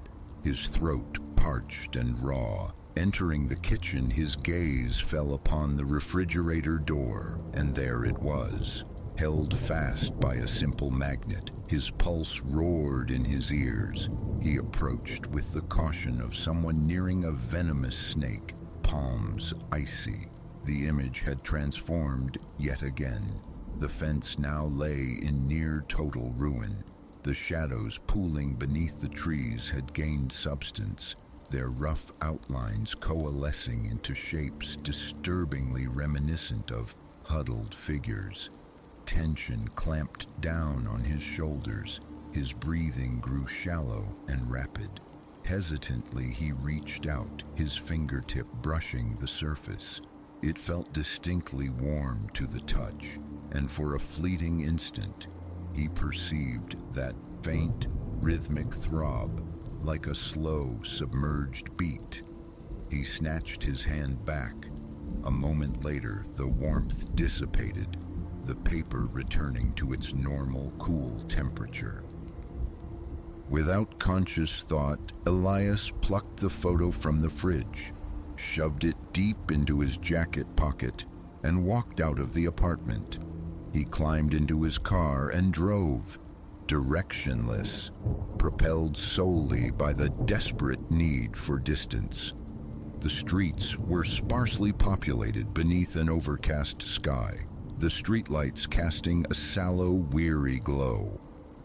His throat parched and raw. Entering the kitchen, his gaze fell upon the refrigerator door, and there it was, held fast by a simple magnet. His pulse roared in his ears. He approached with the caution of someone nearing a venomous snake, palms icy. The image had transformed yet again. The fence now lay in near total ruin. The shadows pooling beneath the trees had gained substance, their rough outlines coalescing into shapes disturbingly reminiscent of huddled figures. Tension clamped down on his shoulders. His breathing grew shallow and rapid. Hesitantly, he reached out, his fingertip brushing the surface. It felt distinctly warm to the touch, and for a fleeting instant, he perceived that faint, rhythmic throb, like a slow, submerged beat. He snatched his hand back. A moment later, the warmth dissipated, the paper returning to its normal, cool temperature. Without conscious thought, Elias plucked the photo from the fridge, shoved it deep into his jacket pocket, and walked out of the apartment. He climbed into his car and drove, directionless, propelled solely by the desperate need for distance. The streets were sparsely populated beneath an overcast sky, the streetlights casting a sallow, weary glow.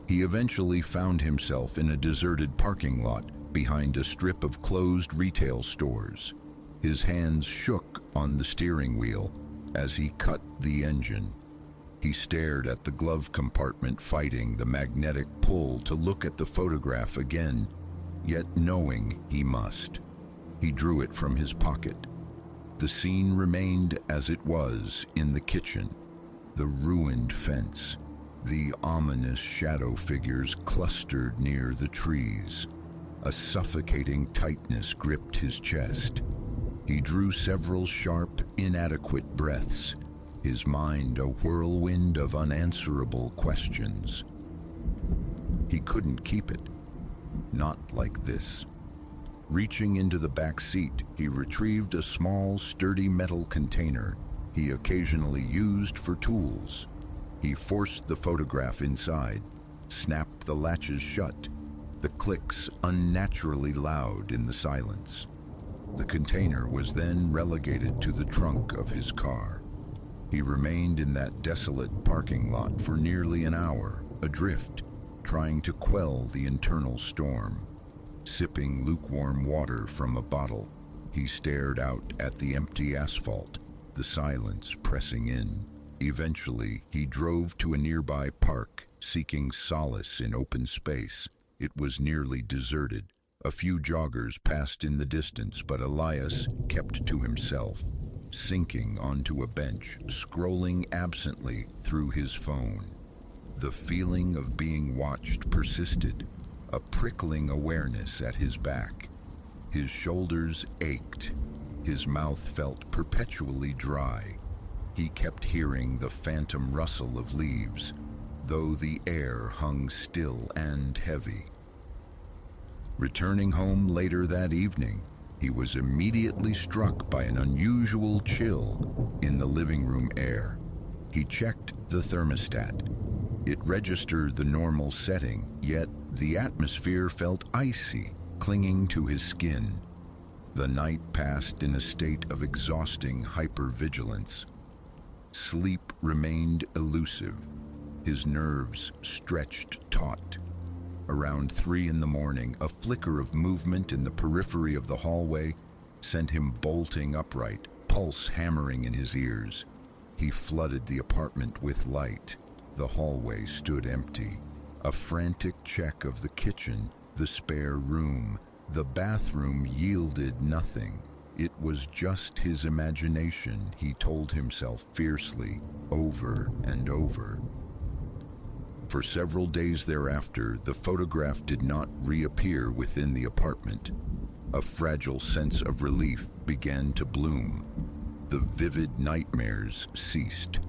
He eventually found himself in a deserted parking lot behind a strip of closed retail stores. His hands shook on the steering wheel as he cut the engine. He stared at the glove compartment, fighting the magnetic pull to look at the photograph again, yet knowing he must. He drew it from his pocket. The scene remained as it was in the kitchen. The ruined fence, the ominous shadow figures clustered near the trees. A suffocating tightness gripped his chest. He drew several sharp, inadequate breaths. his mind a whirlwind of unanswerable questions. He couldn't keep it. Not like this. Reaching into the back seat, he retrieved a small, sturdy metal container he occasionally used for tools. He forced the photograph inside, snapped the latches shut, the clicks unnaturally loud in the silence. The container was then relegated to the trunk of his car. He remained in that desolate parking lot for nearly an hour, adrift, trying to quell the internal storm. Sipping lukewarm water from a bottle, he stared out at the empty asphalt, the silence pressing in. Eventually, he drove to a nearby park, seeking solace in open space. It was nearly deserted. A few joggers passed in the distance, but Elias kept to himself, sinking onto a bench, scrolling absently through his phone. The feeling of being watched persisted, a prickling awareness at his back. His shoulders ached. His mouth felt perpetually dry. He kept hearing the phantom rustle of leaves, though the air hung still and heavy. Returning home later that evening, he was immediately struck by an unusual chill in the living room air. He checked the thermostat. It registered the normal setting, yet the atmosphere felt icy, clinging to his skin. The night passed in a state of exhausting hypervigilance. Sleep remained elusive, his nerves stretched taut. Around 3 a.m, a flicker of movement in the periphery of the hallway sent him bolting upright, pulse hammering in his ears. He flooded the apartment with light. The hallway stood empty. A frantic check of the kitchen, the spare room, the bathroom yielded nothing. It was just his imagination, he told himself fiercely, over and over. For several days thereafter, the photograph did not reappear within the apartment. A fragile sense of relief began to bloom. The vivid nightmares ceased.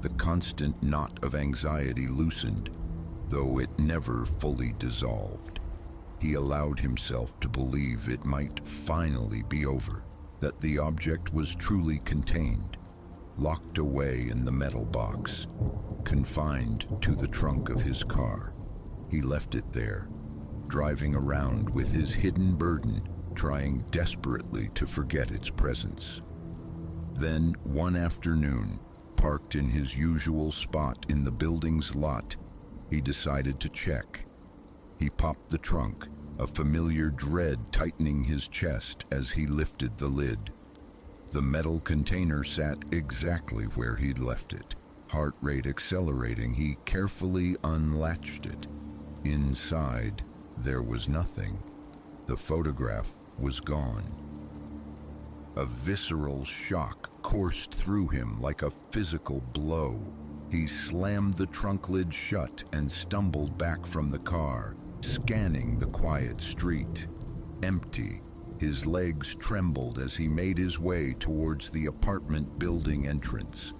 The constant knot of anxiety loosened, though it never fully dissolved. He allowed himself to believe it might finally be over, that the object was truly contained, locked away in the metal box, confined to the trunk of his car. He left it there, driving around with his hidden burden, trying desperately to forget its presence. Then, one afternoon, parked in his usual spot in the building's lot, he decided to check. He popped the trunk, a familiar dread tightening his chest as he lifted the lid. The metal container sat exactly where he'd left it. Heart rate accelerating, he carefully unlatched it. Inside, there was nothing. The photograph was gone. A visceral shock coursed through him like a physical blow. He slammed the trunk lid shut and stumbled back from the car, scanning the quiet street. Empty, his legs trembled as he made his way towards the apartment building entrance.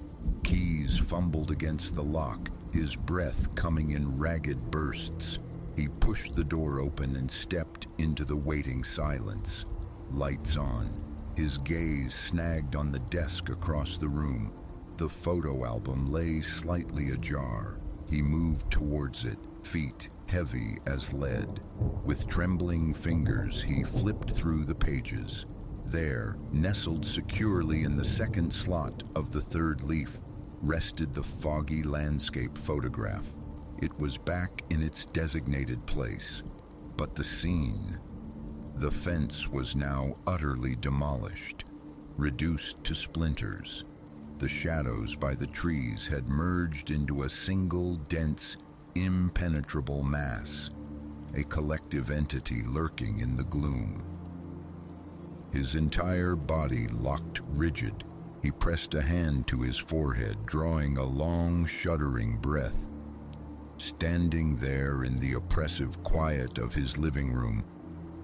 Keys fumbled against the lock, his breath coming in ragged bursts. He pushed the door open and stepped into the waiting silence. Lights on. His gaze snagged on the desk across the room. The photo album lay slightly ajar. He moved towards it, feet heavy as lead. With trembling fingers, he flipped through the pages. There, nestled securely in the second slot of the third leaf, rested the foggy landscape photograph. It was back in its designated place. But the scene... The fence was now utterly demolished, reduced to splinters. The shadows by the trees had merged into a single dense, impenetrable mass, a collective entity lurking in the gloom. His entire body locked rigid. He pressed a hand to his forehead, drawing a long, shuddering breath. Standing there in the oppressive quiet of his living room,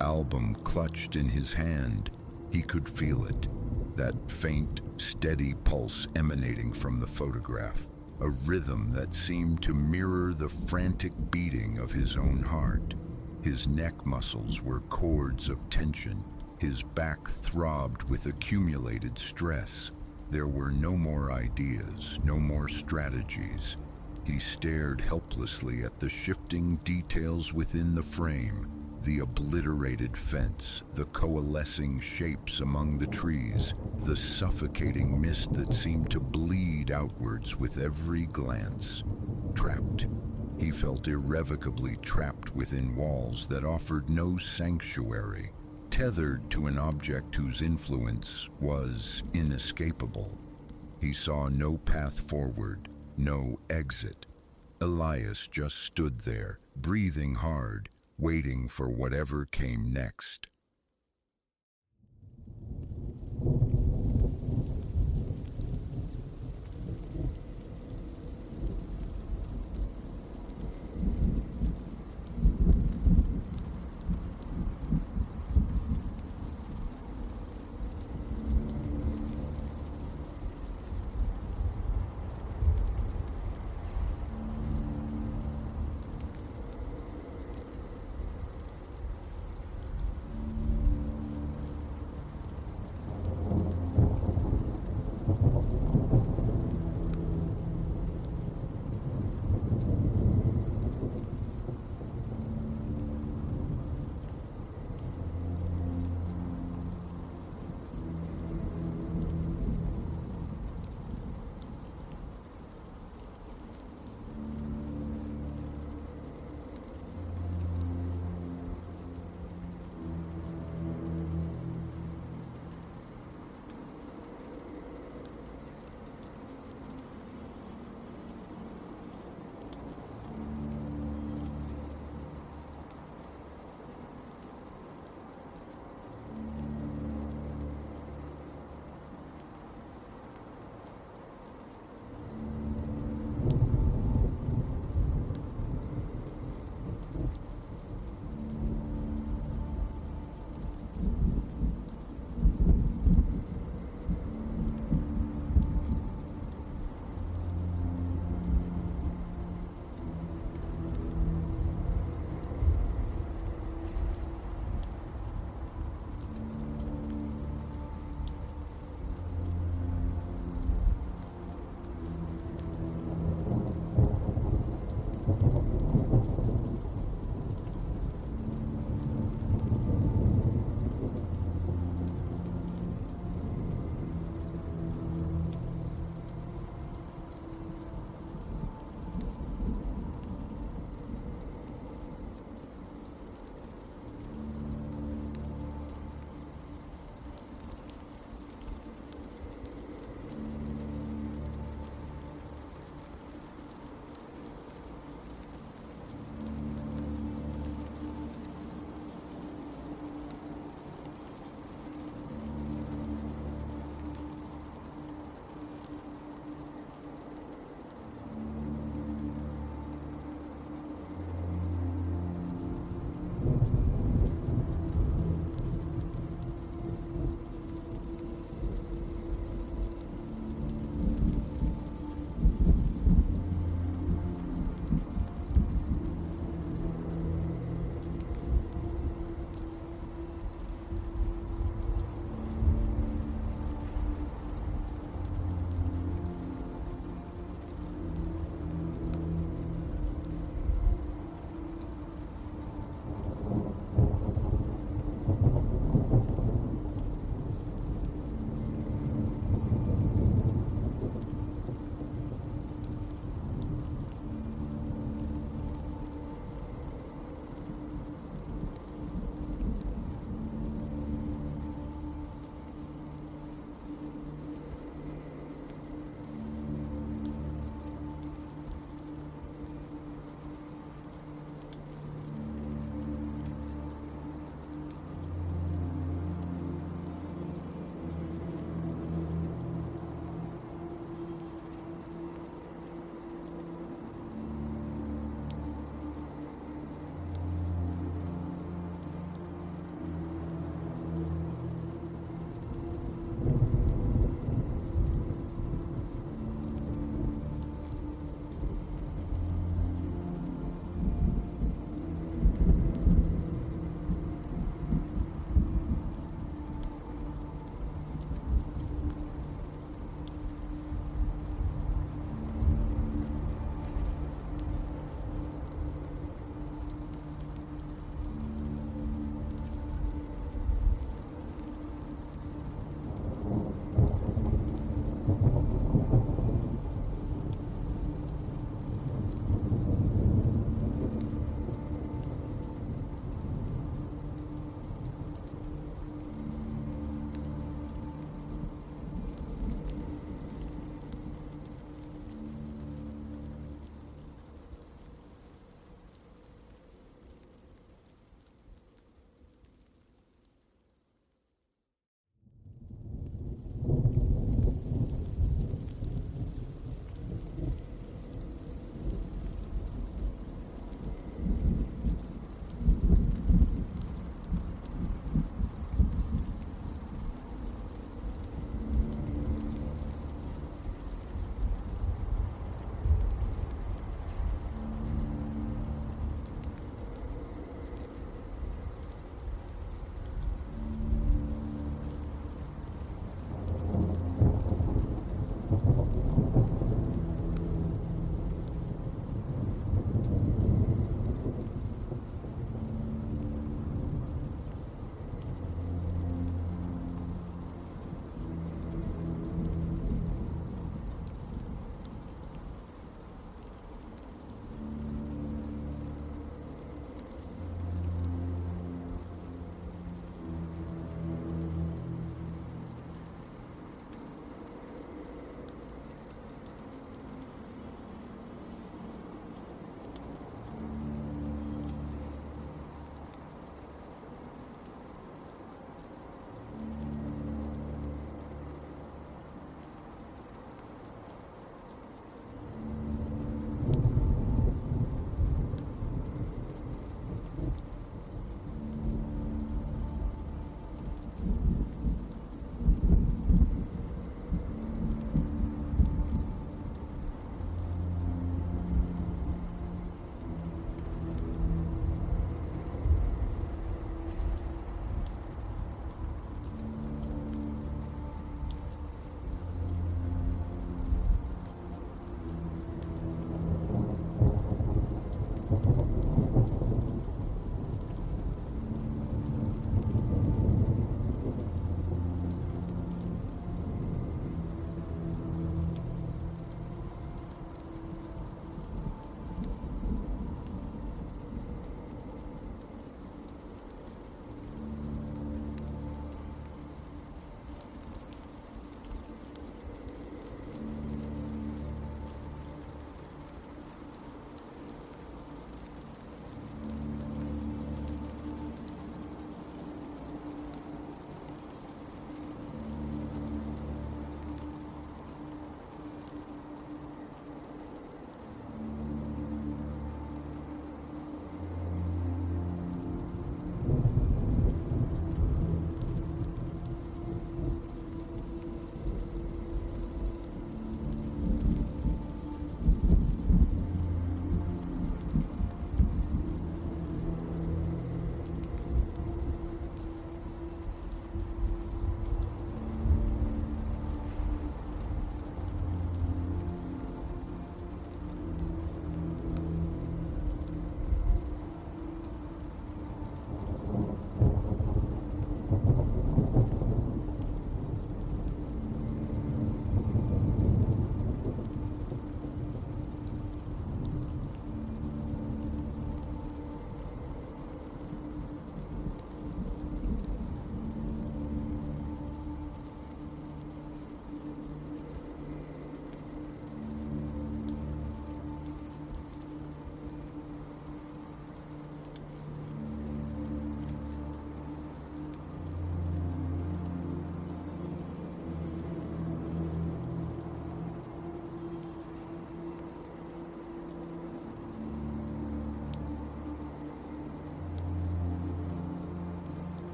album clutched in his hand, he could feel it. that faint, steady pulse emanating from the photograph, a rhythm that seemed to mirror the frantic beating of his own heart. His neck muscles were cords of tension. His back throbbed with accumulated stress. There were no more ideas, no more strategies. He stared helplessly at the shifting details within the frame, the obliterated fence, the coalescing shapes among the trees, the suffocating mist that seemed to bleed outwards with every glance. Trapped. He felt irrevocably trapped within walls that offered no sanctuary, tethered to an object whose influence was inescapable. He saw no path forward, no exit. Elias just stood there, breathing hard, waiting for whatever came next.